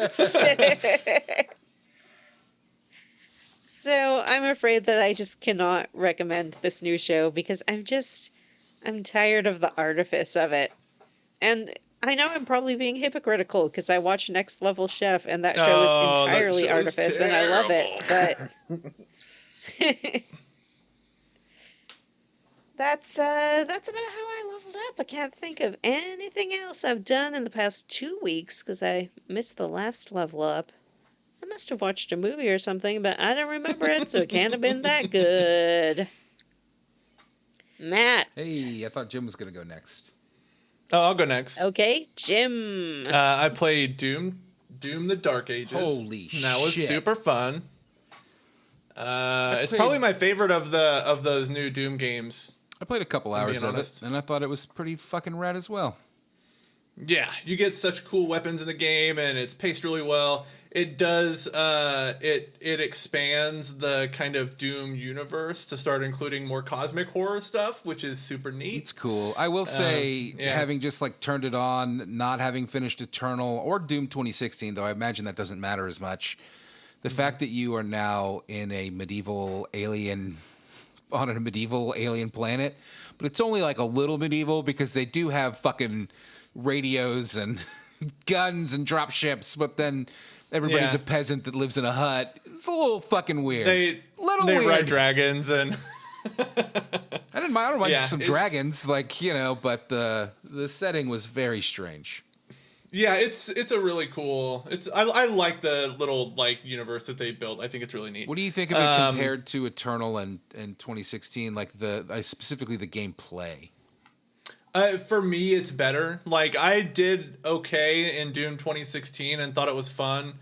So I'm afraid that I just cannot recommend this new show because I'm tired of the artifice of it. And I know I'm probably being hypocritical because I watched Next Level Chef and that show is Oh, that entirely show is artifice and I love it. But that's about how I leveled up. I can't think of anything else I've done in the past 2 weeks because I missed the last level up. I must have watched a movie or something, but I don't remember it, so it can't have been that good. Matt. Hey, I thought Jim was going to go next. Oh, I'll go next. Okay, Jim. I played Doom the Dark Ages. Holy and that was shit. super fun. It's played- probably my favorite of those new Doom games. I played a couple I'm hours being of honest. it, and I thought it was pretty fucking rad as well. Yeah, you get such cool weapons in the game, and it's paced really well. It does. It expands the kind of Doom universe to start including more cosmic horror stuff, which is super neat. It's cool. I will say, yeah. having just like turned it on, not having finished Eternal or Doom 2016, though I imagine that doesn't matter as much. The fact that you are now in a medieval alien planet, but it's only like a little medieval because they do have fucking radios and guns and drop ships, but then everybody's Yeah. a peasant that lives in a hut. It's a little fucking weird. They weird. ride dragons and I don't mind Yeah, some it's- dragons, like, you know, but the setting was very strange. yeah, it's a really cool. I like the little like universe that they built. I think it's really neat. What do you think of it compared to Eternal and 2016? Like specifically the gameplay. For me, it's better. Like, I did okay in Doom 2016 and thought it was fun.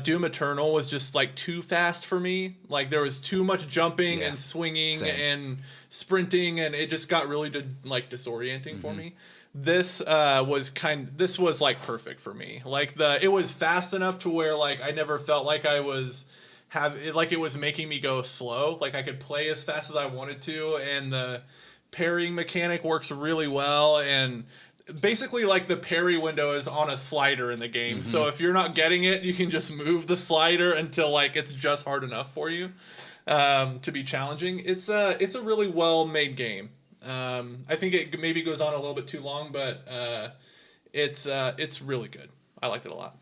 Doom Eternal was just, like, too fast for me. Like, there was too much jumping Yeah, and swinging same. and sprinting, and it just got really, disorienting for me. This was, like, perfect for me. Like, it was fast enough to where, like, I never felt like I was... it was making me go slow. Like, I could play as fast as I wanted to, and the parrying mechanic works really well, and basically like the parry window is on a slider in the game. So if you're not getting it, you can just move the slider until like it's just hard enough for you to be challenging. It's a really well made game. I think it maybe goes on a little bit too long, but it's really good. I liked it a lot.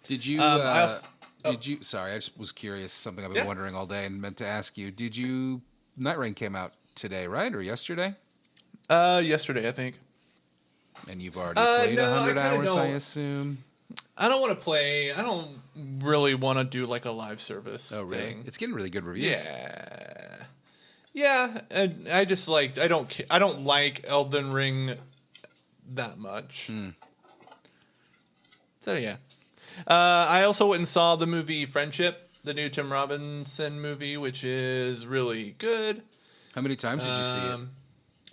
Did you... Sorry, I just was curious. Something I've been Yeah. wondering all day and meant to ask you. Did you... Night Rain came out today, right? Or yesterday? Yesterday, I think. And you've already played no, I 100 kinda hours, I don't. assume. I don't want to play. I don't really want to do like a live service Oh, really? thing. It's getting really good reviews. Yeah. And I just like I don't like Elden Ring that much. So yeah. I also went and saw the movie Friendship, the new Tim Robinson movie, which is really good. How many times did you see it?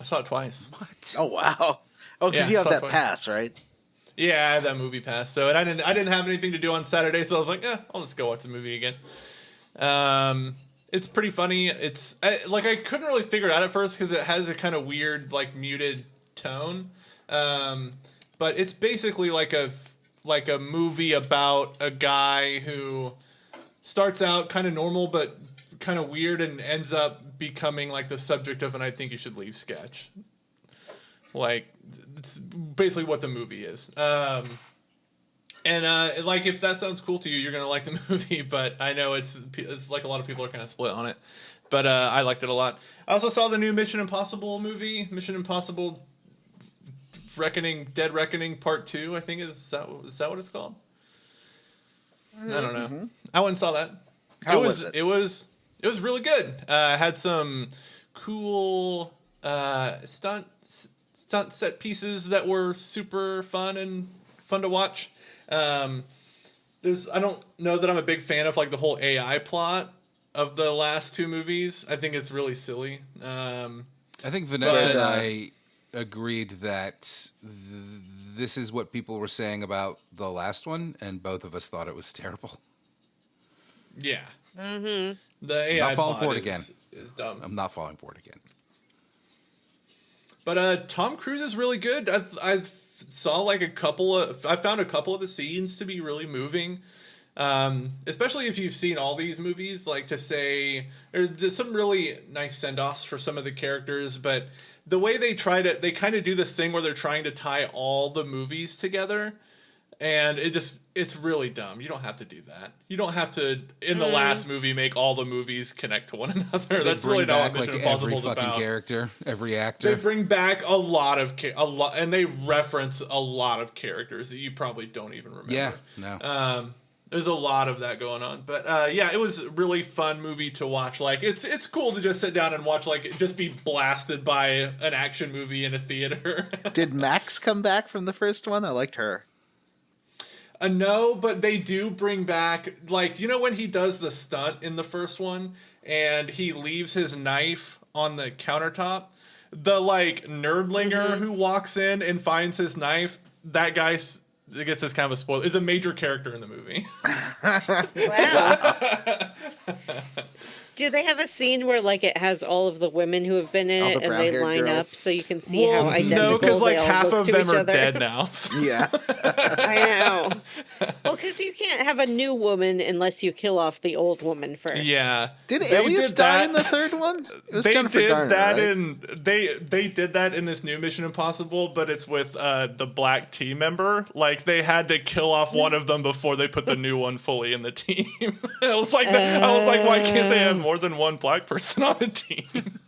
I saw it twice. What? Oh, wow. Oh, because Yeah, you have saw that it twice. pass, right? Yeah, I have that movie pass. So, and I didn't have anything to do on Saturday, so I was like, I'll just go watch the movie again. It's pretty funny. I couldn't really figure it out at first because it has a kind of weird, like, muted tone. But it's basically like a movie about a guy who starts out kind of normal but kind of weird and ends up becoming like the subject of an I Think You Should Leave sketch. Like, it's basically what the movie is. And like, if that sounds cool to you, you're gonna like the movie. But I know it's like a lot of people are kind of split on it. But I liked it a lot. I also saw the new Mission Impossible movie, Mission Impossible Dead Reckoning Part 2. I think is that what it's called? I don't know. I went and saw that. How was it? It was really good. Had some cool stunt set pieces that were super fun to watch. I don't know that I'm a big fan of like the whole AI plot of the last two movies. I think it's really silly. I think Vanessa and I agreed that this is what people were saying about the last one, and both of us thought it was terrible. Yeah. Mm-hmm. The AI Not falling plot for it again. is dumb. I'm not falling for it again. But Tom Cruise is really good. I saw like I found a couple of the scenes to be really moving. Especially if you've seen all these movies, like to say there's some really nice send-offs for some of the characters, but the way they they kind of do this thing where they're trying to tie all the movies together, and it's really dumb. You don't have to do that. You don't have to in the last movie make all the movies connect to one another. That's really not what Mission Impossible is about. Every fucking character, every actor. They bring back a lot, and they reference a lot of characters that you probably don't even remember. Yeah, no. There's a lot of that going on, but yeah, it was a really fun movie to watch. Like it's cool to just sit down and watch, like just be blasted by an action movie in a theater. Did Max come back from the first one? I liked her. No, but they do bring back, like, you know when he does the stunt in the first one and he leaves his knife on the countertop, the like nerdlinger who walks in and finds his knife, that guy's, I guess it's kind of a spoiler, is a major character in the movie. Wow. Do they have a scene where like it has all of the women who have been in All it the and they brown-haired line girls? up so you can see how identical no, because like they all half look of to them each are other? dead now. So. Yeah. I know. Well, because you can't have a new woman unless you kill off the old woman first. Yeah. Did They Alias did die that- in the third one? It was They Jennifer did Garner, that right? they did that in this new Mission Impossible, but it's with the black team member. Like they had to kill off one of them before they put the new one fully in the team. I was like, why can't they have more than one black person on the team?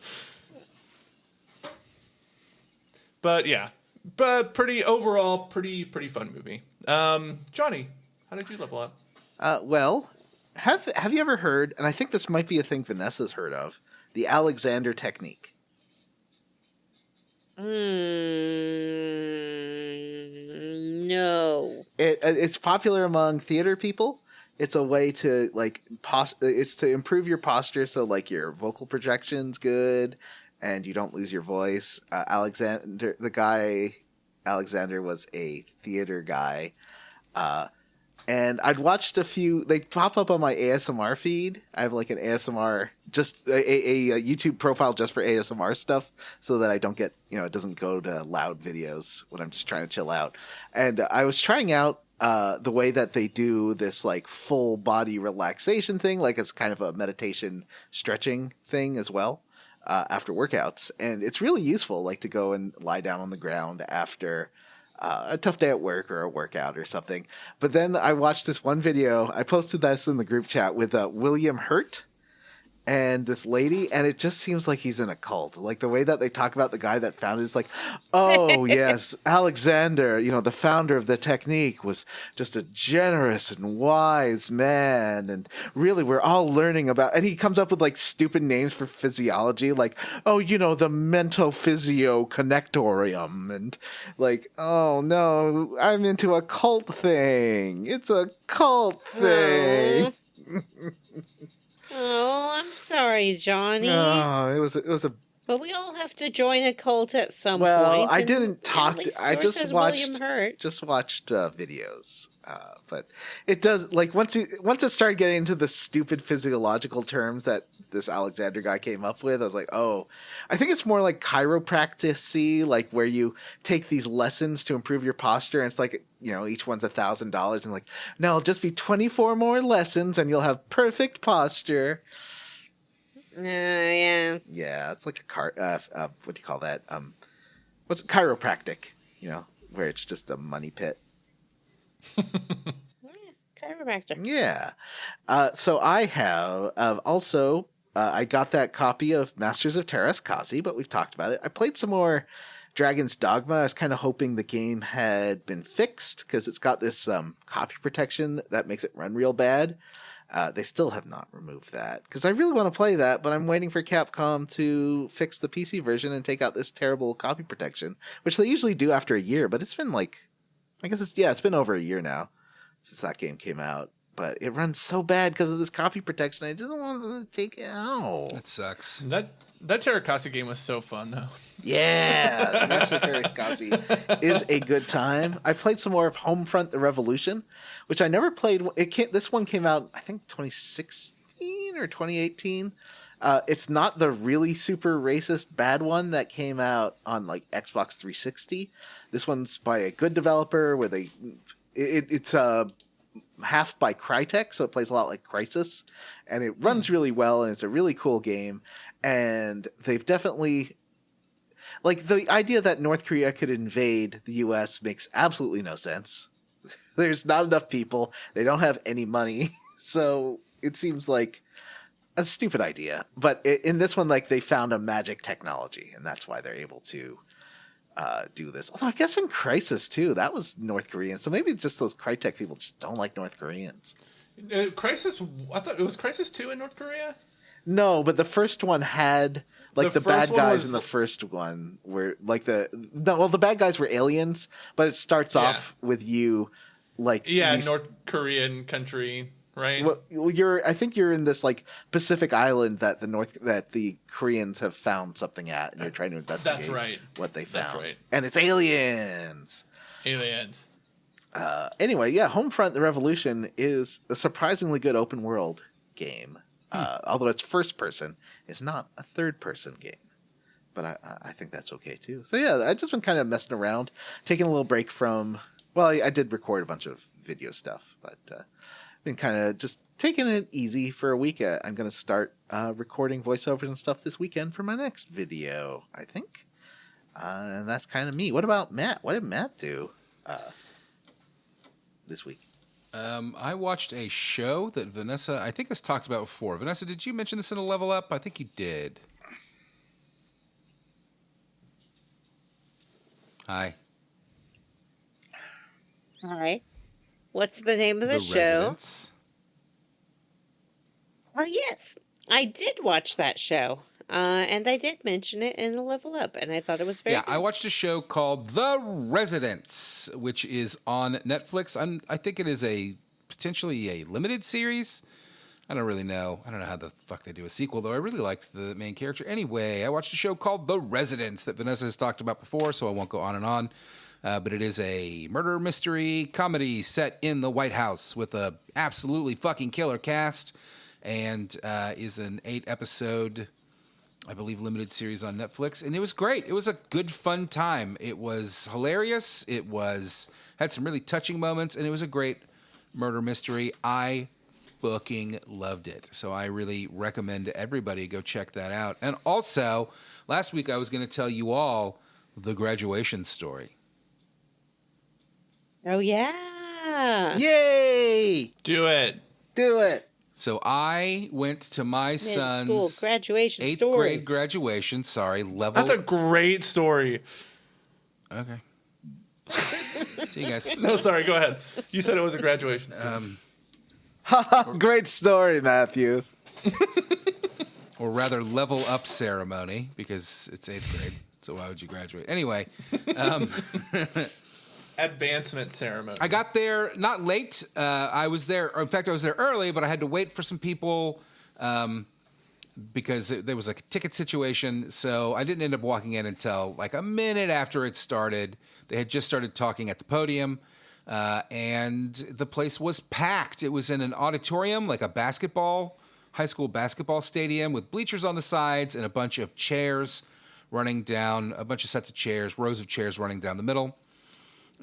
But yeah, but pretty fun movie. Johnny, how did you level up? Well, have you ever heard, and I think this might be a thing Vanessa's heard of, the Alexander technique? No. It's popular among theater people. It's a way to like it's to improve your posture, so like your vocal projection's good, and you don't lose your voice. Alexander was a theater guy, and I'd watched a few. They pop up on my ASMR feed. I have like an ASMR, just a YouTube profile just for ASMR stuff, so that I don't get, it doesn't go to loud videos when I'm just trying to chill out. And I was trying out the way that they do this like full body relaxation thing, like it's kind of a meditation stretching thing as well after workouts. And it's really useful, like to go and lie down on the ground after a tough day at work or a workout or something. But then I watched this one video. I posted this in the group chat with William Hurt and this lady, and it just seems like he's in a cult. Like the way that they talk about the guy that founded it's like, oh yes, Alexander, the founder of the technique was just a generous and wise man, and really we're all learning about, and he comes up with like stupid names for physiology, like, oh, the mental physio connectorium, and like, oh no, I'm into a cult thing. It's a cult thing. Oh, I'm sorry, Johnny. No, it was a. But we all have to join a cult at some point. Well, I and didn't talk. at least I yours just has watched. William Hurt. Just watched videos, but it does like once it started getting into the stupid physiological terms that this Alexander guy came up with, I was like, oh, I think it's more like chiropractic-y, like where you take these lessons to improve your posture, and it's like, each one's $1,000, and like, no, it'll just be 24 more lessons, and you'll have perfect posture. Yeah. Yeah, it's like a what do you call that? What's chiropractic? Where it's just a money pit. Chiropractor. Yeah. So I have I got that copy of Masters of Terras Kazi, but we've talked about it. I played some more Dragon's Dogma, I was kind of hoping the game had been fixed because it's got this copy protection that makes it run real bad. They still have not removed that because I really want to play that, but I'm waiting for Capcom to fix the PC version and take out this terrible copy protection, which they usually do after a year. But it's been it's been over a year now since that game came out. But it runs so bad because of this copy protection. I just want to take it out. That sucks. That Terrakasi game was so fun, though. Yeah, Master Terrakasi is a good time. I played some more of Homefront: The Revolution, which I never played. This one came out, I think, 2016 or 2018. It's not the really super racist bad one that came out on like Xbox 360. This one's by a good developer where it's half by Crytek, so it plays a lot like Crysis, and it runs really well, and it's a really cool game. And they've definitely, like, the idea that North Korea could invade the U.S. makes absolutely no sense. There's not enough people. They don't have any money. So it seems like a stupid idea. But in this one, like, they found a magic technology, and that's why they're able to do this. Although I guess in Crisis, too, that was North Korean. So maybe just those Crytek people just don't like North Koreans. Crisis, I thought it was Crisis 2 in North Korea? No, but the first one had like the bad first one guys was- in the first one were like the bad guys were aliens, but it starts off with you like North Korean country, right? Well, I think you're in this like Pacific island that the Koreans have found something at, and you're trying to investigate. That's right. What they found. That's right. And it's aliens. Aliens. Anyway, yeah, Homefront: The Revolution is a surprisingly good open world game. Although it's first person, it's not a third person game. But I think that's okay too. So yeah, I've just been kind of messing around, taking a little break from. Well, I did record a bunch of video stuff, but been kind of just taking it easy for a week. I'm going to start recording voiceovers and stuff this weekend for my next video, I think. And that's kind of me. What about Matt? What did Matt do this week? I watched a show that Vanessa, I think, has talked about before. Vanessa, did you mention this in a Level Up? I think you did. Hi. Hi. What's the name of the show? Residents. Oh, yes. I did watch that show. And I did mention it in a Level Up, and I thought it was very Yeah, good. I watched a show called The Residents, which is on Netflix. I think it is potentially a limited series. I don't really know. I don't know how the fuck they do a sequel, though. I really liked the main character. Anyway, I watched a show called The Residents that Vanessa has talked about before, so I won't go on and on. But it is a murder mystery comedy set in the White House with a absolutely fucking killer cast, and is an 8-episode, I believe, limited series on Netflix. And it was great. It was a good, fun time. It was hilarious. It had some really touching moments, and it was a great murder mystery. I fucking loved it. So I really recommend everybody go check that out. And also, last week I was going to tell you all the graduation story. Oh, yeah. Yay! Do it. Do it! So I went to my Mid-school son's graduation 8th story. grade graduation. Sorry, level. That's a great story. Okay. See you guys. No, sorry, go ahead. You said it was a graduation story. Great story, Matthew. Or rather, level up ceremony, because it's 8th grade. So why would you graduate? Anyway. Advancement ceremony. I got there not late. I was there. Or in fact, I was there early, but I had to wait for some people because there was a ticket situation. So I didn't end up walking in until like a minute after it started. They had just started talking at the podium, and the place was packed. It was in an auditorium, like a high school basketball stadium with bleachers on the sides and a bunch of chairs running down, a bunch of sets of chairs, rows of chairs running down the middle.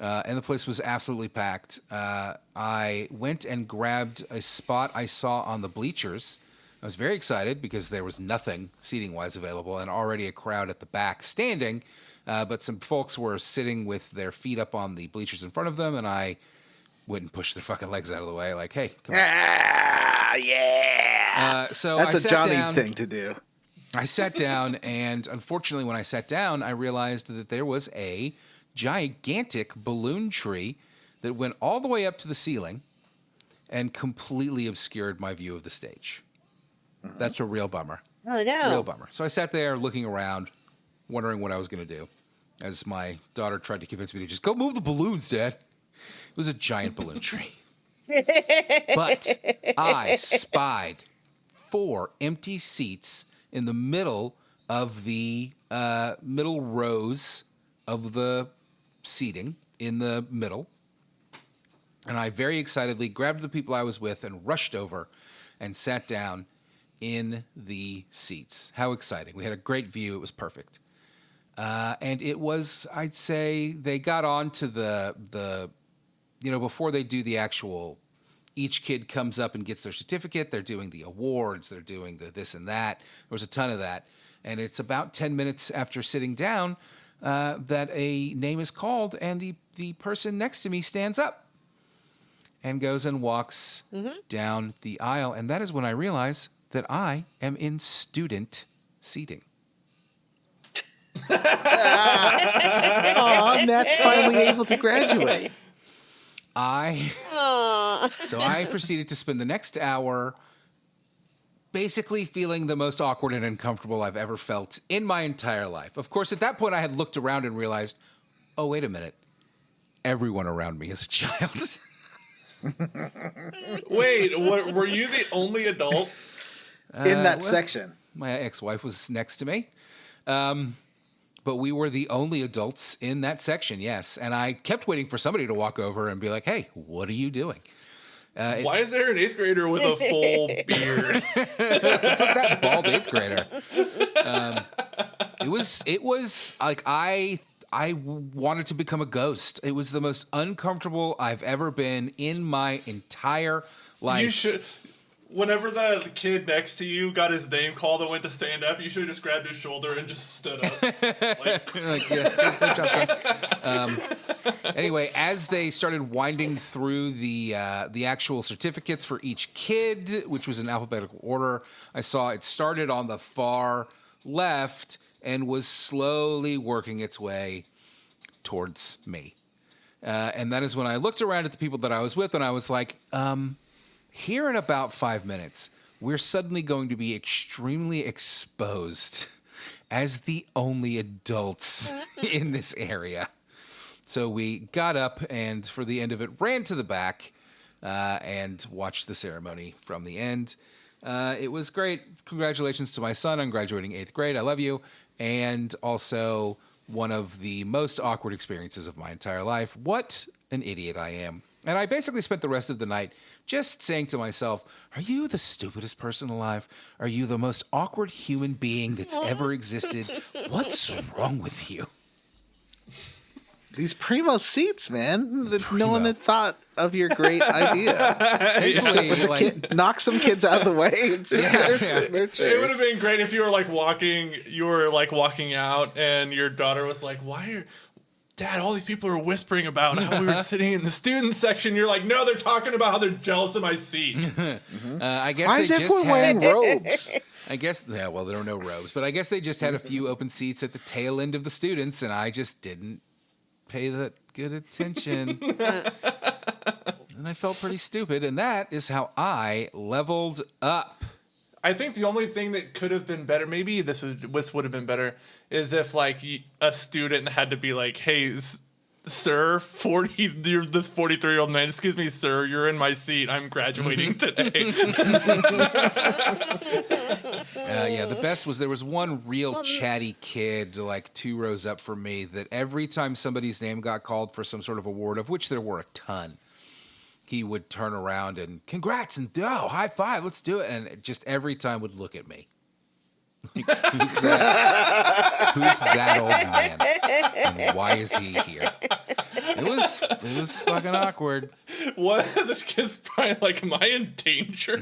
And the place was absolutely packed. I went and grabbed a spot I saw on the bleachers. I was very excited because there was nothing seating-wise available and already a crowd at the back standing. But some folks were sitting with their feet up on the bleachers in front of them, and I went and pushed their fucking legs out of the way like, hey, come on. Ah, yeah! So That's I a sat Johnny down. thing to do. I sat down, and unfortunately, when I sat down, I realized that there was a gigantic balloon tree that went all the way up to the ceiling and completely obscured my view of the stage. That's a real bummer. Oh no. Real bummer. So I sat there looking around, wondering what I was going to do, as my daughter tried to convince me to just go move the balloons, Dad. It was a giant balloon tree. But I spied 4 empty seats in the middle of the middle rows of the seating in the middle. And I very excitedly grabbed the people I was with and rushed over and sat down in the seats. How exciting. We had a great view. It was perfect. And it was, I'd say, they got on to the before they do the actual, each kid comes up and gets their certificate. They're doing the awards. They're doing the this and that. There was a ton of that. And it's about 10 minutes after sitting down that a name is called, and the person next to me stands up and goes and walks down the aisle. And that is when I realize that I am in student seating. Aw, Matt's finally able to graduate. So I proceeded to spend the next hour basically feeling the most awkward and uncomfortable I've ever felt in my entire life. Of course, at that point, I had looked around and realized, oh, wait a minute. Everyone around me is a child. Wait, were you the only adult? In that section. My ex-wife was next to me. But we were the only adults in that section, yes. And I kept waiting for somebody to walk over and be like, hey, what are you doing? Why is there an 8th grader with a full beard? It's like that bald 8th grader. It was like I wanted to become a ghost. It was the most uncomfortable I've ever been in my entire life. You should. Whenever the kid next to you got his name called and went to stand up, you should have just grabbed his shoulder and just stood up. Good job, son. Anyway, as they started winding through the actual certificates for each kid, which was in alphabetical order, I saw it started on the far left and was slowly working its way towards me. And that is when I looked around at the people that I was with, and I was like, here in about 5 minutes, we're suddenly going to be extremely exposed as the only adults in this area. So we got up and, for the end of it, ran to the back and watched the ceremony from the end. It was great. Congratulations to my son on graduating 8th grade. I love you. And also one of the most awkward experiences of my entire life. What an idiot I am. And I basically spent the rest of the night just saying to myself, are you the stupidest person alive? Are you the most awkward human being that's ever existed? What's wrong with you? These primo seats, man. No one had thought of your great idea. Knock some kids out of the way and sit in their chairs. It would have been great if you were walking out and your daughter was like, Dad, all these people are whispering about how we were sitting in the student section. You're like, no, they're talking about how they're jealous of my seat. I guess Why is everyone wearing robes? I guess, there are no robes, but I guess they just had a few open seats at the tail end of the students, and I just didn't pay that good attention. And I felt pretty stupid, and that is how I leveled up. I think the only thing that could have been better, maybe this would have been better, is if like a student had to be like, "Hey, sir, you're this 43-year-old man. Excuse me, sir, you're in my seat. I'm graduating today." The best was there was one real chatty kid, like 2 rows up from me, that every time somebody's name got called for some sort of award, of which there were a ton, he would turn around and congrats and high five, let's do it. And just every time would look at me. Who's that old man? And why is he here? It was fucking awkward. What? This kid's probably like, am I in danger?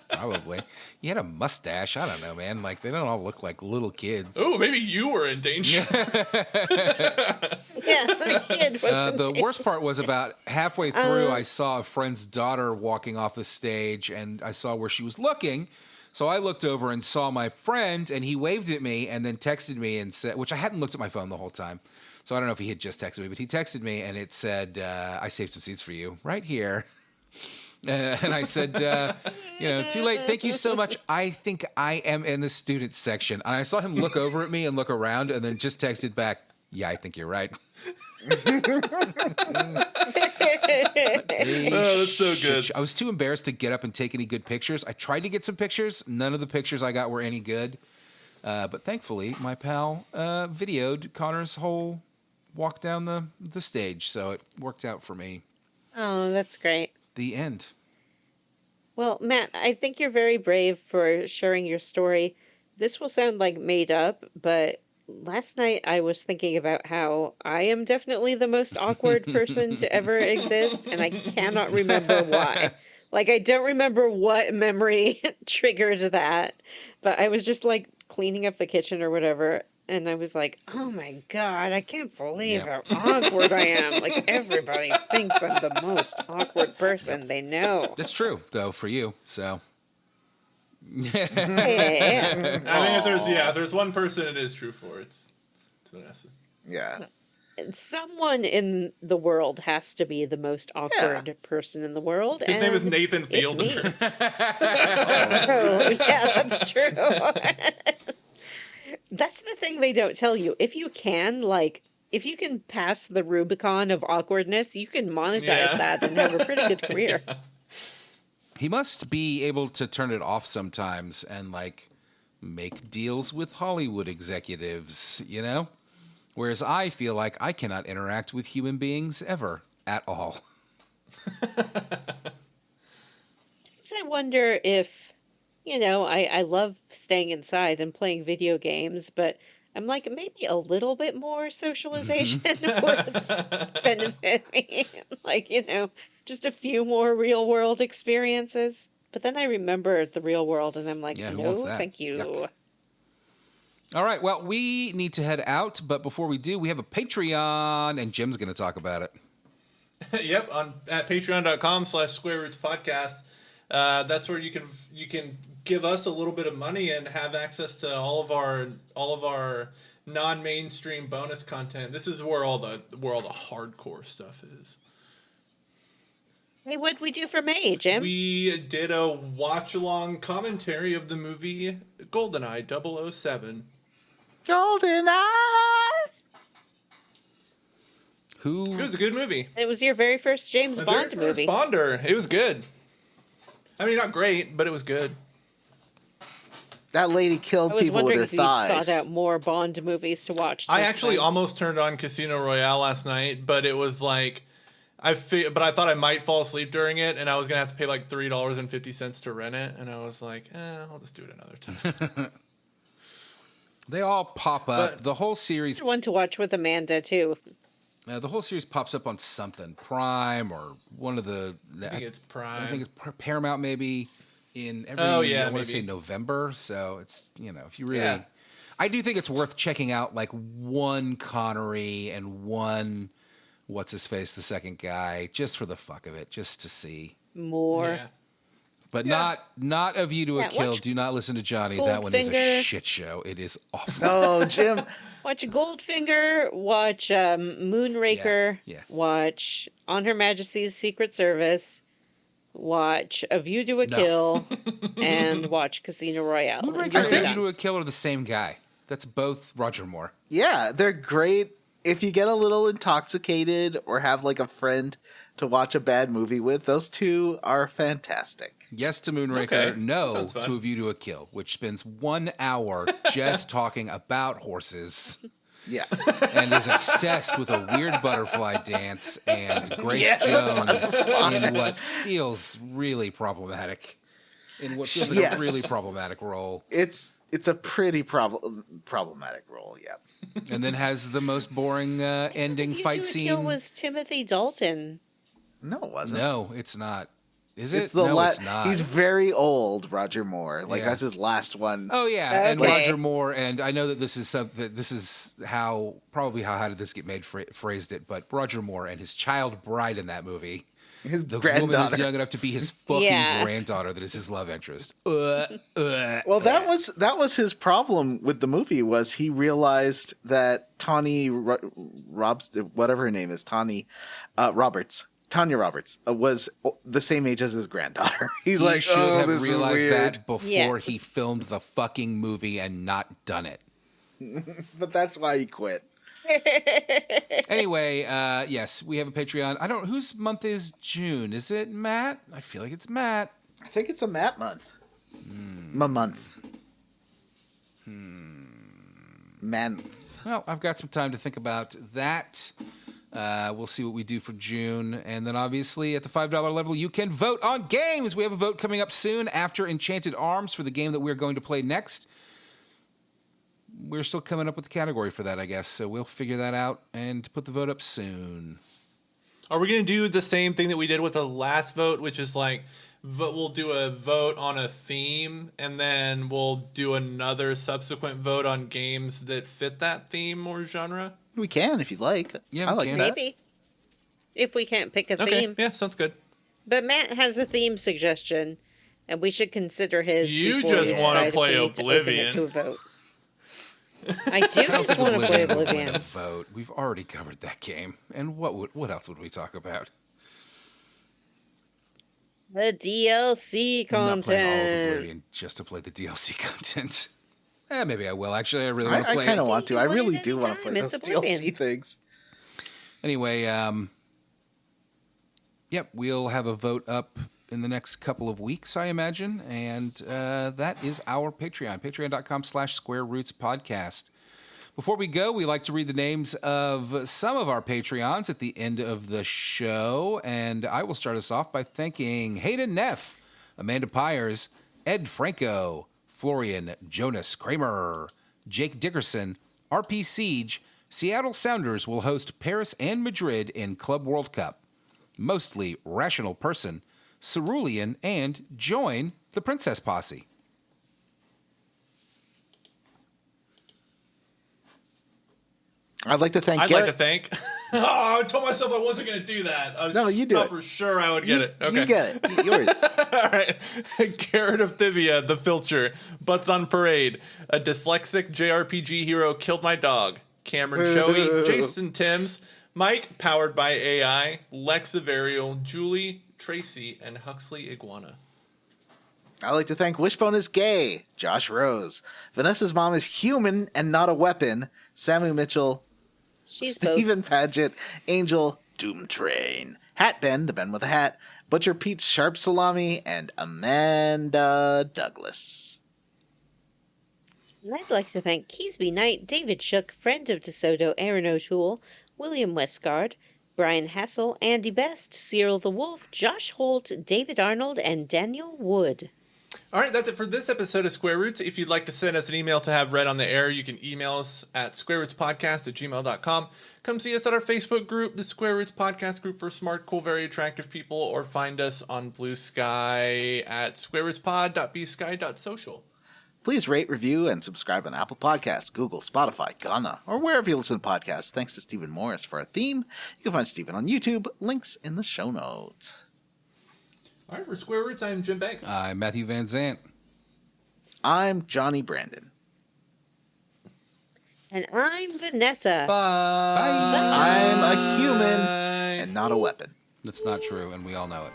Probably. He had a mustache. I don't know, man. Like, they don't all look like little kids. Oh, maybe you were in danger. The kid was the worst part was about halfway through, I saw a friend's daughter walking off the stage, and I saw where she was looking. So I looked over and saw my friend, and he waved at me and then texted me and said, which I hadn't looked at my phone the whole time. So I don't know if he had just texted me, but he texted me and it said, I saved some seats for you right here. And I said, too late. Thank you so much. I think I am in the student section. And I saw him look over at me and look around and then just texted back, yeah, I think you're right. Oh, that's so good. I was too embarrassed to get up and take any good pictures. I tried to get some pictures. None of the pictures I got were any good. But thankfully, my pal videoed Connor's whole walk down the stage. So it worked out for me. Oh, that's great. The end. Well, Matt, I think you're very brave for sharing your story. This will sound like made up, but last night I was thinking about how I am definitely the most awkward person to ever exist, and I cannot remember why. Like, I don't remember what memory triggered that, but I was just like cleaning up the kitchen or whatever, and I was like, oh my God, I can't believe how awkward I am. Like, everybody thinks I'm the most awkward person they know. That's true, though, for you, so. Yeah. I think if there's one person it is true for, it's Vanessa. Yeah. Someone in the world has to be the most awkward person in the world. His name is Nathan it's Fielder. me. Oh, yeah, that's true. That's the thing they don't tell you. If you can pass the Rubicon of awkwardness, you can monetize that and have a pretty good career. Yeah. He must be able to turn it off sometimes and, like, make deals with Hollywood executives, you know? Whereas I feel like I cannot interact with human beings ever at all. Sometimes I wonder if, I love staying inside and playing video games, but I'm like, maybe a little bit more socialization would benefit me. Like, just a few more real world experiences. But then I remember the real world and I'm like, Yeah, who no, wants that? thank you. Yuck. All right, well, we need to head out, but before we do, we have a Patreon, and Jim's going to talk about it. Yep, at patreon.com/squarerootspodcast. That's where you can give us a little bit of money and have access to all of our non-mainstream bonus content. This is where all the hardcore stuff is. Hey, what'd we do for May, Jim? We did a watch-along commentary of the movie GoldenEye 007. GoldenEye! It was a good movie. It was your very first James Bond very first movie. Bonder. It was good. I mean, not great, but it was good. That lady killed I was people with wondering her if you thighs. sought out more Bond movies to watch. I since actually then. almost turned on Casino Royale last night, but it was like but I thought I might fall asleep during it, and I was gonna have to pay like $3.50 to rent it, and I was like, I'll just do it another time. They all pop up. But- The whole series, One to watch with Amanda too. the whole series pops up on something, Prime or one of the. I think it's Prime. I think it's Paramount maybe in every. Oh, yeah, I want maybe. to say November. So it's if you really. Yeah. I do think it's worth checking out like one Connery and one what's his face, the second guy, just for the fuck of it, just to see. More. Yeah. But not A View to a Yeah, Kill. watch Do not listen to Johnny. That one is a Goldfinger. shit show. It is awful. Oh, Jim. Watch Goldfinger. Watch Moonraker. Yeah, yeah. Watch On Her Majesty's Secret Service. Watch A View to a No. Kill. And watch Casino Royale. And Moonraker you're and A done. View to a Kill are the same guy. That's both Roger Moore. Yeah, they're great. If you get a little intoxicated or have like a friend to watch a bad movie with, those two are fantastic. Yes to Moonraker, Okay. no Sounds fun. to A View to a Kill, which spends 1 hour just talking about horses Yeah. and is obsessed with a weird butterfly dance and Grace Yeah, Jones in what feels really problematic. In what feels like Yes. a really problematic role. It's a pretty problematic role, yeah. And then has the most boring ending A View fight to a Kill scene. was Timothy Dalton. No, it wasn't. No, it's not. Is it? It's the No, it's not. He's very old, Roger Moore. Like Yeah. that's his last one. Oh yeah, and Okay. Roger Moore, and I know that this is how probably how did this get made phrased it, but Roger Moore and his child bride in that movie His The woman is granddaughter. young enough to be his fucking Yeah. granddaughter that is his love interest. Well, that was his problem with the movie. Was he realized that Tanya Roberts, whatever her name is, Tanya Roberts, was the same age as his granddaughter. He's He like, should oh, have this is realized weird. that before Yeah. he filmed the fucking movie and not done it. But that's why he quit. Anyway, yes, we have a Patreon. Whose month is June? Is it Matt? I feel like it's Matt. I think it's a Matt month. Month. Man. Well, I've got some time to think about that. We'll see what we do for June. And then obviously at the $5 level, you can vote on games. We have a vote coming up soon after Enchanted Arms for the game that we're going to play next. We're still coming up with the category for that, I guess. So we'll figure that out and put the vote up soon. Are we going to do the same thing that we did with the last vote, which is like we'll do a vote on a theme and then we'll do another subsequent vote on games that fit that theme or genre? We can if you'd like. Yeah, I we like can. that. Maybe. If we can't pick a Okay, theme. yeah, sounds good. But Matt has a theme suggestion, and we should consider his. You before just we wanna decide if play we need to open Oblivion. it to a vote. I do I don't just think want to play Oblivion would win a Oblivion. vote. We've already covered that game. And what else would we talk about? The DLC I'm not playing all of content. Oblivion just to play the DLC content. Maybe I will. Actually, I really I want to play kind it. of want to. You I can play really it do want to play anytime. those It's DLC Oblivion. things. Anyway, yep, we'll have a vote up in the next couple of weeks, I imagine. And that is our Patreon, patreon.com/Square Roots Podcast. Before we go, we like to read the names of some of our Patreons at the end of the show. And I will start us off by thanking Hayden Neff, Amanda Pyers, Ed Franco, Florian Jonas Kramer, Jake Dickerson, RP Siege. Seattle Sounders will host Paris and Madrid in Club World Cup. Mostly Rational Person, Cerulean, and join the Princess Posse. I'd like to thank I'd Garrett. like to thank. Oh, I told myself I wasn't going to do that. I No, you do thought it. for sure I would get it. Okay. You get it. Yours. All right. Garrett of Thivia, The Filcher, Butts on Parade, a dyslexic JRPG hero killed my dog, Cameron Shoei, Jason Timms, Mike, powered by AI, Lex Averial, Julie, Tracy, and Huxley Iguana. I'd like to thank Wishbone is gay, Josh Rose. Vanessa's mom is human and not a weapon, Samu Mitchell. She's both. Stephen Paget, Angel, Doom Train, Hat Ben, the Ben with a Hat, Butcher Pete's Sharp Salami, and Amanda Douglas. And I'd like to thank Keesby Knight, David Shook, friend of DeSoto, Aaron O'Toole, William Westgard, Brian Hassel, Andy Best, Cyril the Wolf, Josh Holt, David Arnold, and Daniel Wood. All right, that's it for this episode of Square Roots. If you'd like to send us an email to have read on the air, you can email us at squarerootspodcast@gmail.com. Come see us at our Facebook group, the Square Roots Podcast Group for smart, cool, very attractive people, or find us on Blue Sky at squarerootspod.bsky.social. Please rate, review, and subscribe on Apple Podcasts, Google, Spotify, Ghana, or wherever you listen to podcasts. Thanks to Stephen Morris for our theme. You can find Stephen on YouTube. Links in the show notes. All right, for Square Roots, I'm Jim Banks. I'm Matthew Van Zant. I'm Johnny Brandon. And I'm Vanessa. Bye. I'm a human and not a weapon. That's not true, and we all know it.